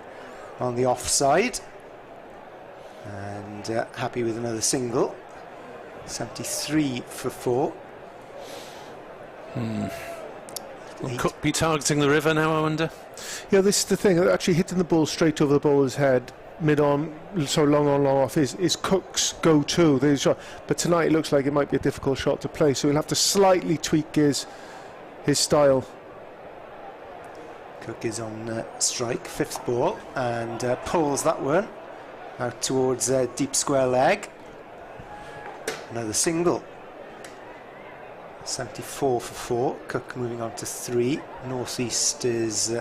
on the offside. And happy with another single. 73 for 4. Will Cook be targeting the river now, I wonder? Yeah, this is the thing. Actually hitting the ball straight over the bowler's head, mid-on, so long on, long off, is Cook's go-to. But tonight it looks like it might be a difficult shot to play, so he'll have to slightly tweak his style. Cook is on strike, 5th ball, and pulls that one out towards deep square leg. Another single. 74 for 4. Cook moving on to 3. Northeast is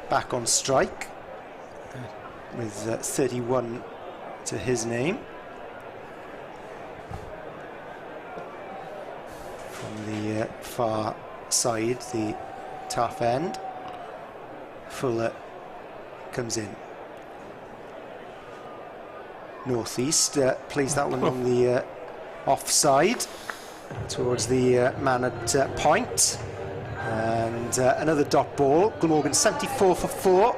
back on strike with 31 to his name. From the far side, the tough end, Fuller comes in. Northeast plays that one on the offside towards the man at point, and another dot ball. Glamorgan 74 for 4.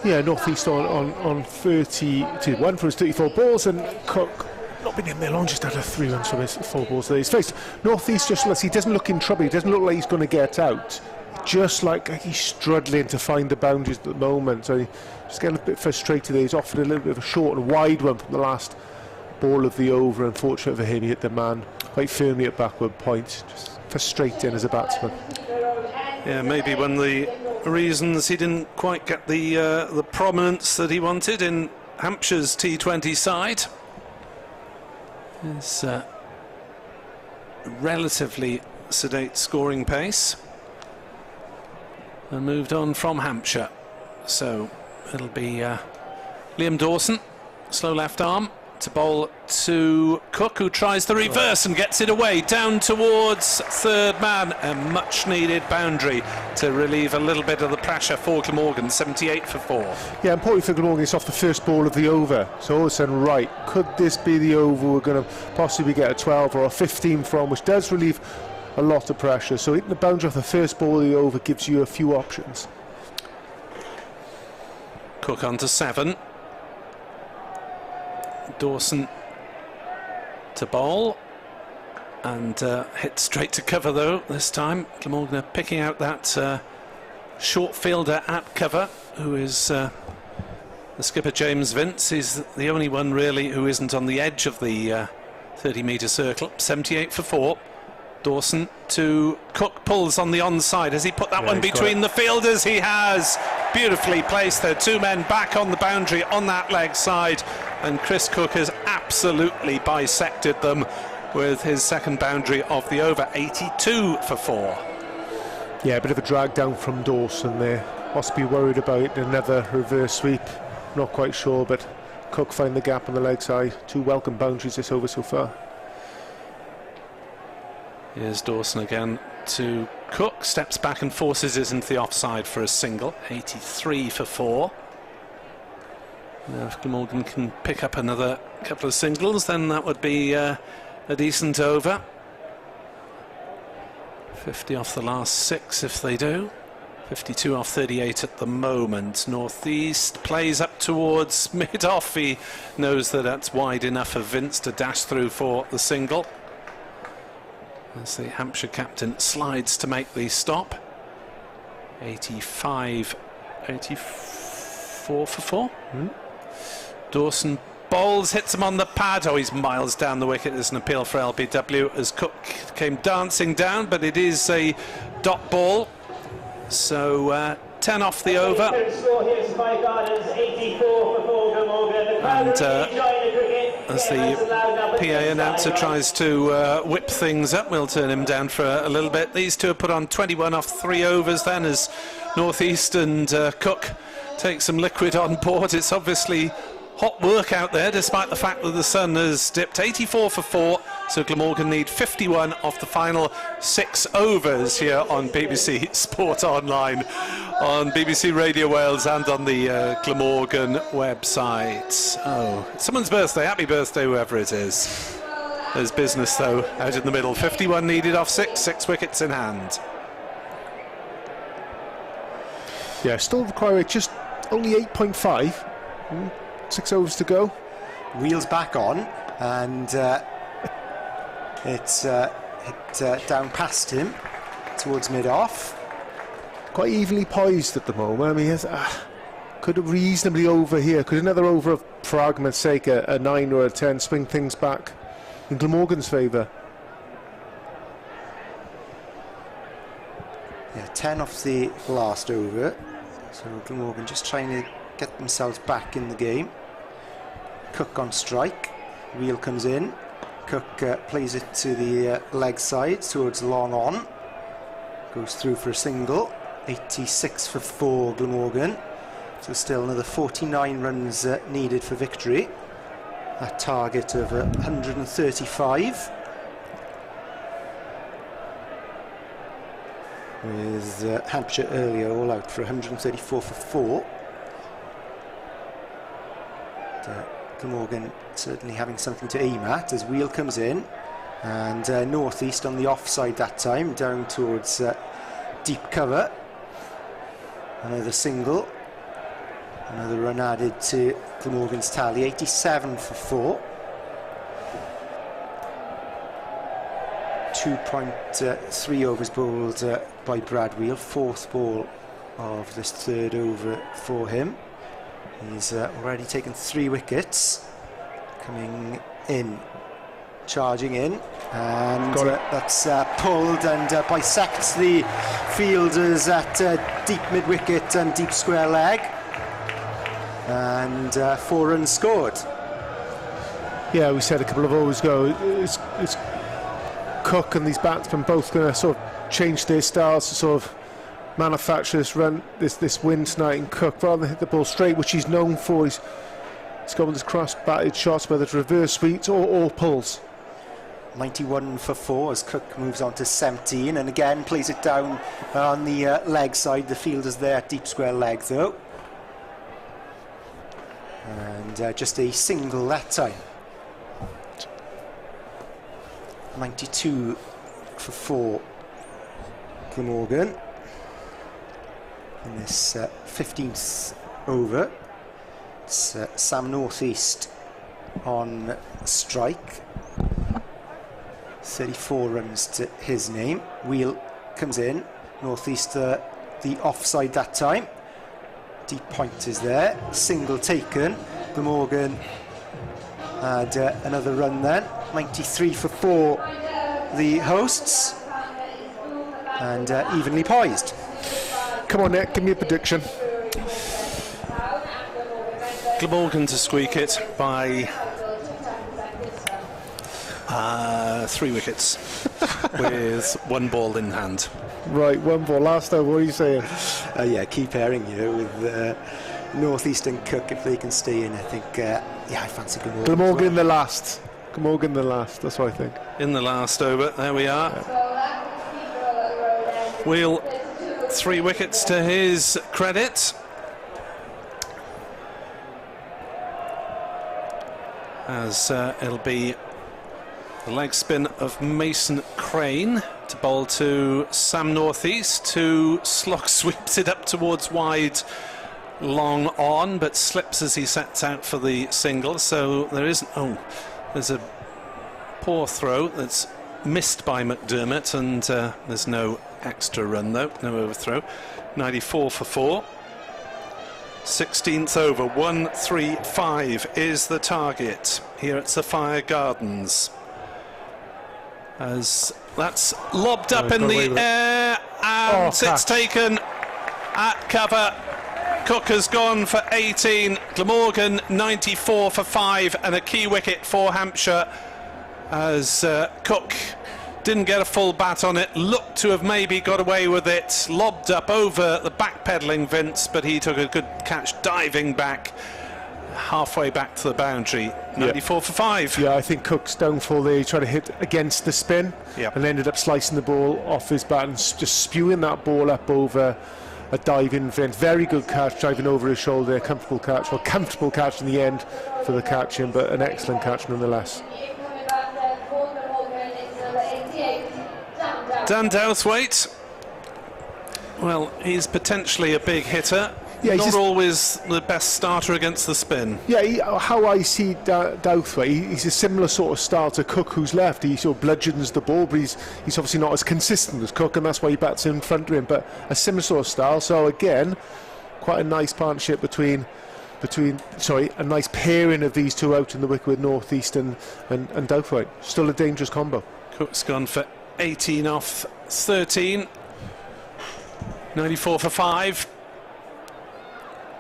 Yeah, Northeast on 31 for his 34 balls, and Cook not been in there long, just had 3 runs from his 4 balls that he's faced. Northeast just looks, he doesn't look in trouble, he doesn't look like he's going to get out, just like he's struggling to find the boundaries at the moment. So just getting a bit frustrated there. He's offered a little bit of a short and wide one from the last ball of the over. Unfortunate for him, he hit the man quite firmly at backward point. Just frustrating as a batsman. Yeah, maybe one of the reasons he didn't quite get the prominence that he wanted in Hampshire's T20 side. His relatively sedate scoring pace, and moved on from Hampshire. So it'll be Liam Dawson, slow left arm to bowl to Cook, who tries the reverse and gets it away down towards 3rd man. A much needed boundary to relieve a little bit of the pressure for Glamorgan. 78 for 4. Yeah, important for Glamorgan, it's off the first ball of the over, so all of a sudden, right, could this be the over we're going to possibly get a 12 or a 15 from, which does relieve a lot of pressure. So hitting the boundary off the first ball of the over gives you a few options. Cook on to 7. Dawson to bowl, and hit straight to cover though this time. Glamorgan picking out that short fielder at cover, who is the skipper James Vince. He's the only one really who isn't on the edge of the 30-metre circle. 78 for 4. Dawson to Cook, pulls on the onside. Has he put that one between the fielders? He has. Beautifully placed there. 2 men back on the boundary on that leg side, and Chris Cook has absolutely bisected them with his second boundary of the over. 82 for 4. Yeah, a bit of a drag down from Dawson there. Possibly worried about another reverse sweep. Not quite sure, but Cook find the gap on the leg side. 2 welcome boundaries this over so far. Here's Dawson again to Cook, steps back and forces it into the offside for a single. 83 for 4. Now if Glamorgan can pick up another couple of singles, then that would be a decent over. 50 off the last 6 if they do. 52 off 38 at the moment. Northeast plays up towards mid-off. He knows that that's wide enough for Vince to dash through for the single, as the Hampshire captain slides to make the stop. 84 for 4. Dawson bowls, hits him on the pad. Oh, he's miles down the wicket. There's an appeal for LBW as Cook came dancing down, but it is a dot ball. So 10 off the over. And as the PA announcer tries to whip things up, we'll turn him down for a little bit. These two are put on 21 off 3 overs then, as Northeast and Cook take some liquid on board. It's obviously hot work out there, despite the fact that the sun has dipped. 84 for 4. So Glamorgan need 51 off the final 6 overs here on BBC Sport Online, on BBC Radio Wales and on the Glamorgan website. Oh, it's someone's birthday. Happy birthday, whoever it is. There's business, though, out in the middle. 51 needed off 6 wickets in hand. Yeah, still require just only 8.5. 6 overs to go. Wheels back on, and it's hit down past him towards mid-off. Quite evenly poised at the moment. I mean, he could have reasonably over here. Could another over, for argument's sake, a 9 or a 10, swing things back in Glamorgan's favour. Yeah, 10 off the last over. So Glamorgan just trying to get themselves back in the game. Cook on strike. Wheel comes in. Cook plays it to the leg side towards long on. Goes through for a single. 86 for 4 Glamorgan. So still another 49 runs needed for victory. A target of 135. With Hampshire earlier all out for 134 for 4. Glamorgan certainly having something to aim at as Wheel comes in, and northeast on the offside that time, down towards deep cover. Another single, another run added to Glamorgan's tally. 87 for 4. 2.3 overs bowled by Brad Wheel, 4th ball of this 3rd over for him. He's already taken 3 wickets. Coming in, charging in, and that's pulled and bisects the fielders at deep mid-wicket and deep square leg, and 4 runs scored. Yeah, we said a couple of overs ago, it's Cook and these batsmen both going to sort of change their styles to sort of manufacture this run, this win tonight. And Cook, rather than hit the ball straight, which he's known for, he's gone with his cross-batted shots, whether it's reverse sweeps or pulls. 91 for 4 as Cook moves on to 17, and again plays it down on the leg side. The fielders there at deep square leg though, and just a single that time. 92 for 4 Glamorgan in this 15th over. It's Sam Northeast on strike. 34 runs to his name. Wheel comes in. Northeast the offside that time. Deep point is there. Single taken. Glamorgan had another run then. 93 for 4 the hosts, and evenly poised. Come on, Nick, give me a prediction. Glamorgan to squeak it by 3 wickets with 1 ball in hand. Right, 1 ball. Last over, what are you saying? Yeah, keep pairing with Northeast and Cook if they can stay in. I think, I fancy Glamorgan. Glamorgan the last. Glamorgan the last, that's what I think. In the last over, there we are. Wheel 3 wickets to his credit. As it'll be the leg spin of Mason Crane to bowl to Sam Northeast, who slog sweeps it up towards wide long on, but slips as he sets out for the single. So there isn't. Oh, there's a poor throw that's missed by McDermott, and there's no extra run though, no overthrow. 94 for 4. 16th over, 135 is the target here at Sophia Gardens. As that's lobbed up in the air, and it's taken at cover. Cook has gone for 18. Glamorgan 94 for 5, and a key wicket for Hampshire as Cook didn't get a full bat on it, looked to have maybe got away with it, lobbed up over the back-pedalling Vince, but he took a good catch diving back halfway back to the boundary. 94 for 5. Yeah, I think Cook's downfall there, he tried to hit against the spin and ended up slicing the ball off his bat and just spewing that ball up over a diving vent. Very good catch, diving over his shoulder, comfortable catch. Well, comfortable catch in the end for the catching, but an excellent catch nonetheless. Dan Douthwaite, well, he's potentially a big hitter. Yeah, not always the best starter against the spin. Yeah, how I see Douthwaite, he's a similar sort of style to Cook, who's left. He sort of bludgeons the ball, but he's obviously not as consistent as Cook, and that's why he bats in front of him. But a similar sort of style. So again, quite a nice partnership between a nice pairing of these two out in the wicket with North East and Douthwaite. Still a dangerous combo. Cook's gone for 18 off 13. 94 for 5.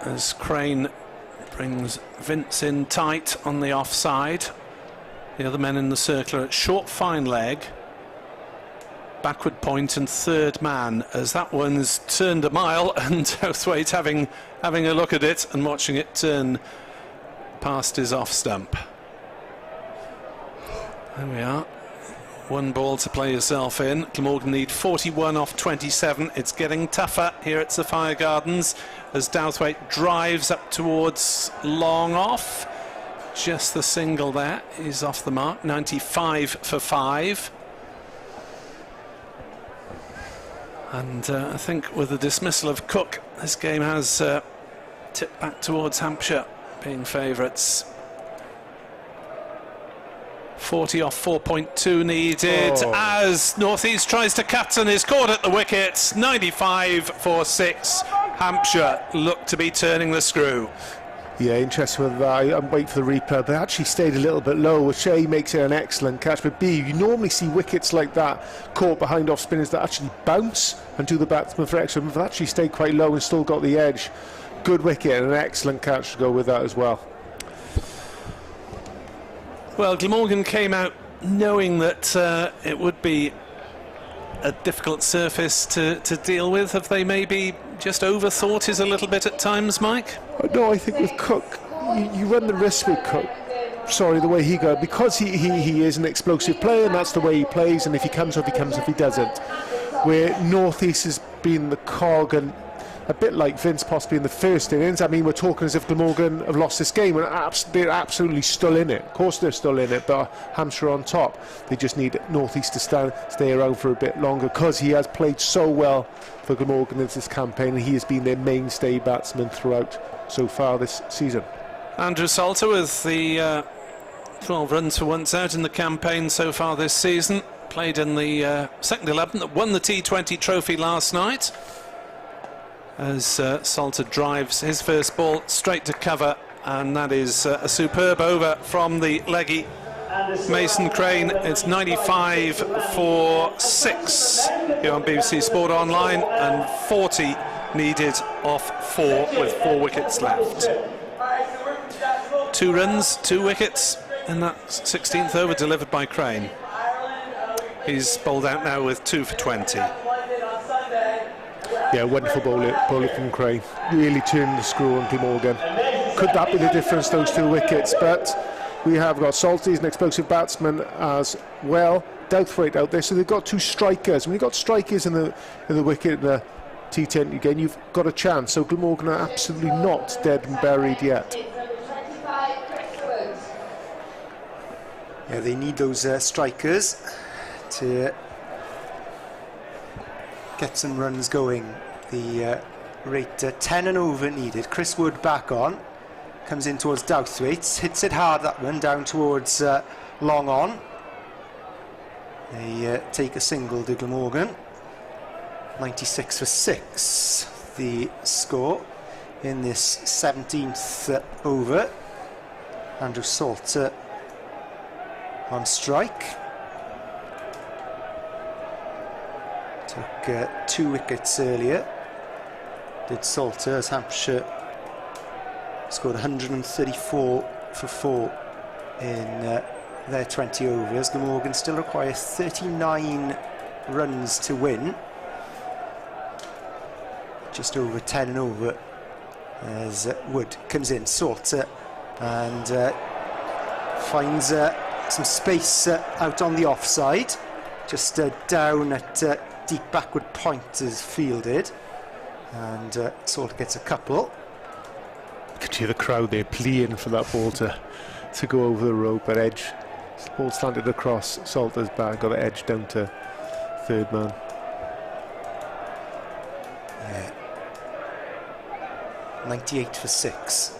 As Crane brings Vince in tight on the offside. The other men in the circle are at short fine leg, backward point and third man, as that one's turned a mile, and Douthwaite having a look at it and watching it turn past his off stump. There we are. One ball to play yourself in. Glamorgan need 41 off 27. It's getting tougher here at Sophia Gardens as Douthwaite drives up towards long off. Just the single there is off the mark. 95 for 5. And I think with the dismissal of Cook, this game has tipped back towards Hampshire being favourites. 40 off 4.2 needed as North East tries to cut and is caught at the wicket. 95 for 6. Hampshire look to be turning the screw. Yeah, interesting with that. I'm waiting for the replay, but actually stayed a little bit low, which A, makes it an excellent catch, but B, you normally see wickets like that caught behind off spinners that actually bounce and do the batsman for extra, but actually stayed quite low and still got the edge. Good wicket and an excellent catch to go with that as well. Well, Glamorgan came out knowing that it would be a difficult surface to deal with. Have they maybe just overthought it a little bit at times, Mike? No, I think with Cook, you run the risk with Cook. Sorry, the way he goes, because he is an explosive player and that's the way he plays, and if he comes off, he comes if he doesn't. Where North East has been the cog, and a bit like Vince possibly in the first innings. I mean, we're talking as if Glamorgan have lost this game, and they're absolutely still in it. Of course they're still in it, but Hampshire on top. They just need North East to stay around for a bit longer, because he has played so well for Glamorgan in this campaign, and he has been their mainstay batsman throughout so far this season. Andrew Salter with the 12 runs for once out in the campaign so far this season. Played in the second 11 that won the T20 trophy last night. As Salter drives his first ball straight to cover, and that is a superb over from the leggy Mason Crane. It's 95 for 6 here on BBC Sport Online, and 40 needed off 4 with 4 wickets left. 2 runs, 2 wickets in that 16th over delivered by Crane. He's bowled out now with 2 for 20. Yeah, wonderful bowler from Crane. Really turned the screw on Glamorgan. Could that be the difference, those 2 wickets? But we have got Salty, he's an explosive batsman as well. Douthwaite out there, so they've got 2 strikers. When you've got strikers in the wicket in the T10 again, you've got a chance. So Glamorgan are absolutely not dead and buried yet. Yeah, they need those strikers to get some runs going. The rate 10 and over needed. Chris Wood back on, comes in towards Douthwaite, hits it hard, that one down towards long on. They take a single to Glamorgan. 96 for 6 the score in this 17th over. Andrew Salter on strike. Took 2 wickets earlier, did Salter, as Hampshire scored 134 for 4 in their 20 overs. Glamorgan still require 39 runs to win. Just over 10 and over as Wood comes in. Salter and finds some space out on the offside, just down at deep backward point is fielded, and Salter gets a couple. You could hear the crowd there pleading for that ball to go over the rope, but edge. Ball slanted across Salter's back, got the edge down to third man. 98 for 6.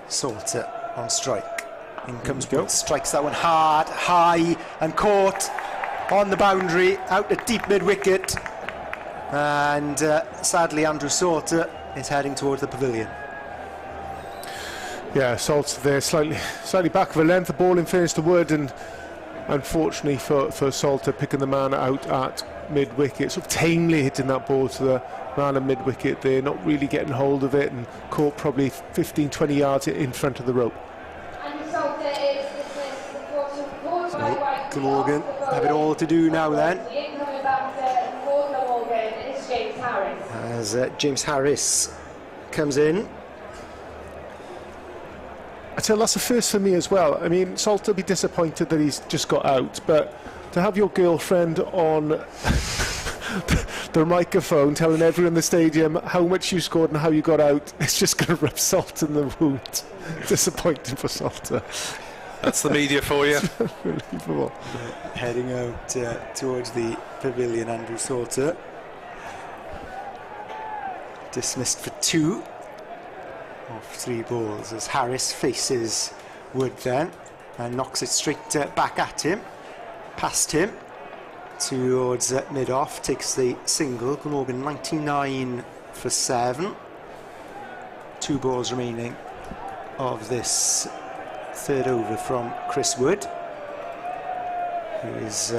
Salter on strike. In comes Wood, strikes that one hard, high, and caught on the boundary, out at deep mid-wicket. And sadly, Andrew Salter is heading towards the pavilion. Yeah, Salter there, slightly back of a length, the ball in fairness to Wood, and unfortunately for Salter, picking the man out at mid-wicket, sort of tamely hitting that ball to the man at mid-wicket there, not really getting hold of it, and caught probably 15-20 yards in front of the rope. Glamorgan have it all to do now then, as James Harris comes in. I tell you, that's a first for me as well. I mean, Salter will be disappointed that he's just got out, but to have your girlfriend on the microphone telling everyone in the stadium how much you scored and how you got out, it's just going to rub salt in the wound. Disappointing for Salter. That's the media for you. Unbelievable. Heading out towards the pavilion, Andrew Salter. Dismissed for 2 off 3 balls as Harris faces Wood then and knocks it straight back at him, past him towards mid-off, takes the single. Glamorgan 99 for 7. 2 balls remaining of this third over from Chris Wood, who has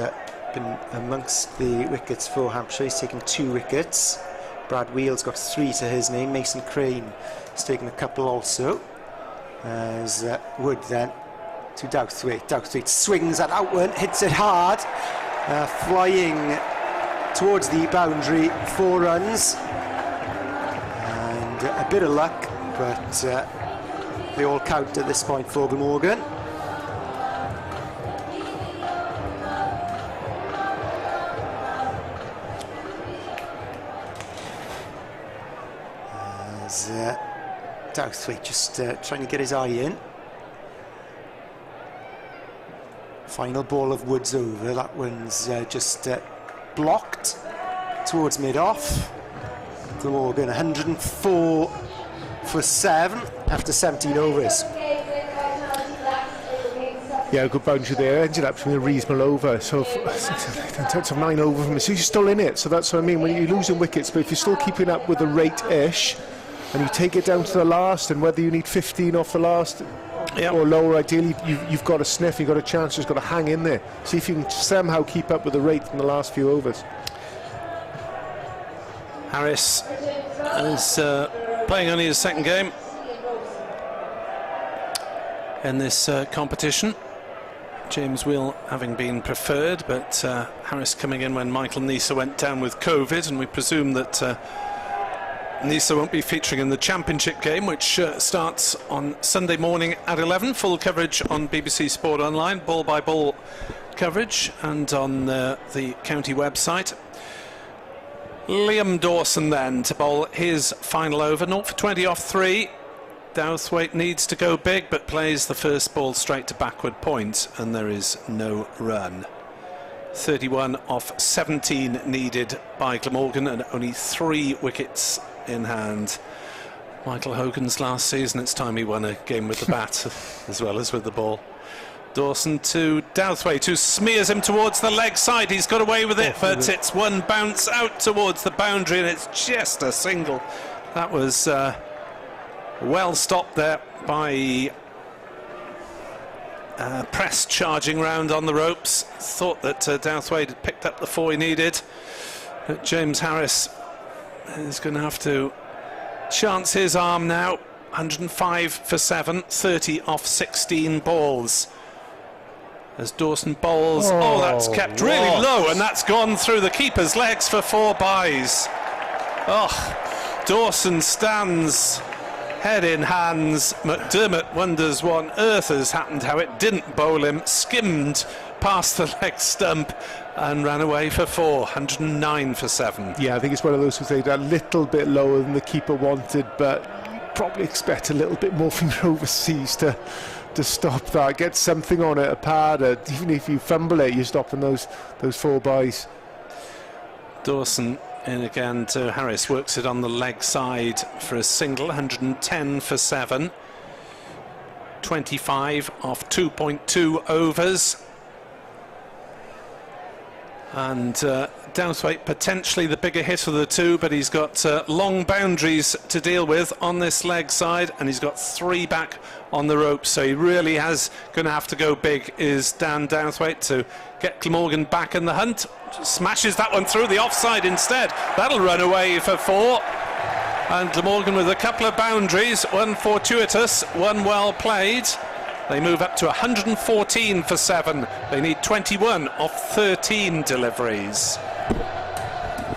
been amongst the wickets for Hampshire. He's taken 2 wickets. Brad Wheel's got 3 to his name. Mason Crane has taken a couple also. As Wood then to Douthwaite. Douthwaite swings that out one, hits it hard, flying towards the boundary, 4 runs. And a bit of luck, but they all count at this point for Glamorgan. As Douthwaite just trying to get his eye in. Final ball of Wood's over. That one's just blocked towards mid-off. Glamorgan 104 for 7 after 17 overs. Yeah, good boundary there. Ended up being a reasonable over. So in terms of 9 over from it, so you're still in it. So that's what I mean. When you're losing wickets, but if you're still keeping up with the rate-ish, and you take it down to the last, and whether you need 15 off the last or lower, ideally, you've got a sniff. You've got a chance. You've got to hang in there. See if you can somehow keep up with the rate in the last few overs. Harris is playing only his second game in this competition. James Wheel having been preferred, but Harris coming in when Michael Nisa went down with COVID, and we presume that Nisa won't be featuring in the championship game, which starts on Sunday morning at 11. Full coverage on BBC Sport Online, ball by ball coverage, and on the county website. Liam Dawson then to bowl his final over, 0 for 20 off 3. Douthwaite needs to go big, but plays the first ball straight to backward point, and there is no run. 31 off 17 needed by Glamorgan, and only 3 wickets in hand. Michael Hogan's last season, it's time he won a game with the bat as well as with the ball. Dawson to Douthwaite, who smears him towards the leg side. He's got away with it, but it's one bounce out towards the boundary, and it's just a single. That was well stopped there by Press charging round on the ropes. Thought that Douthwaite had picked up the 4 he needed, but James Harris is going to have to chance his arm now. 105 for 7, 30 off 16 balls. As Dawson bowls, that's kept really low, and that's gone through the keeper's legs for 4 byes. Dawson stands Head in hands. McDermott wonders what on earth has happened, how it didn't bowl him. Skimmed past the leg stump and ran away for 4. 109 for 7. Yeah, I think it's one of those who say a little bit lower than the keeper wanted, but you probably expect a little bit more from your overseas to stop that. Get something on it, a pad. Even if you fumble it, you're stopping those 4 byes. Dawson in again to Harris, works it on the leg side for a single. 110 for 7. 25 off 2.2 overs. And Douthwaite potentially the bigger hit of the two, but he's got long boundaries to deal with on this leg side, and he's got 3 back on the ropes, so he really has going to have to go big, is Dan Douthwaite, to get Glamorgan back in the hunt. Smashes that one through the offside instead. That'll run away for 4. And Glamorgan with a couple of boundaries, one fortuitous, one well played. They move up to 114 for 7. They need 21 off 13 deliveries.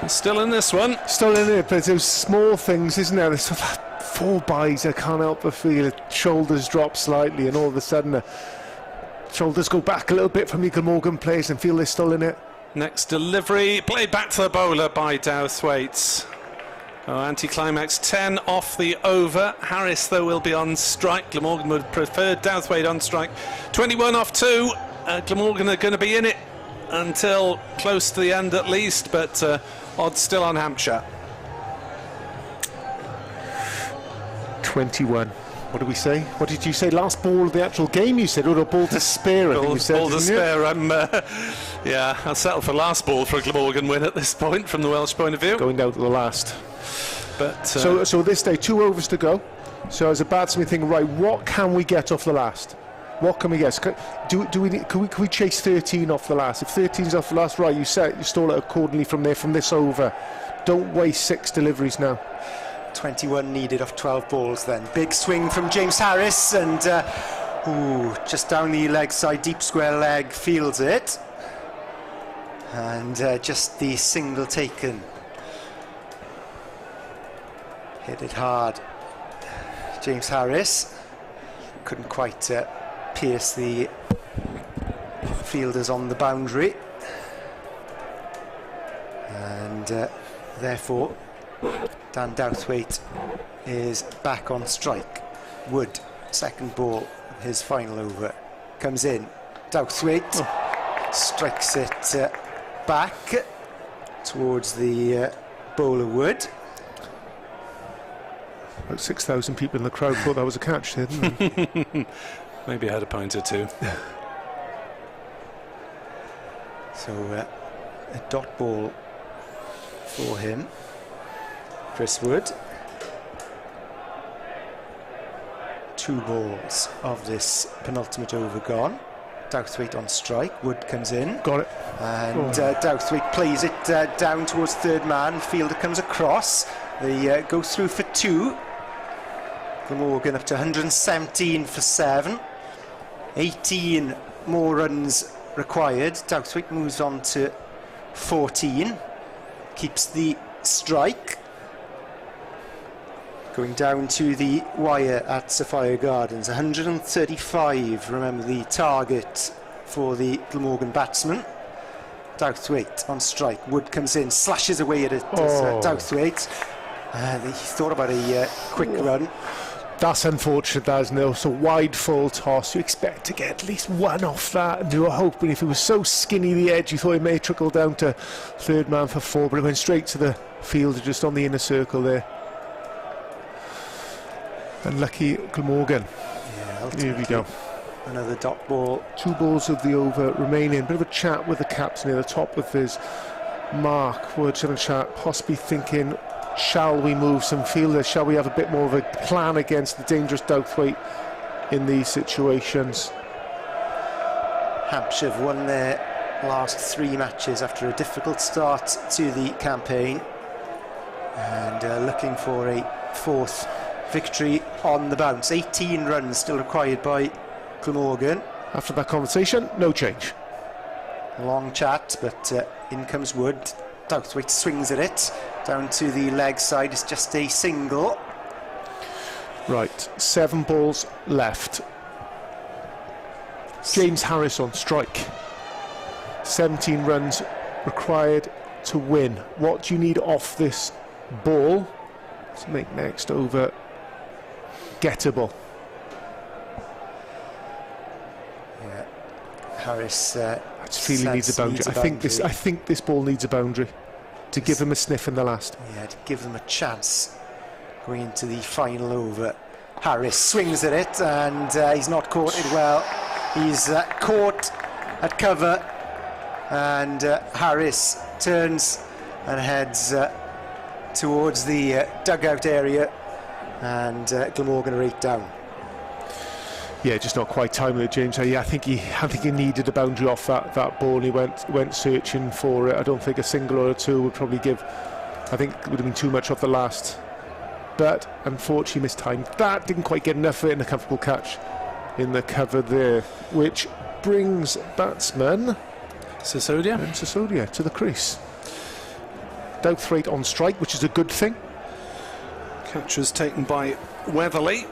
Still in this one. Still in it, but it's those small things, isn't there? There's 4 byes, I can't help but feel it. Shoulders drop slightly, and all of a sudden the shoulders go back a little bit from the Glamorgan players and feel they're still in it. Next delivery, played back to the bowler by Douthwaite. Anti-climax 10 off the over. Harris, though, will be on strike. Glamorgan would prefer Douthwaite on strike. 21 off 2. Glamorgan are going to be in it until close to the end at least, but odds still on Hampshire. 21. What did we say? What did you say? Last ball of the actual game, you said, or a ball to spare? I think you said, ball to spare. I'll settle for last ball for a Glamorgan win at this point from the Welsh point of view. Going down to the last. But so this day, 2 overs to go. So as a batsman, thinking, right, what can we get off the last? What can we get? Can we chase 13 off the last? If 13's off the last, right, you stall it accordingly from there, from this over. Don't waste 6 deliveries now. 21 needed off 12 balls then. Big swing from James Harris, and just down the leg side, deep square leg, fields it. And just the single taken. Hit it hard. James Harris couldn't quite pierce the fielders on the boundary. And therefore Dan Douthwaite is back on strike. Wood, second ball, his final over, comes in. Douthwaite strikes it back towards the bowler Wood. About 6,000 people in the crowd thought that was a catch, didn't they? Maybe I had a point or two. So a dot ball for him. Chris Wood. 2 balls of this penultimate over gone. Douthwaite on strike. Wood comes in. Got it. And Douthwaite plays it down towards third man. Fielder comes across. They go through for 2. Glamorgan up to 117 for 7. 18 more runs required. Douthwaite moves on to 14. Keeps the strike. Going down to the wire at Sophia Gardens. 135, remember, the target for the Glamorgan batsman. Douthwaite on strike. Wood comes in, slashes away at it. Douthwaite. He thought about a quick run. That's unfortunate, that, isn't it? It's a wide full toss. You expect to get at least 1 off that, and you were hoping, if it was so skinny the edge, you thought it may trickle down to third man for 4, but it went straight to the fielder just on the inner circle there. Unlucky Glamorgan. Yeah, here we go. Another dot ball. 2 balls of the over remaining. Bit of a chat with the captain near the top of his mark. Words in a chat, possibly thinking, shall we move some fielders? Shall we have a bit more of a plan against the dangerous Douthwaite in these situations? Hampshire have won their last 3 matches after a difficult start to the campaign, and looking for a 4th victory on the bounce. 18 runs still required by Glamorgan. After that conversation, no change. Long chat, but in comes Wood. Douthwaite swings at it down to the leg side. It's just a single. Right, 7 balls left. James Harris on strike. 17 runs required to win. What do you need off this ball to make next over gettable? Yeah, Harris. I just feel he needs a boundary. I think this ball needs a boundary to give them a sniff in the last. Yeah, to give them a chance going into the final over. Harris swings at it, and he's not caught it well. He's caught at cover, and Harris turns and heads towards the dugout area, and Glamorgan are 8 down. Yeah, just not quite timely, James. I think he needed a boundary off that ball. He went searching for it. I don't think a single or a two would probably give. I think it would have been too much off the last. But unfortunately mistimed. That didn't quite get enough of it, in a comfortable catch in the cover there, which brings batsman Sisodia to the crease. Douthwaite on strike, which is a good thing. Catch was taken by Weatherly.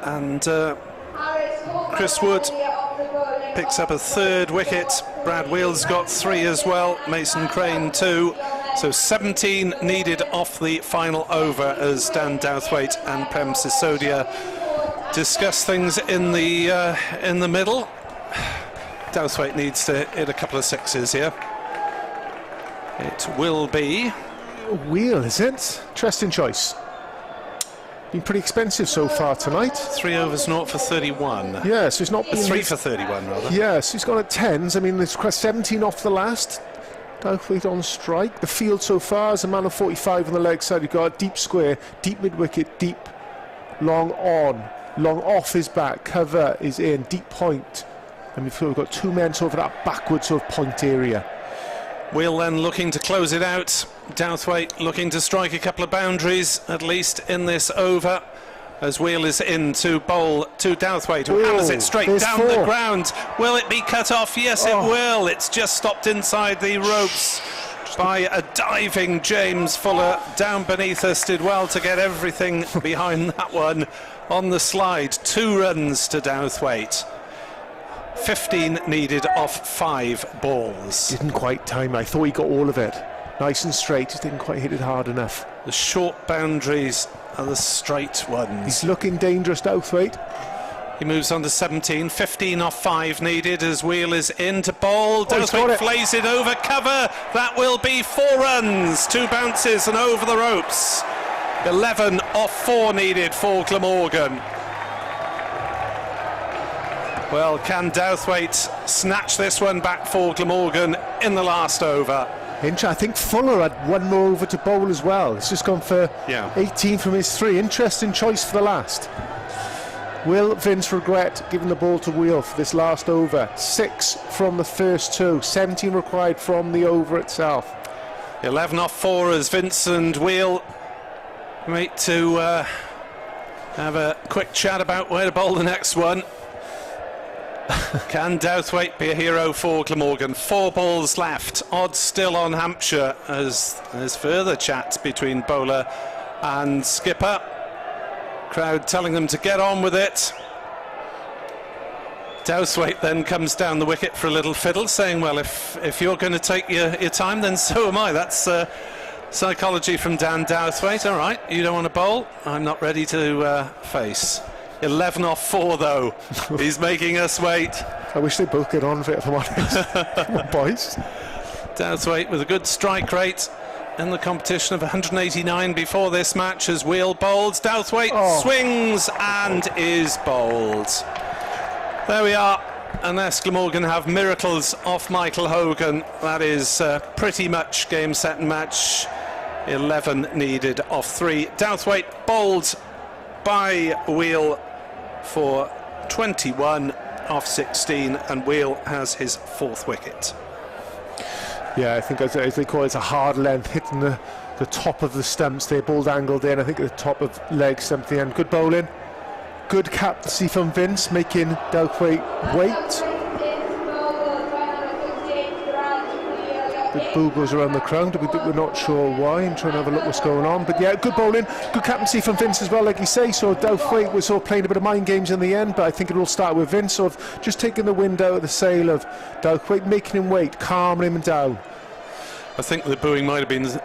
And Chris Wood picks up a 3rd wicket. Brad Wheels got 3 as well. Mason Crane 2. So 17 needed off the final over as Dan Douthwaite and Pem Sisodia discuss things in the middle. Douthwaite needs to hit a couple of 6s here. It will be Wheel, is it? Interesting choice. Been pretty expensive so far tonight. 3 overs, 0 for 31. Yeah, so he's not been 3 for 31 rather. Yeah, so he's gone at 10s. I mean, there's 17 off the last. Douthwaite on strike. The field so far is a man of 45 on the leg side. You've got a deep square, deep mid-wicket, deep, long on, long off his back. Cover is in, deep point. And we've got 2 men sort of that backward sort of point area. Wheel then looking to close it out. Douthwaite looking to strike a couple of boundaries, at least in this over, as Wheel is in to bowl to Douthwaite, who hammers it straight down the ground. Will it be cut off? Yes, it will. It's just stopped inside the ropes by a diving James Fuller. Down beneath us, did well to get everything behind that one on the slide. 2 runs to Douthwaite. 15 needed off 5 balls. Didn't quite time. I thought he got all of it. Nice and straight, just didn't quite hit it hard enough. The short boundaries are the straight ones. He's looking dangerous, Douthwaite. He moves on to 17. 15 off 5 needed as Wheel is in to bowl. Douthwaite flays it over cover. That will be 4 runs. 2 bounces and over the ropes. 11 off 4 needed for Glamorgan. Well, can Douthwaite snatch this one back for Glamorgan in the last over? I think Fuller had 1 more over to bowl as well. It's just gone for 18 from his 3. Interesting choice for the last. Will Vince regret giving the ball to Wheel for this last over? 6 from the first 2. 17 required from the over itself. 11 off 4 as Vince and Wheel meet to have a quick chat about where to bowl the next one. Can Douthwaite be a hero for Glamorgan? 4 balls left. Odds still on Hampshire as there's further chat between bowler and skipper. Crowd telling them to get on with it. Douthwaite then comes down the wicket for a little fiddle, saying, well, if you're going to take your time, then so am I. That's psychology from Dan Douthwaite. All right, you don't want to bowl? I'm not ready to face. 11 off 4 though. He's making us wait. I wish they both get on with it, if I'm honest. Come on, boys. Douthwaite with a good strike rate in the competition of 189 before this match as Wheel bowls. Douthwaite swings and is bowled. There we are. Unless Glamorgan have miracles off Michael Hogan, that is pretty much game, set and match. 11 needed off 3. Douthwaite bowled by Wheel for 21 off 16, and Wheel has his 4th wicket. Yeah, I think as they call it, it's a hard length, hitting the top of the stumps. They balled angled in, I think at the top of leg stump at the end. Good bowling, good captaincy from Vince, making Douthwaite wait. the boo goes around the crowd. We're not sure why, and trying to have a look what's going on. But yeah, good bowling, good captaincy from Vince as well, like you say. So Douthwaite was sort of playing a bit of mind games in the end, but I think it all started with Vince sort of just taking the wind out of the sail of Douthwaite, making him wait, calming him down. I think the booing might have been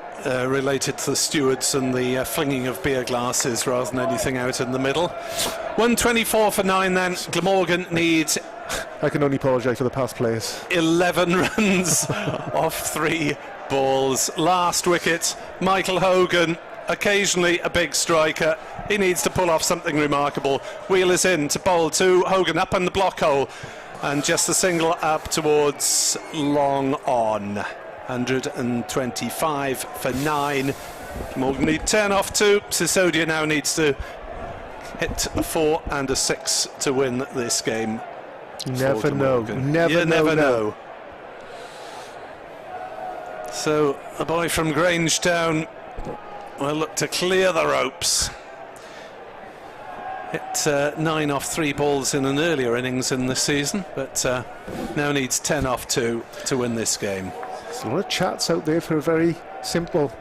related to the stewards and the flinging of beer glasses rather than anything out in the middle. 124 for 9 then. Glamorgan needs... I can only apologise for the past players. 11 runs off 3 balls. Last wicket, Michael Hogan, occasionally a big striker. He needs to pull off something remarkable. Wheeler's in to bowl to Hogan up in the block hole, and just a single up towards long on. 125 for 9. Morgan need 10 off 2. Sisodia now needs to hit a 4 and a 6 to win this game. Never know. Never know. So a boy from Grangetown will look to clear the ropes. Hit 9 off 3 balls in an earlier innings in the season, but now needs 10 off 2 to win this game. There's a lot of chats out there for a very simple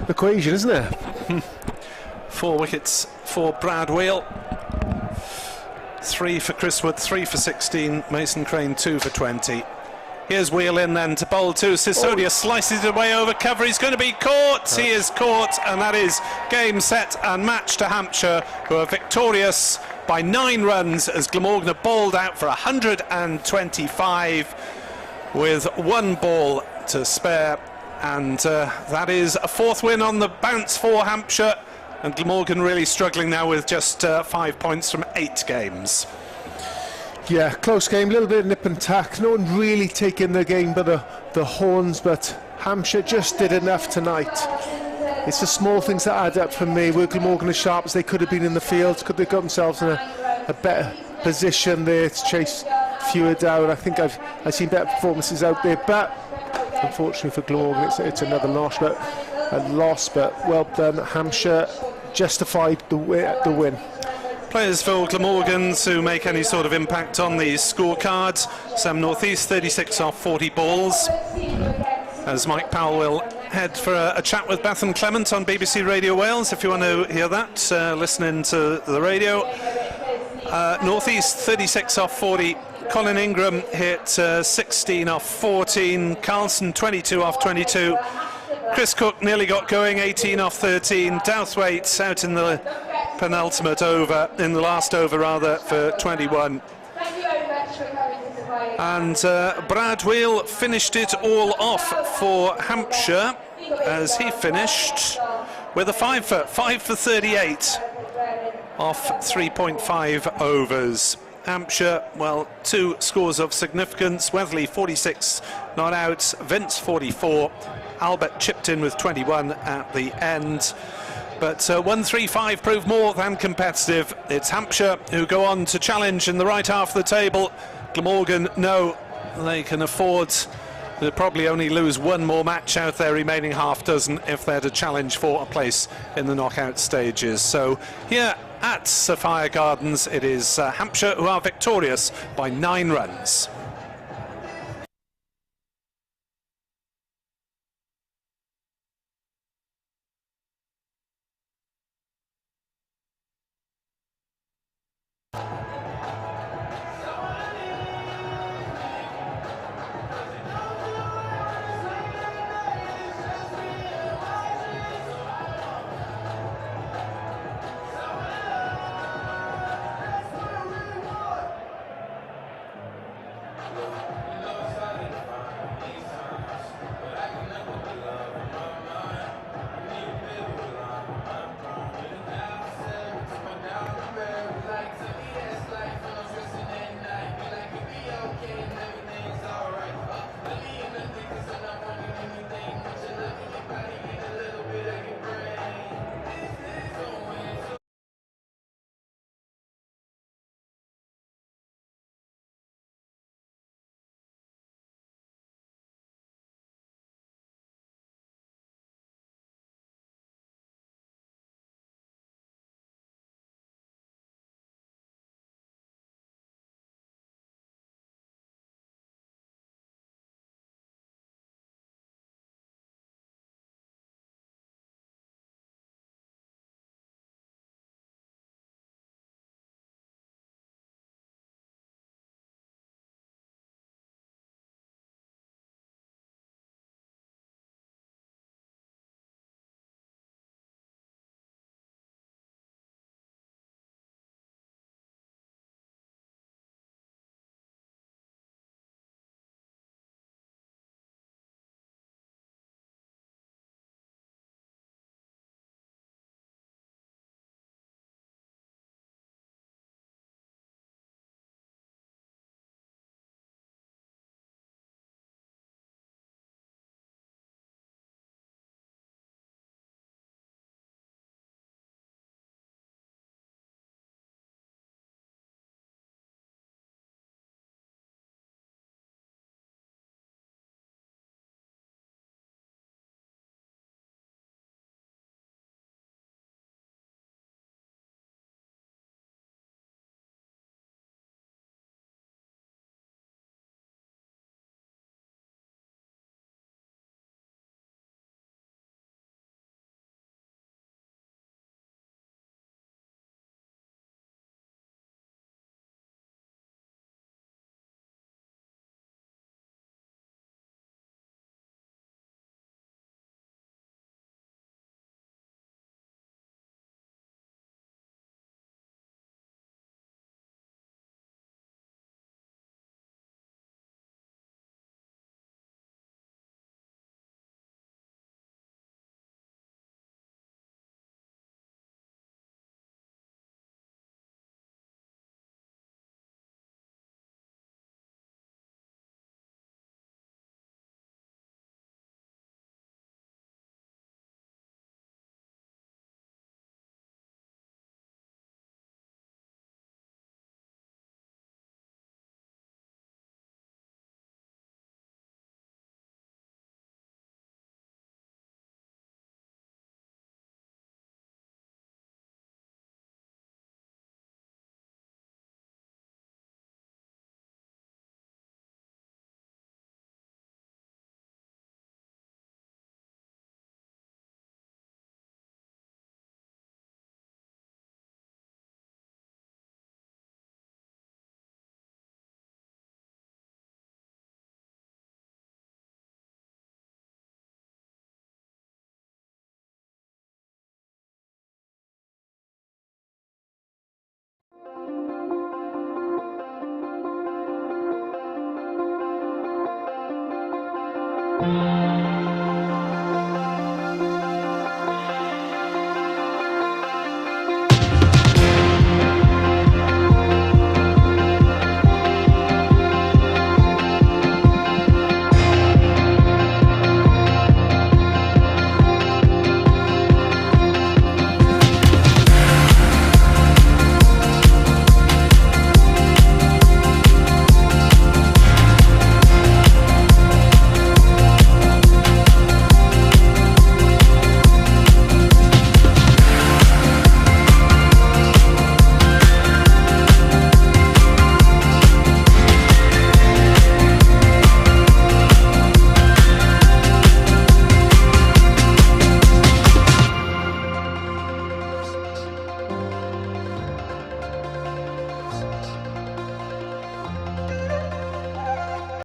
equation, isn't there? 4 wickets for Brad Wheel, 3 for Chris Wood, 3 for 16, Mason Crane 2 for 20. Here's Wheel in then to bowl to Sisodia, slices it away over cover, he's going to be caught, he is caught, and that is game, set and match to Hampshire, who are victorious by 9 runs as Glamorgan are bowled out for 125 with 1 ball to spare, and that is a 4th win on the bounce for Hampshire, and Glamorgan really struggling now with just 5 points from 8 games. Yeah, close game, a little bit of nip and tack. No one really taking the game by the horns, but Hampshire just did enough tonight. It's the small things that add up for me. Were Glamorgan as sharp as they could have been in the field? Could they got themselves in a better position there to chase fewer down? I think I've seen better performances out there, but unfortunately for Glamorgan, it's another loss. But well done, Hampshire justified the win. Players for Glamorgan to make any sort of impact on these scorecards. Sam North East 36 off 40 balls. As Mike Powell will head for a chat with Bethan Clement on BBC Radio Wales. If you want to hear that, listening to the radio. North East 36 off 40. Colin Ingram hit 16 off 14. Carlson 22 off 22. Chris Cook nearly got going, 18 off 13. Douthwaite out in the penultimate over, in the last over rather, for 21. And Brad Wheel finished it all off for Hampshire as he finished with a 5 for 38 off 3.5 overs. Hampshire, well, 2 scores of significance. Wellesley 46 not out, Vince 44. Albert chipped in with 21 at the end. But 135 proved more than competitive. It's Hampshire who go on to challenge in the right half of the table. Glamorgan, no, they can afford to probably only lose 1 more match out their remaining half dozen if they're to challenge for a place in the knockout stages. So here at Sophia Gardens, it is Hampshire who are victorious by 9 runs.